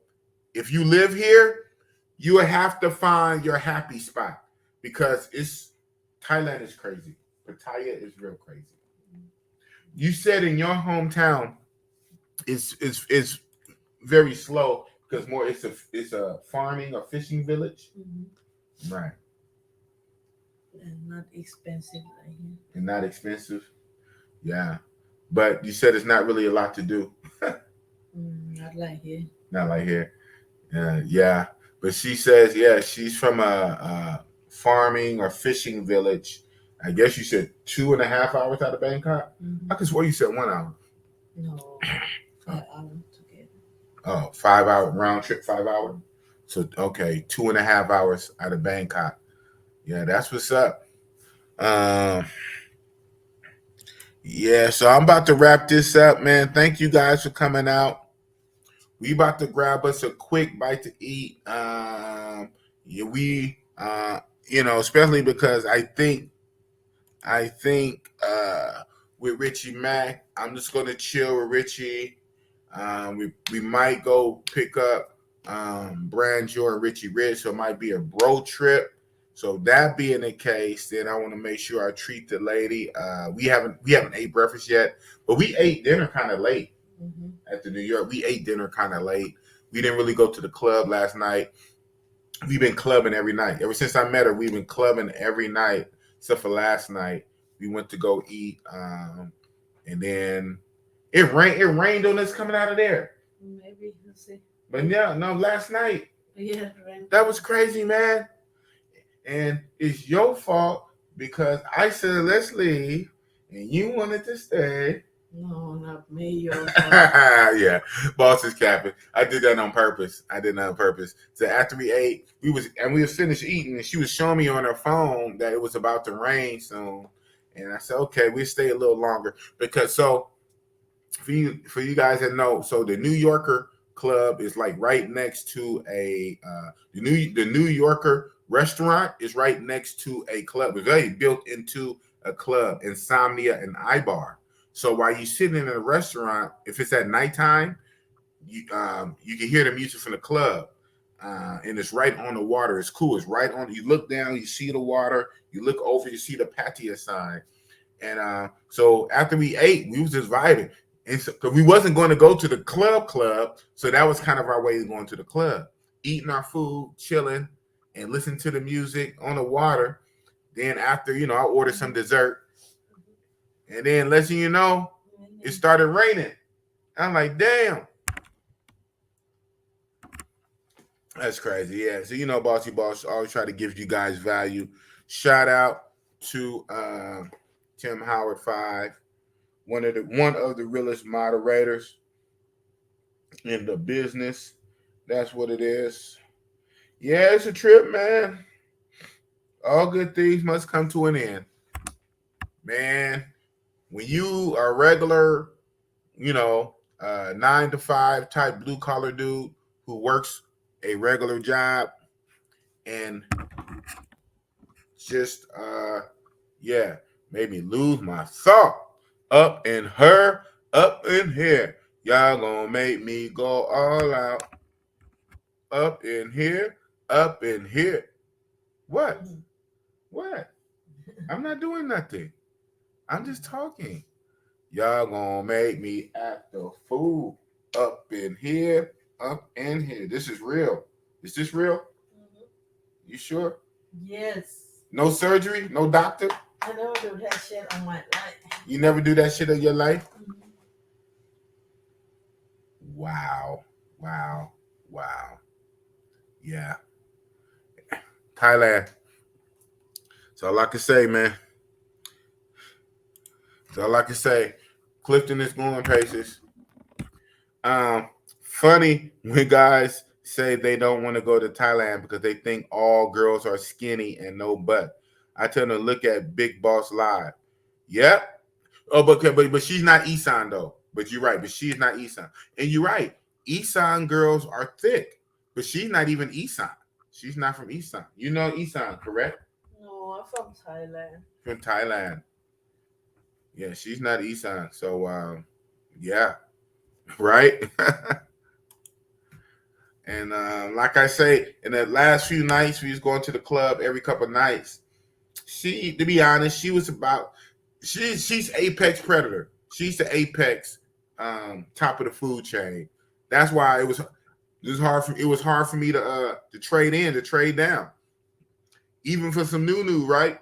Speaker 2: if you live here, you will have to find your happy spot because Thailand is crazy. Pattaya is real crazy. You said in your hometown it's very slow because more it's a farming or fishing village.
Speaker 3: Mm-hmm.
Speaker 2: Right.
Speaker 3: And not expensive like here.
Speaker 2: And not expensive. Yeah. But you said it's not really a lot to do.
Speaker 3: Not like here.
Speaker 2: Not like here. Yeah. But she says, yeah, she's from a farming or fishing village. I guess you said 2.5 hours out of Bangkok.
Speaker 3: Mm-hmm.
Speaker 2: I could swear you said 1 hour.
Speaker 3: No, 5 hours together.
Speaker 2: Oh, 5 hour round trip, 5 hours. So okay, 2.5 hours out of Bangkok. Yeah, that's what's up. Yeah, so I'm about to wrap this up, man. Thank you guys for coming out. We about to grab us a quick bite to eat. Yeah, especially because I think with Richie Mack, I'm just gonna chill with Richie. We might go pick up Brandjo and Richie Rich, so it might be a bro trip. So that being the case, then I want to make sure I treat the lady. We haven't ate breakfast yet, but we ate dinner kind of late at the New York. We ate dinner kind of late. We didn't really go to the club last night. We've been clubbing every night. Ever since I met her, we've been clubbing every night, except for last night. We went to go eat, and then it rained. It rained on us coming out of there.
Speaker 3: Maybe we'll see.
Speaker 2: But yeah, no, last night.
Speaker 3: Yeah, right.
Speaker 2: That was crazy, man. And it's your fault because I said let's leave, and you wanted to stay.
Speaker 3: No, not me. Your fault.
Speaker 2: Yeah, boss is capping. I did that on purpose. So after we ate, we was finished eating, and she was showing me on her phone that it was about to rain soon. And I said, okay, we'll stay a little longer because for you guys that know, so the New Yorker Club is like right next to the New Yorker restaurant is right next to a club. It's very built into a club, Insomnia and iBar. So while you're sitting in a restaurant, if it's at nighttime, you can hear the music from the club, and it's right on the water. It's cool. It's right on. You look down, you see the water. You look over, you see the Pattaya sign. And so after we ate, we was just vibing. And so, cause we wasn't going to go to the club, so that was kind of our way of going to the club, eating our food, chilling, and listening to the music on the water. Then after, I ordered some dessert, and then letting you know, it started raining. I'm like, damn, that's crazy. Yeah, so Bossy Boss always try to give you guys value. Shout out to Tim Howard 5. One of the realest moderators in the business. That's what it is. Yeah, it's a trip, man. All good things must come to an end. Man, when you are a regular, 9 to 5 type blue collar dude who works a regular job and just made me lose my thought. Up in here. Y'all gonna make me go all out. Up in here. What? What? I'm not doing nothing. I'm just talking. Y'all gonna make me act a fool. Up in here. This is real. Is this real? You sure?
Speaker 3: Yes.
Speaker 2: No surgery? No doctor?
Speaker 3: I never do that shit on my life.
Speaker 2: You never do that shit in your life? Wow. Yeah. Thailand. That's all I can say, man. That's all I can say. Clifton is going places. Funny when guys say they don't want to go to Thailand because they think all girls are skinny and no butt. I tell them to look at Big Boss Live. Yep. Oh, but she's not Isan though. But you're right. But she's not Isan. And you're right. Isan girls are thick, but she's not even Isan. She's not from Isan. You know Isan, correct?
Speaker 3: No, I'm from Thailand.
Speaker 2: From Thailand. Yeah, she's not Isan. So yeah. right? And like I say, in the last few nights, we was going to the club every couple of nights. She, to be honest, she's apex predator. She's the apex top of the food chain. That's why it was hard for me to trade in, to trade down, even for some new, right?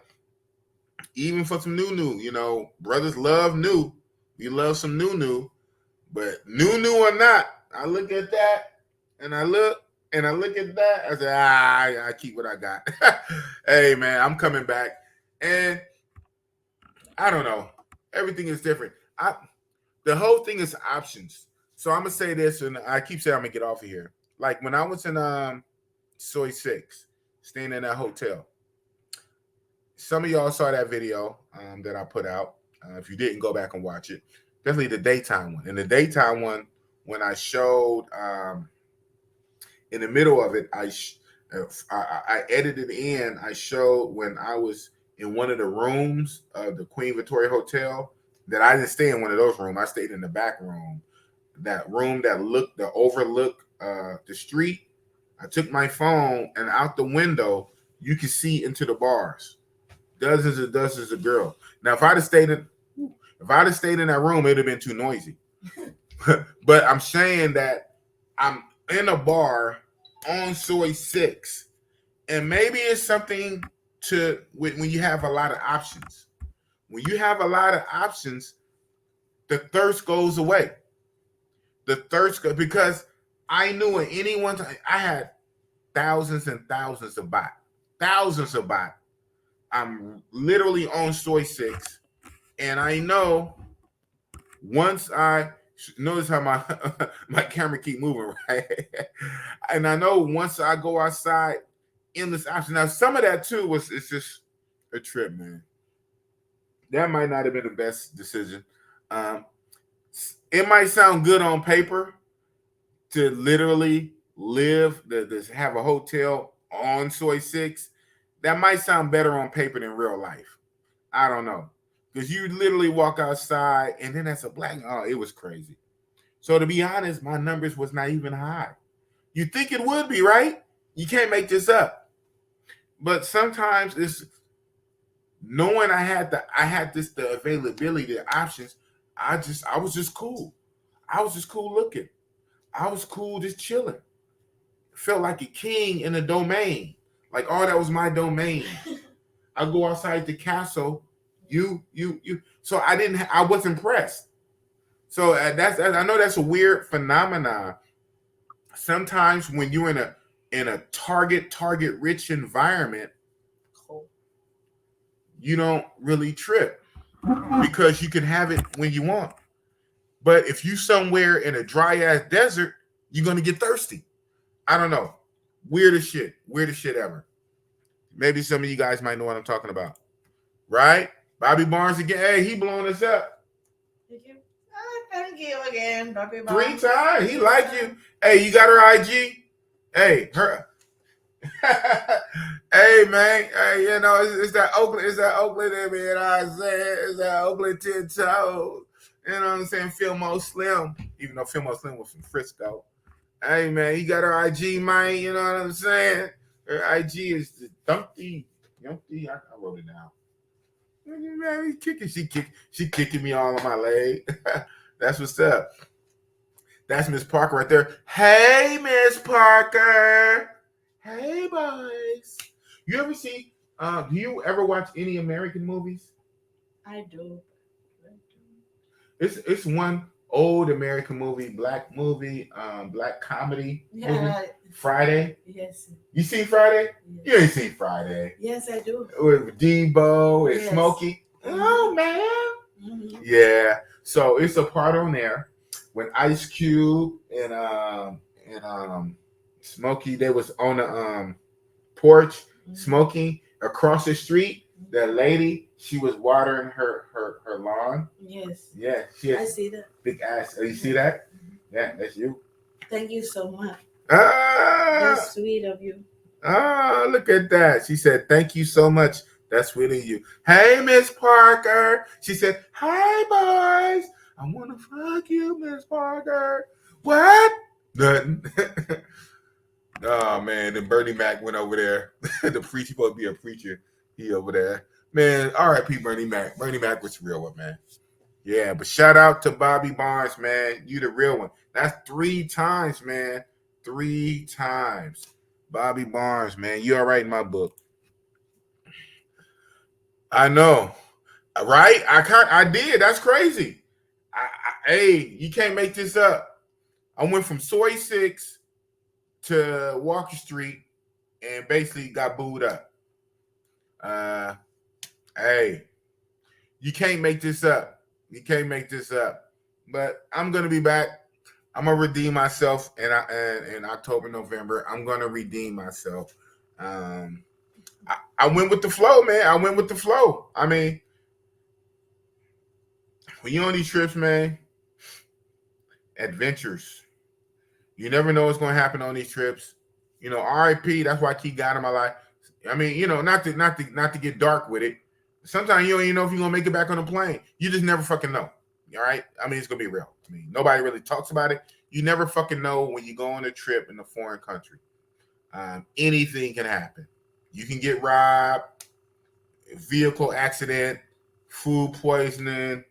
Speaker 2: Even for some new, you know, brothers love new. We love some new, but new or not, I look at that and I look at that. I say, I keep what I got. Hey man, I'm coming back, and I don't know. Everything is different. The whole thing is options. So I'm gonna say this, and I keep saying I'm gonna get off of here. Like when I was in Soy 6, staying in that hotel. Some of y'all saw that video that I put out. If you didn't, go back and watch it. Definitely the daytime one. In the daytime one, when I showed in the middle of it, I edited in. I showed when I was in one of the rooms of the Queen Victoria Hotel. That I didn't stay in one of those rooms. I stayed in the back room. That room that overlooked the street. I took my phone, and out the window, you could see into the bars. Dozens and dozens of girls. Now, if I'd have stayed in that room, it'd have been too noisy. But I'm saying that I'm in a bar on Soy 6, and maybe it's something to when you have a lot of options. When you have a lot of options, the thirst goes away. Because I knew at any one time I had thousands and thousands of bots. I'm literally on Soy 6, and I know once I notice how my my camera keep moving, right? And I know once I go outside, endless options. Now, some of that too it's just a trip, man. That might not have been the best decision. It might sound good on paper to literally have a hotel on Soy 6. That might sound better on paper than real life. I don't know. Because you literally walk outside and then that's a black. Oh, it was crazy. So to be honest, my numbers was not even high. You think it would be, right? You can't make this up. But sometimes it's knowing I had the availability, the options. I was just cool. I was just cool looking. I was cool just chilling. Felt like a king in a domain. Like, oh, that was my domain. I go outside the castle. You. So I wasn't impressed. So I know that's a weird phenomenon. Sometimes when you're in a target rich environment, you don't really trip because you can have it when you want. But if you somewhere in a dry ass desert, you're gonna get thirsty. I don't know. Weirdest shit ever. Maybe some of you guys might know what I'm talking about. Right? Bobby Barnes again. Hey, he blowing us up.
Speaker 3: Thank you again, Bobby Barnes.
Speaker 2: 3 times. He like you. Hey, you got her IG? Hey, her. Hey, man. Hey, you know, it's that Oakland, you know what I'm saying? It's that Oakland 10 toes. You know what I'm saying? Fillmo Slim. Even though Fillmo Slim was from Frisco. Hey, man, you got her IG, man. You know what I'm saying? Her IG is the Thumper. I wrote it down. Man, she kicking me all on my leg. That's what's up. That's Miss Parker right there. Hey, Miss Parker. Hey, boys. You ever see? Do you ever watch any American movies?
Speaker 3: I do.
Speaker 2: It's one old American movie, black comedy movie. Friday.
Speaker 3: Yes.
Speaker 2: You seen Friday?
Speaker 3: Yes.
Speaker 2: You ain't seen Friday.
Speaker 3: Yes, I do.
Speaker 2: With Debo and Smokey. Oh man. Mm-hmm. Yeah. So it's a part on there when Ice Cube and Smokey, they was on the porch smoking across the street. That lady, she was watering her lawn.
Speaker 3: Yes.
Speaker 2: Yeah.
Speaker 3: I see that.
Speaker 2: Big ass. Oh, you see that? Yeah, that's you.
Speaker 3: Thank you so much.
Speaker 2: That's
Speaker 3: sweet of you.
Speaker 2: Look at that. She said, thank you so much. That's sweet of you. Hey, Miss Parker. She said, hi, boys. I want to fuck you, Miss Parker. What? Nothing. Oh, man. Then Bernie Mac went over there. The preacher supposed to be a preacher. He over there. Man, R.I.P. Bernie Mac. Bernie Mac was the real one, man. Yeah, but shout out to Bobby Barnes, man. You the real one. That's 3 times, man. 3 times. Bobby Barnes, man. You all right in my book. I know. Right? I did. That's crazy. Hey, you can't make this up. I went from Soy 6 to Walker Street and basically got booed up. Hey, you can't make this up. You can't make this up. But I'm gonna be back. I'm gonna redeem myself in October, November. I'm gonna redeem myself. I went with the flow, man. I went with the flow. I mean, when you on these trips, man, adventures. You never know what's gonna happen on these trips. You know, RIP. That's why I keep God in my life. I mean, you know, not to get dark with it. Sometimes you don't even know if you're gonna make it back on the plane. You just never fucking know. All right. I mean, it's gonna be real. I mean, nobody really talks about it. You never fucking know when you go on a trip in a foreign country. Anything can happen. You can get robbed, vehicle accident, food poisoning.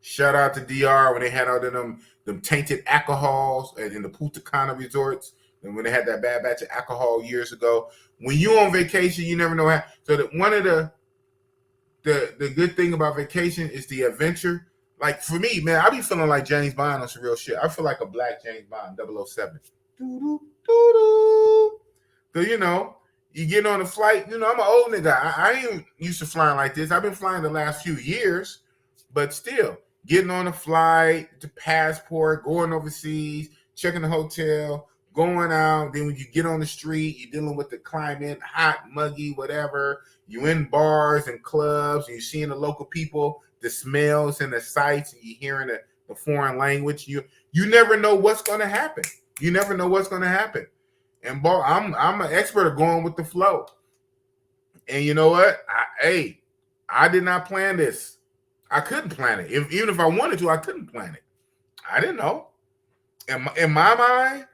Speaker 2: Shout out to DR when they had all of them tainted alcohols in the Punta Cana resorts, and when they had that bad batch of alcohol years ago. When you on vacation, you never know how. So that one of the good thing about vacation is the adventure. Like for me, man, I be feeling like James Bond on some real shit. I feel like a black James Bond, 007. So, you know, you get on a flight. You know, I'm an old nigga. I ain't used to flying like this. I've been flying the last few years, but still, getting on a flight, the passport, going overseas, checking the hotel, going out. Then when you get on the street, you're dealing with the climate, hot, muggy, whatever. You in bars and clubs, and you're seeing the local people, the smells and the sights, and you're hearing the foreign language. You never know what's going to happen. You never know what's going to happen. And I'm an expert at going with the flow. And you know what? I did not plan this. I couldn't plan it. Even if I wanted to, I couldn't plan it. I didn't know. In my mind,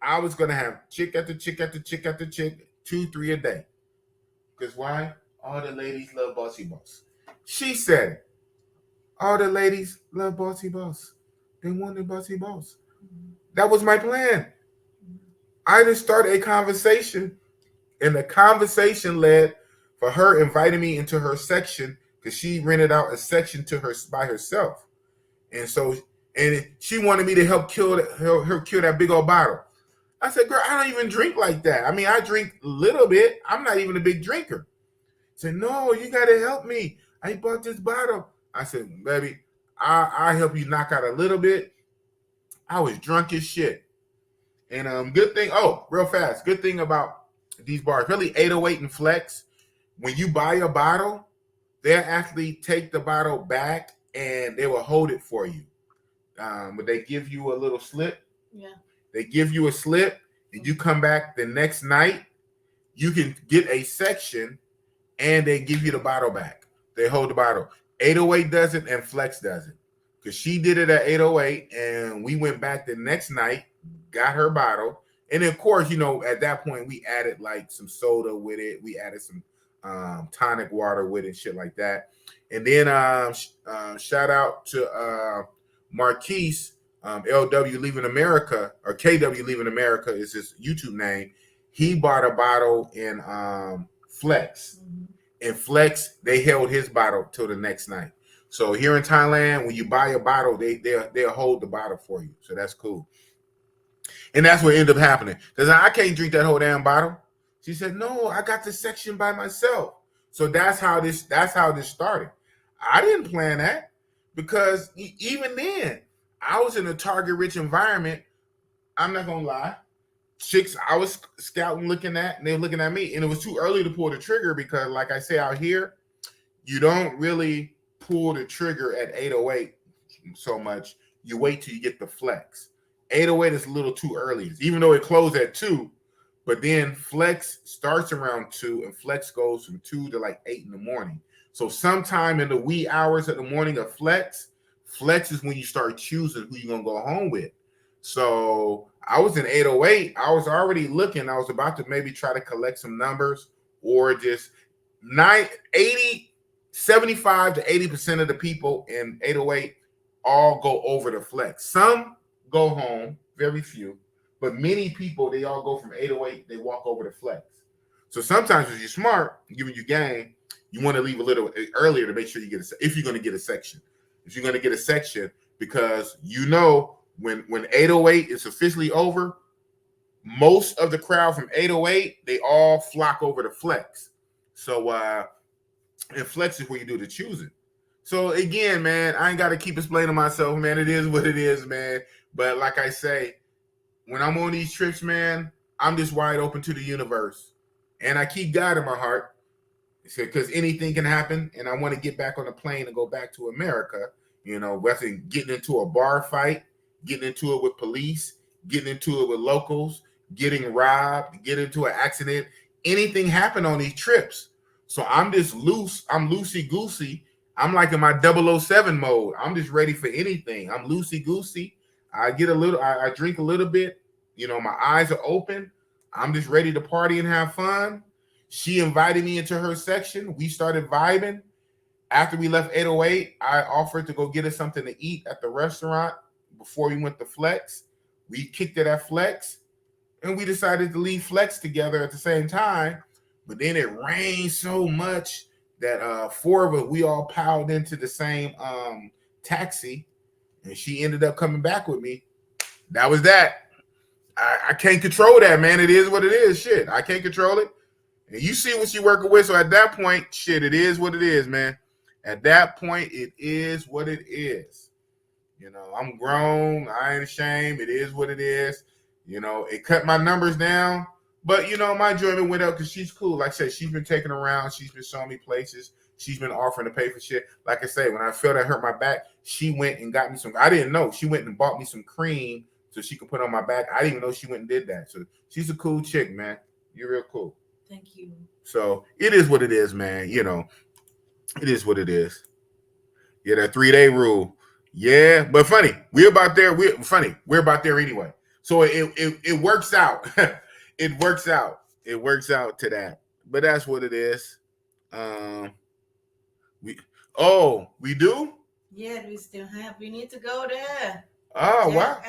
Speaker 2: I was going to have chick after chick after chick after chick, 2, 3 a day. Because why? All the ladies love Bossy Boss. She said it. All the ladies love Bossy Boss. They wanted Bossy Boss. That was my plan. I just started a conversation, and the conversation led for her inviting me into her section because she rented out a section to her by herself. And so, she wanted me to help kill that big old bottle. I said, girl, I don't even drink like that. I mean, I drink a little bit. I'm not even a big drinker. She said, no, you got to help me. I bought this bottle. I said, baby, I'll help you knock out a little bit. I was drunk as shit. And good thing, real fast, good thing about these bars, really 808 and Flex, when you buy a bottle, they'll actually take the bottle back and they will hold it for you. But they give you a little slip.
Speaker 3: Yeah.
Speaker 2: They give you a slip and you come back the next night, you can get a section and they give you the bottle back. They hold the bottle. 808 does it and Flex does it. Because she did it at 808 and we went back the next night, got her bottle. And then, of course, you know, at that point, we added like some soda with it. We added some tonic water with it, shit like that. And then shout out to Marquise, LW Leaving America, or KW Leaving America is his YouTube name. He bought a bottle in Flex. Mm-hmm. And Flex, they held his bottle till the next night. So here in Thailand, when you buy a bottle, they'll hold the bottle for you. So that's cool. And that's what ended up happening. Because I can't drink that whole damn bottle. She said, no, I got this section by myself. So that's how this started. I didn't plan that because even then, I was in a target-rich environment. I'm not going to lie. Chicks I was scouting looking at, and they were looking at me. And it was too early to pull the trigger because, like I say out here, you don't really pull the trigger at 808 so much. You wait till you get the Flex. 808 is a little too early, even though it closed at 2. But then Flex starts around 2, and Flex goes from 2 to like 8 in the morning. So sometime in the wee hours of the morning of Flex Flex is when you start choosing who you're gonna go home with. So I was in 808. I was already looking. I was about to maybe try to collect some numbers or just 75 to 80% of the people in 808 all go over the flex. Some go home, very few, but many people, they all go from 808, they walk over the flex. So sometimes if you're smart, giving you game, you want to leave a little earlier to make sure you get if you're going to get a section. If you're going to get a section, because you know when 808 is officially over, most of the crowd from 808, they all flock over to flex. So and flex is where you do the choosing. So again, man, I ain't got to keep explaining myself, man. It is what it is, man. But like I say, when I'm on these trips, man, I'm just wide open to the universe. And I keep God in my heart because anything can happen. And I want to get back on the plane and go back to America. You know, whether getting into a bar fight, getting into it with police, getting into it with locals, getting robbed, getting into an accident, anything happen on these trips. So I'm just loose. I'm loosey-goosey. I'm like in my 007 mode. I'm just ready for anything. I'm loosey-goosey. I get a little, I drink a little bit. You know, my eyes are open. I'm just ready to party and have fun. She invited me into her section. We started vibing. After we left 808, I offered to go get us something to eat at the restaurant before we went to Flex. We kicked it at Flex, and we decided to leave Flex together at the same time. But then it rained so much that 4 of us, we all piled into the same taxi, and she ended up coming back with me. That was that. I can't control that, man. It is what it is. Shit, I can't control it. And you see what you're working with. So at that point, shit, it is what it is, man. At that point, it is what it is. You know, I'm grown. I ain't ashamed. It is what it is. You know, it cut my numbers down. But, you know, my enjoyment went up because she's cool. Like I said, she's been taking around. She's been showing me places. She's been offering to pay for shit. Like I say, when I felt I hurt my back, she went and got me some. I didn't know. She went and bought me some cream so she could put on my back. I didn't even know she went and did that. So she's a cool chick, man. You're real cool.
Speaker 3: Thank you.
Speaker 2: So it is what it is, man. You know, it is what it is. Yeah, that 3-day rule. Yeah, but funny. We're about there. We're about there anyway. So it works out. It works out. It works out to that. But that's what it is. We do?
Speaker 3: Yeah, we still have. We need to go there.
Speaker 2: Oh, wow.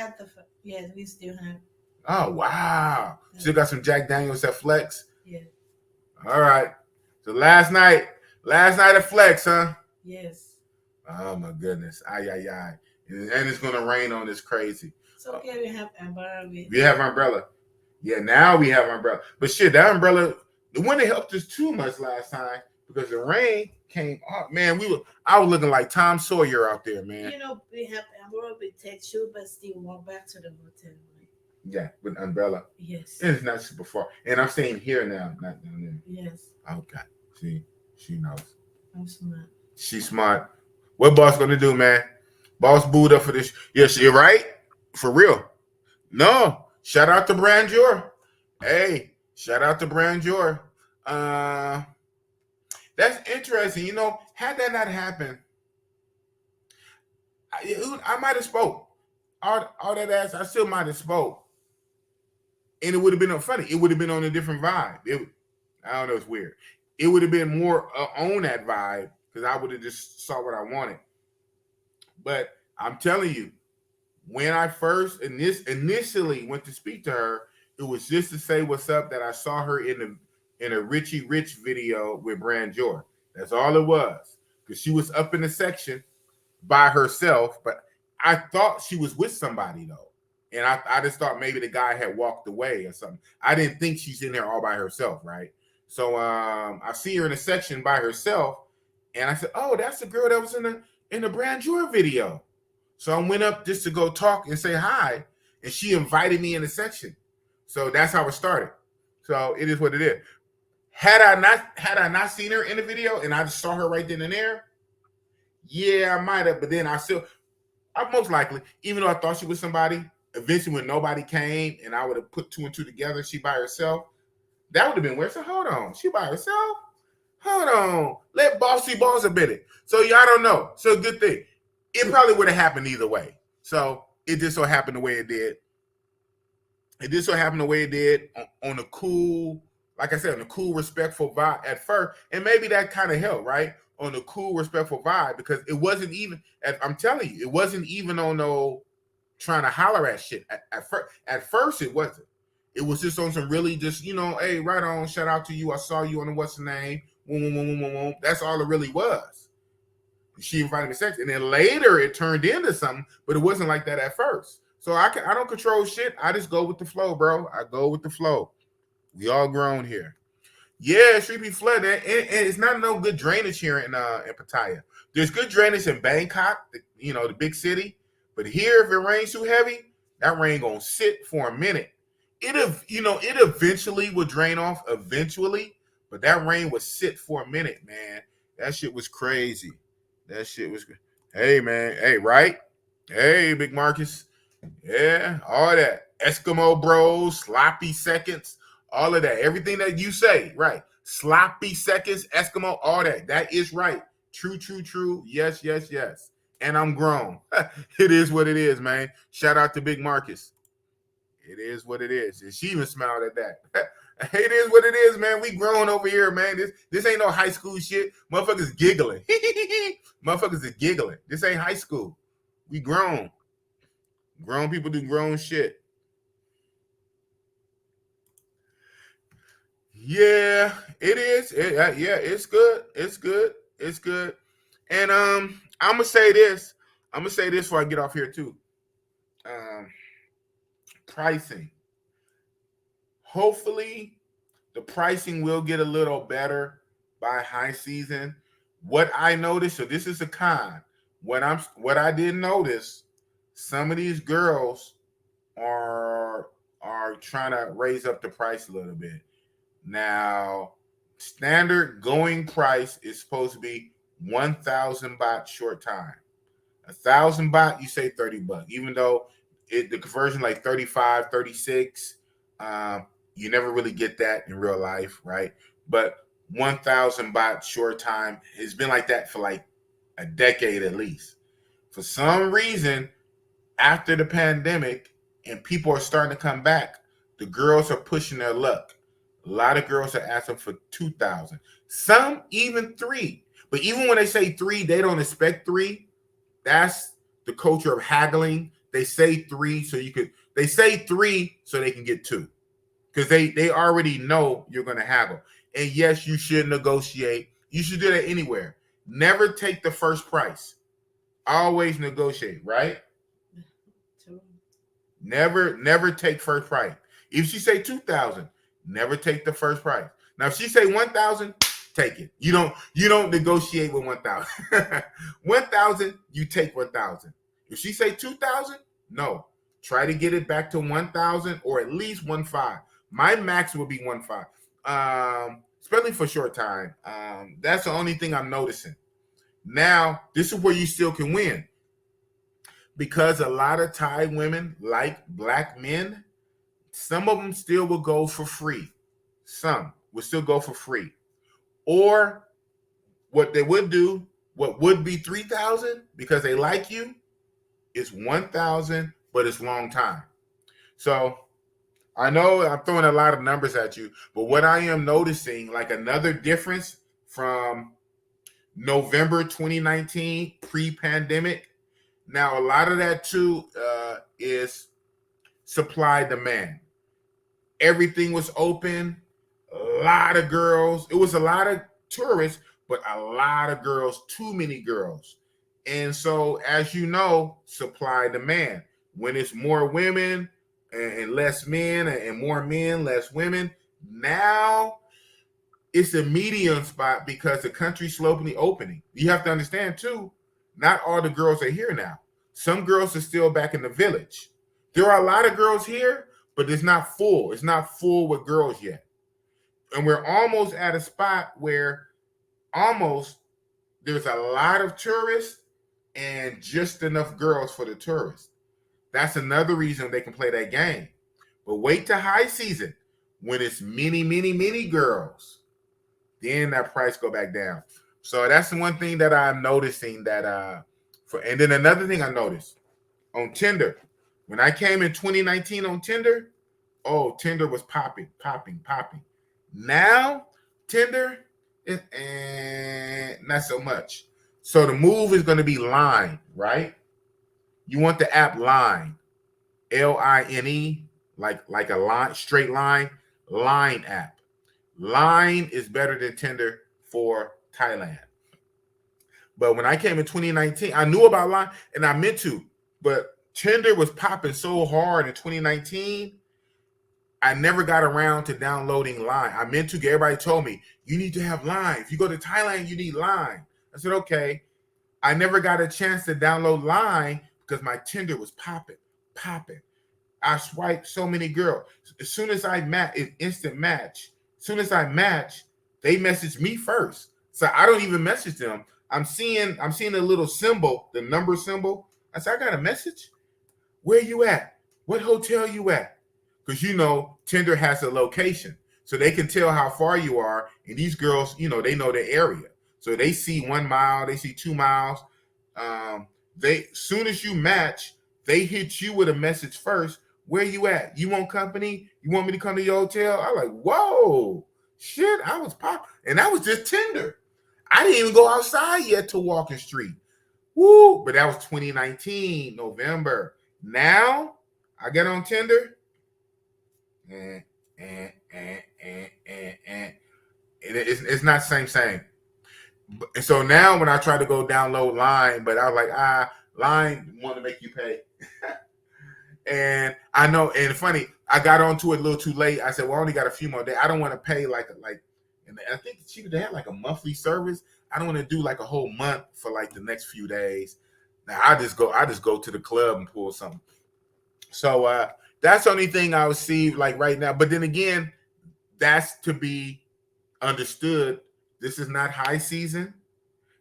Speaker 3: Yes, we still have.
Speaker 2: Oh, wow. Still got some Jack Daniels at Flex?
Speaker 3: Yeah.
Speaker 2: All right. So last night at Flex, huh?
Speaker 3: Yes.
Speaker 2: Oh, my goodness. Ay. And it's going to rain on this crazy.
Speaker 3: It's okay. We have umbrella.
Speaker 2: We have umbrella. Yeah, now we have umbrella. But shit, that umbrella, the one that helped us too much last time because the rain came up. Man, I was looking like Tom Sawyer out there, man.
Speaker 3: You know, we have umbrella, we take shoe, but still walk back to the hotel.
Speaker 2: Yeah, with umbrella.
Speaker 3: Yes.
Speaker 2: And it's not super far. And I'm staying here now, not down there.
Speaker 3: Yes.
Speaker 2: Okay. See, she knows.
Speaker 3: I'm smart.
Speaker 2: She's smart. What boss gonna do, man? Boss booed up for this. Yes, you're right. For real. No. Shout out to Brandjor. Hey, shout out to Brandjor. That's interesting. You know, had that not happened, I might have spoke. All that ass, I still might have spoke. And it would have been funny. It would have been on a different vibe. I don't know. It's weird. It would have been more on that vibe because I would have just saw what I wanted. But I'm telling you, when I first initially went to speak to her, it was just to say what's up that I saw her in a Richie Rich video with Brandjor. That's all it was. Because she was up in the section by herself, but I thought she was with somebody though. And I just thought maybe the guy had walked away or something. I didn't think she's in there all by herself, right? So I see her in a section by herself, and I said, "Oh, that's the girl that was in the Brandjor video." So I went up just to go talk and say hi, and she invited me in the section. So that's how it started. So it is what it is. Had I not seen her in the video and I just saw her right then and there, yeah, I might have. But then I most likely, even though I thought she was somebody, eventually when nobody came and I would have put 2 and 2 together, she by herself, that would have been weird. So hold on, she by herself? Hold on, let boss see boss a minute. So y'all don't know. So good thing. it probably would have happened either way. So it just so happened the way it did. It just so happened the way it did on a cool, like I said, on a cool, respectful vibe at first. And maybe that kind of helped, right? On a cool, respectful vibe, because it wasn't even, I'm telling you, it wasn't even on no trying to holler at shit. At first, it wasn't. It was just on some really just, hey, right on, shout out to you. I saw you on the what's the name. That's all it really was. She invited me sex, and then later it turned into something, but it wasn't like that at first. So I don't control shit. I just go with the flow, bro. I go with the flow. We all grown here. Yeah, it should be flooded, and it's not no good drainage here in Pattaya. There's good drainage in Bangkok, the big city, but here if it rains too heavy, that rain gonna sit for a minute. It eventually will drain off eventually, but that rain would sit for a minute, man. That shit was crazy. That shit was good. Hey, man. Hey, right? Hey, Big Marcus. Yeah, all that. Eskimo bros, sloppy seconds, all of that. Everything that you say, right. Sloppy seconds, Eskimo, all that. That is right. True, true, true. Yes, yes, yes. And I'm grown. It is what it is, man. Shout out to Big Marcus. It is what it is. And she even smiled at that. It is what it is, man. We grown over here, man. This ain't no high school shit. Motherfuckers giggling. Motherfuckers are giggling. This ain't high school. We grown. Grown people do grown shit. Yeah, it is. Yeah, it's good. It's good. It's good. And I'm gonna say this. I'm gonna say this before I get off here too. Pricing. Hopefully, the pricing will get a little better by high season. What I noticed, so this is a con. What I did notice, some of these girls are trying to raise up the price a little bit. Now, standard going price is supposed to be 1,000 baht short time. 1,000 baht, you say $30, even though the conversion like 35, 36. You never really get that in real life, right? But 1,000 baht short time has been like that for like a decade at least. For some reason, after the pandemic and people are starting to come back, the girls are pushing their luck. A lot of girls are asking for 2,000. Some even 3. But even when they say 3, they don't expect 3. That's the culture of haggling. They say 3 so they say 3 so they can get 2. Because they already know you're going to haggle. And yes, you should negotiate. You should do that anywhere. Never take the first price. Always negotiate, right? Never take first price. If she say 2,000, never take the first price. Now, if she say 1,000, take it. You don't negotiate with 1,000. 1,000, you take 1,000. If she say 2,000, no. Try to get it back to 1,000 or at least 1,500. My max will be 1,500, especially for short time. That's the only thing I'm noticing. Now, this is where you still can win. Because a lot of Thai women like black men, some of them still will go for free. Some will still go for free. Or what they would do, what would be 3,000 because they like you, is 1,000, but it's long time. So I know I'm throwing a lot of numbers at you, but what I am noticing, like another difference from November 2019, pre-pandemic. Now, a lot of that too is supply demand. Everything was open. A lot of girls. It was a lot of tourists, but a lot of girls, too many girls. And so, as you know, supply demand. When it's more women and less men, and more men, less women, now it's a medium spot because the country's slowly opening. You have to understand too, not all the girls are here now. Some girls are still back in the village. There are a lot of girls here, but it's not full. It's not full with girls yet. And we're almost at a spot where there's a lot of tourists and just enough girls for the tourists. That's another reason they can play that game. But wait till high season when it's many, many, many girls. Then that price go back down. So that's the one thing that I'm noticing that And then another thing I noticed on Tinder, when I came in 2019 on Tinder, Tinder was popping. Now, Tinder, not so much. So the move is going to be Line, right? You want the app Line, Line, like a line, straight line app. Line is better than Tinder for Thailand. But when I came in 2019, I knew about Line and I meant to, but Tinder was popping so hard in 2019. I never got around to downloading Line. I meant to. Everybody told me, you need to have Line. If you go to Thailand, you need Line. I said, okay. I never got a chance to download Line because my Tinder was popping. I swiped so many girls. As soon as I instant match. As soon as I match, they message me first. So I don't even message them. I'm seeing a little symbol, the number symbol. I said, I got a message. Where you at? What hotel you at? Because Tinder has a location. So they can tell how far you are. And these girls, they know the area. So they see 1 mile, they see 2 miles. Soon as you match, they hit you with a message first. Where you at? You want company? You want me to come to your hotel? I'm like, whoa, shit, I was popping. And that was just Tinder. I didn't even go outside yet to Walking Street. Woo! But that was 2019, November. Now, I get on Tinder. It's not same. And so now when I try to go download Line, but I was like, Line want to make you pay. And I know, and funny, I got onto it a little too late. I said, well, I only got a few more days. I don't want to pay and I think they had like a monthly service. I don't want to do like a whole month for like the next few days. Now I just go to the club and pull something. So that's the only thing I would see like right now. But then again, that's to be understood. This is not high season.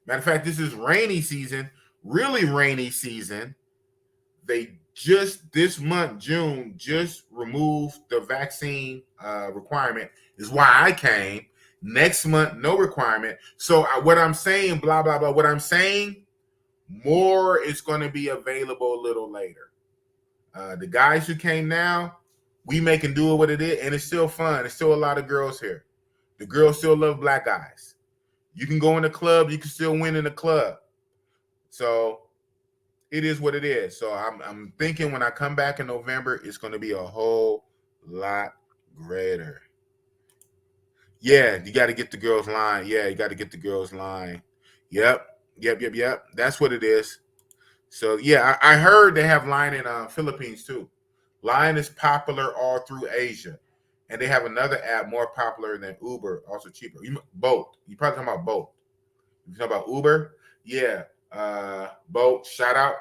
Speaker 2: Matter of fact, this is rainy season, really rainy season. They just this month, June, just removed the vaccine requirement. Is why I came. Next month, no requirement. So what I'm saying, blah, blah, blah. What I'm saying, more is going to be available a little later. The guys who came now, we can do it what it is, and it's still fun. There's still a lot of girls here. The girls still love black guys. You can go in the club, you can still win in the club. So it is what it is. So I'm thinking when I come back in November, it's going to be a whole lot greater. Yeah, you got to get the girls Line. Yeah, you got to get the girls Line. Yep. That's what it is. So yeah, I heard they have Line in Philippines too. Line is popular all through Asia, and they have another app more popular than Uber, also cheaper. Bolt. You probably talking about Bolt. You talking about Uber? Yeah. Bolt. Shout out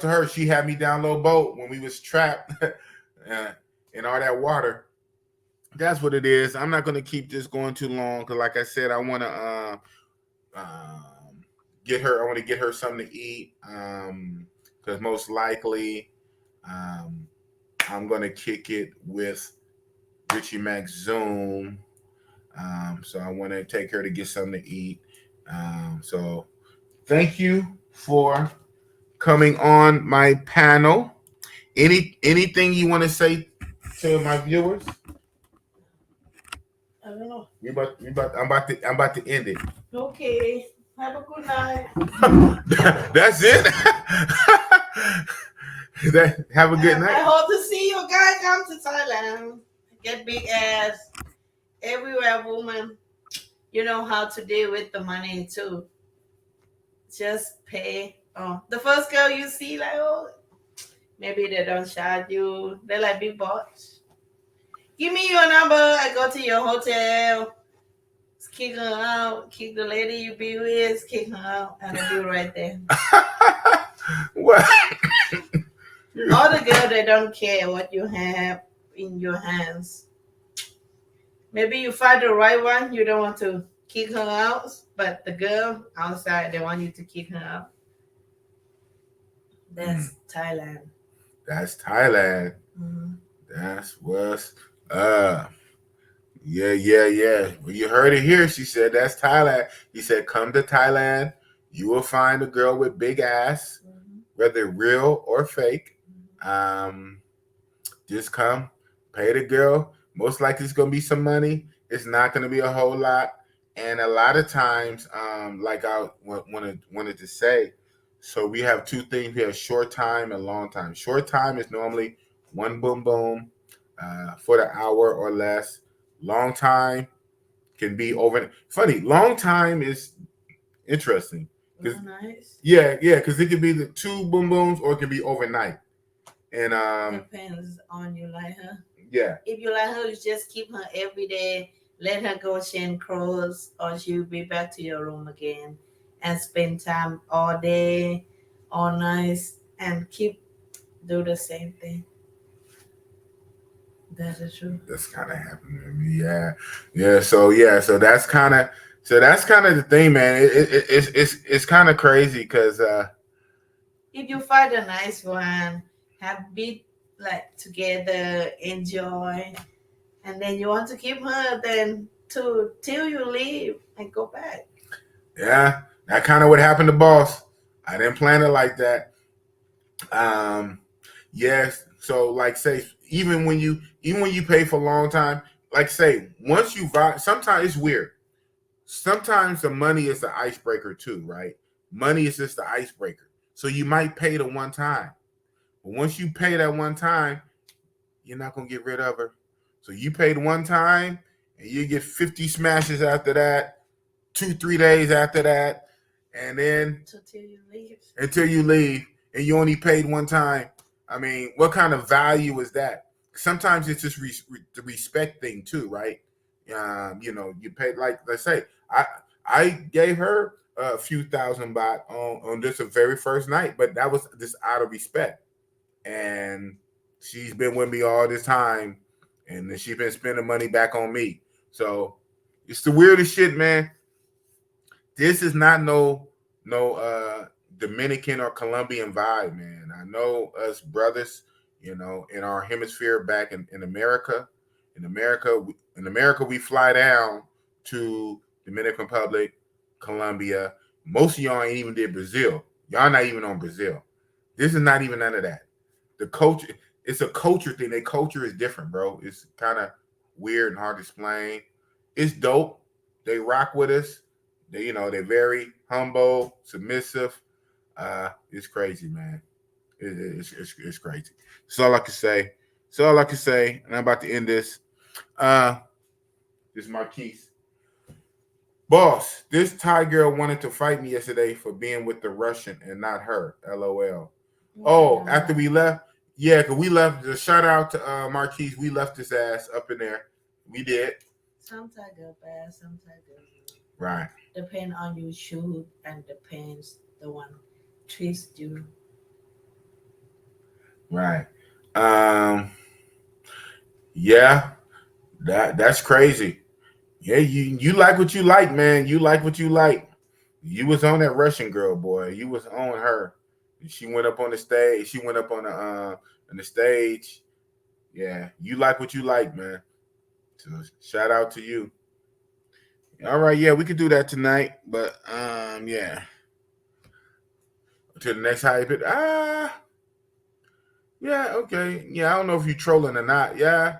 Speaker 2: to her. She had me download Bolt when we was trapped in all that water. That's what it is. I'm not going to keep this going too long because, like I said, I want to get her. I want to get her something to eat because most likely I'm going to kick it with Richie Mac Zoom. So I want to take her to get something to eat. So thank you for coming on my panel. Anything you want to say to my viewers?
Speaker 3: I don't know.
Speaker 2: I'm about to end it.
Speaker 3: Okay. Have a good night.
Speaker 2: That's it. Have a good night.
Speaker 3: I hope to see you guys come to Thailand. Get big ass everywhere, woman. You know how to deal with the money too. Just pay. Oh, the first girl you see, like, maybe they don't charge you. They're like big boss. Give me your number. I go to your hotel. Kick her out. Kick the lady you be with. Kick her out. And I do right there.
Speaker 2: What?
Speaker 3: All the girls, they don't care what you have in your hands. Maybe you find the right one. You don't want to kick her out. But the girl outside, they want you to kick her out. That's Thailand.
Speaker 2: That's Thailand.
Speaker 3: Mm-hmm.
Speaker 2: That's what's up. Yeah. Well, you heard it here. She said that's Thailand. He said, come to Thailand. you will find a girl with big ass, whether real or fake. Just come, pay the girl. Most likely it's gonna be some money. It's not gonna be a whole lot. And a lot of times, like I wanted to say, so we have two things. We have short time and long time. Short time is normally one boom boom for the hour or less. Long time can be over. Funny, long time is interesting.
Speaker 3: Nice.
Speaker 2: Yeah, because it could be the two boom booms or it can be overnight. And
Speaker 3: depends on you like her.
Speaker 2: Yeah.
Speaker 3: If you like her, you just keep her every day. Let her go change clothes, or she'll be back to your room again, and spend time all day, all night, and do the same thing. That is true.
Speaker 2: That's kind of happened to me. Yeah. So that's kind of the thing, man. It's kind of crazy because
Speaker 3: if you find a nice one, be like together, enjoy, and then you want to keep her, then till you leave and go back.
Speaker 2: Yeah, that kind of what happened to Boss. I didn't plan it like that. Yes. So like say even when you pay for a long time, like say once you buy, sometimes it's weird. Sometimes the money is the icebreaker too, right? Money is just the icebreaker. So you might pay the one time, but once you pay that one time, you're not gonna get rid of her. So you paid one time, and you get 50 smashes after that, 2-3 days after that, and then until you leave, and you only paid one time. I mean, what kind of value is that? Sometimes it's just the respect thing too, right? You paid, like let's say I gave her a few thousand baht on this the very first night, but that was just out of respect. And she's been with me all this time, and then she's been spending money back on me. So it's the weirdest shit, man. This is not no Dominican or Colombian vibe, man. I know us brothers, in our hemisphere back in America. In America, we fly down to Dominican Republic, Colombia. Most of y'all ain't even did Brazil. Y'all not even on Brazil. This is not even none of that. The culture, it's a culture thing. Their culture is different, bro. It's kind of weird and hard to explain. It's dope. They rock with us. They're very humble, submissive. It's crazy, man. It's crazy. That's all I can say. That's all I can say. And I'm about to end this. This is Marquise. Boss, this Thai girl wanted to fight me yesterday for being with the Russian and not her. LOL. Oh, after we left? Yeah, because we left. The shout out to Marquise. We left his ass up in there. We did.
Speaker 3: Sometimes go bad, sometimes go good.
Speaker 2: Right.
Speaker 3: Depend on you shoot and depends the one treats you.
Speaker 2: Right. Yeah. That's crazy. Yeah, you like what you like, man. You like what you like. You was on that Russian girl, boy. You was on her. She went up on the stage. She went up on the stage. Yeah, you like what you like, man. So shout out to you. All right, yeah, we could do that tonight, but yeah. To the next hype it. Yeah, okay. Yeah, I don't know if you trolling or not. Yeah.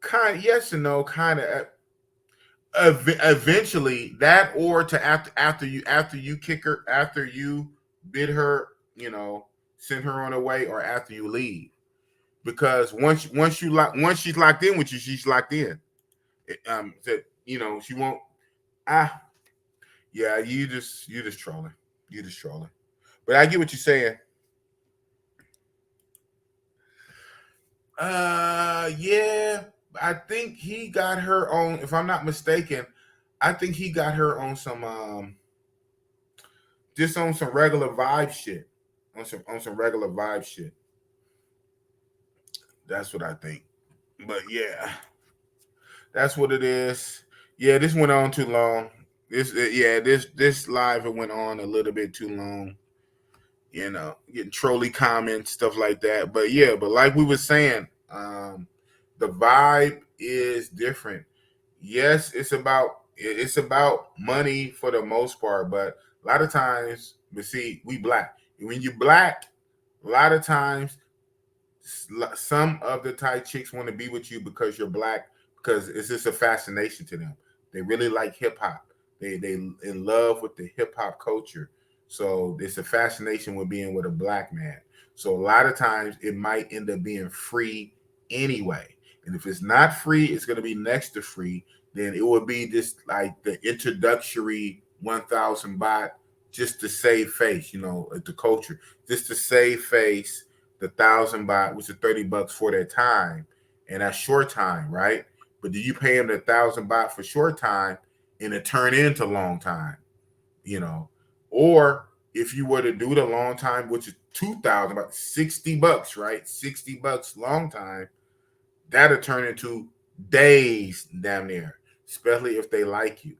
Speaker 2: Kind yes and no, kind of. Eventually, that or to after you kick her, after you bid her, send her on her way, or after you leave, because once she's locked in with you, she's locked in. She won't. Yeah, you just trolling. You just trolling. But I get what you're saying. Yeah, I think he got her on. If I'm not mistaken, I think he got her on some just on some regular vibe shit. On some regular vibe shit. That's what I think. But yeah, that's what it is. Yeah, this went on too long. This live it went on a little bit too long. Getting trolly comments, stuff like that. But yeah, but like we were saying, the vibe is different. Yes, it's about it's about money for the most part, but a lot of times, but see, we black. When you black, a lot of times, some of the Thai chicks want to be with you because you're black, because it's just a fascination to them. They really like hip hop. They in love with the hip hop culture. So it's a fascination with being with a black man. So a lot of times it might end up being free anyway. And if it's not free, it's going to be next to free. Then it would be just like the introductory 1,000 baht just to save face, the culture, just to save face, the 1,000 baht, which is $30 for that time, and that's short time, right? But do you pay him the 1,000 baht for short time and it turn into long time, Or if you were to do the long time, which is 2,000, about $60, right? $60 long time, that'll turn into days damn near, especially if they like you.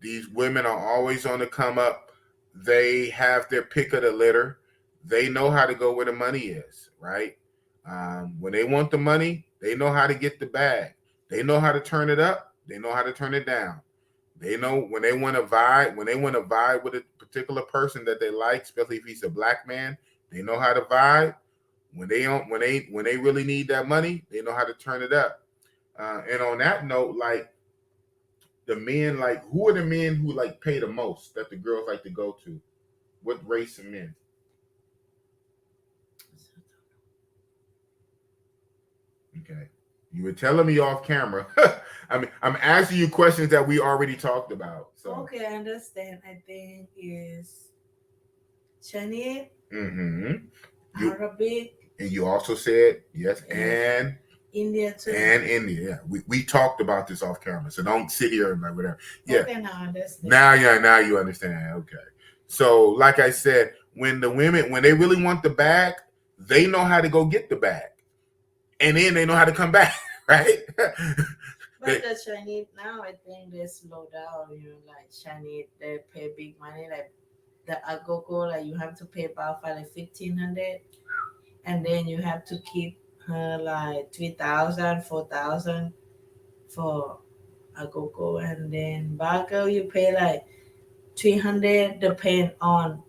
Speaker 2: These women are always on the come up. They have their pick of the litter. They know how to go where the money is, right? When they want the money, they know how to get the bag. They know how to turn it up. They know how to turn it down. They know when they want to vibe. When they want to vibe with a particular person that they like, especially if he's a black man, they know how to vibe. When they really need that money, they know how to turn it up. And on that note, like the men, like who are the men who like pay the most that the girls like to go to? What race of men? Okay. You were telling me off camera. I mean, I'm asking you questions that we already talked about. So
Speaker 3: Okay, I understand. I think is Chinese, Arabic,
Speaker 2: and you also said yes, and
Speaker 3: India too.
Speaker 2: And India. Yeah. We talked about this off camera, so don't sit here and like whatever. Yeah.
Speaker 3: Okay, now I understand.
Speaker 2: Now you understand. Okay. So, like I said, when the women, when they really want the bag, they know how to go get the bag, and then they know how to come back, right?
Speaker 3: But the Chinese now, I think they slow down. Like Chinese, they pay big money. Like the agogo, like you have to pay about like 1,500, and then you have to keep her like 3,000, 4,000 for agogo, and then bago you pay like 300, depend on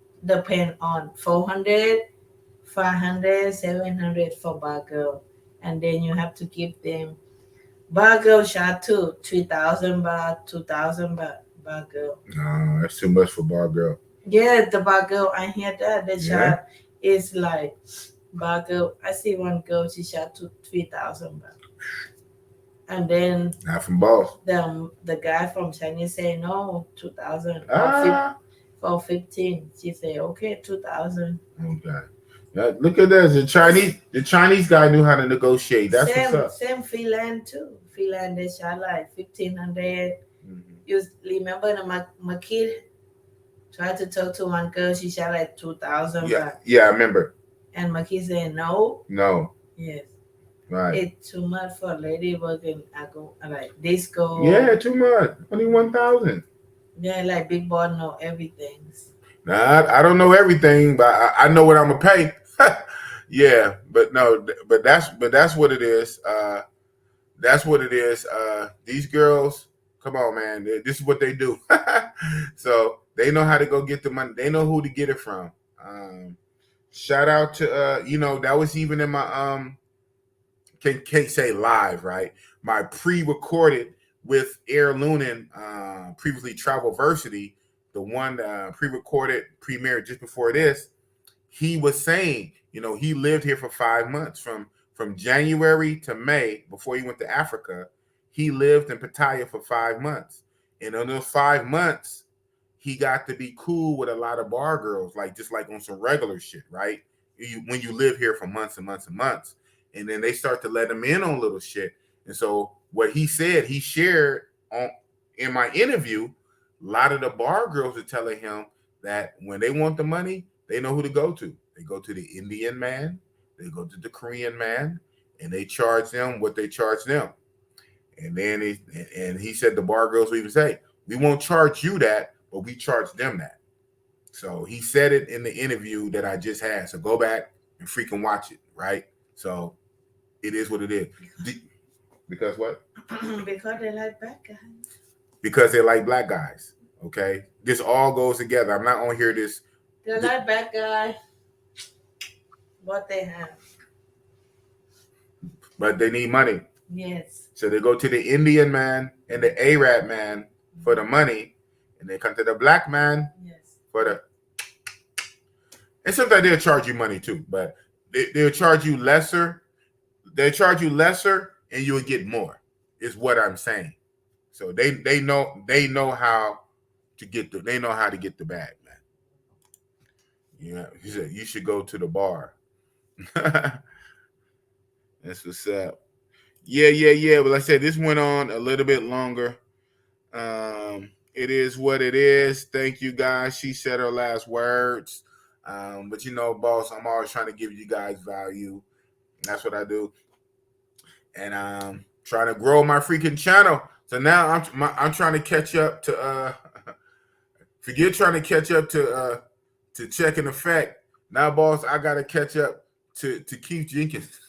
Speaker 3: 400, 500, 700 for bago, and then you have to give them bago shot too, 3,000 baht, 2,000 baht bago.
Speaker 2: No, that's too much for bar girl.
Speaker 3: Yeah, the bago, I hear that the shot is like bago. I see one girl, she shot to 3,000 baht. And then
Speaker 2: not from boss.
Speaker 3: The guy from China say no, 2,000 for 15. She say okay, 2,000.
Speaker 2: Okay. Now, look at this. The Chinese guy knew how to negotiate. That's what's up.
Speaker 3: Same Finland too. Finland they shot like 1,500. You remember the Makid tried to talk to one girl, she shot like 2,000.
Speaker 2: Yeah, I remember.
Speaker 3: And Makid said no. Yes.
Speaker 2: Right.
Speaker 3: It's too much for a lady working like disco.
Speaker 2: Yeah, too much. Only 1,000.
Speaker 3: Yeah, like big boy know everything.
Speaker 2: Nah, I don't know everything, but I know what I'm gonna pay. Yeah, but that's what it is. That's what it is. These girls, come on, man. This is what they do. So they know how to go get the money. They know who to get it from. Shout out to that was even in my can't say live, right? My pre-recorded with Air Lunan, previously Travelversity, the one pre-recorded premiere just before this. He was saying, he lived here for 5 months from January to May before he went to Africa. He lived in Pattaya for 5 months, and in those 5 months, he got to be cool with a lot of bar girls, just like on some regular shit, right? When you live here for months and months and months. And then they start to let him in on little shit. And so what he said, he shared in my interview, a lot of the bar girls are telling him that when they want the money, they know who to go to. They go to the Indian man, they go to the Korean man, and they charge them what they charge them. And then he said the bar girls will even say, we won't charge you that, but we charge them that. So he said it in the interview that I just had. So go back and freaking watch it, right? So it is what it is. Because what?
Speaker 3: Because they like black guys.
Speaker 2: Because they like black guys. Okay, this all goes together. I'm not on here.
Speaker 3: They like black guy. What they have.
Speaker 2: But they need money.
Speaker 3: Yes.
Speaker 2: So they go to the Indian man and the Arab man for the money, and they come to the black man for the. And sometimes they'll charge you money too, but they'll charge you lesser. They charge you lesser, and you'll get more. Is what I'm saying. So they know how to get the bag, man. Yeah, he said you should go to the bar. That's what's up. Yeah. But like I said, this went on a little bit longer. It is what it is. Thank you guys. She said her last words. But you know, boss, I'm always trying to give you guys value. That's what I do. And trying to grow my freaking channel. So now I'm trying to catch up to forget trying to catch up to Check and Effect. Now, boss, I gotta catch up to Keith Jenkins.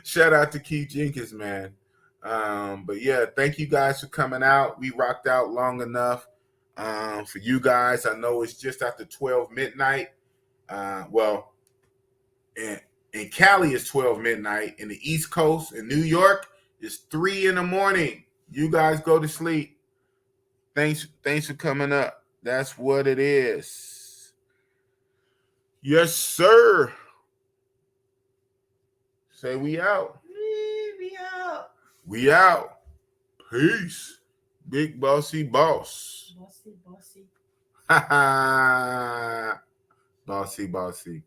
Speaker 2: Shout out to Keith Jenkins, man. But yeah, thank you guys for coming out. We rocked out long enough. For you guys, I know it's just after 12 midnight. Well, in Cali it's 12 midnight. In the East Coast, in New York, it's 3 a.m. You guys go to sleep. Thanks for coming up. That's what it is. Yes, sir. Say we out.
Speaker 3: We out.
Speaker 2: We out. Peace. Big bossy boss.
Speaker 3: Bossy.
Speaker 2: Ha ha. Bossy.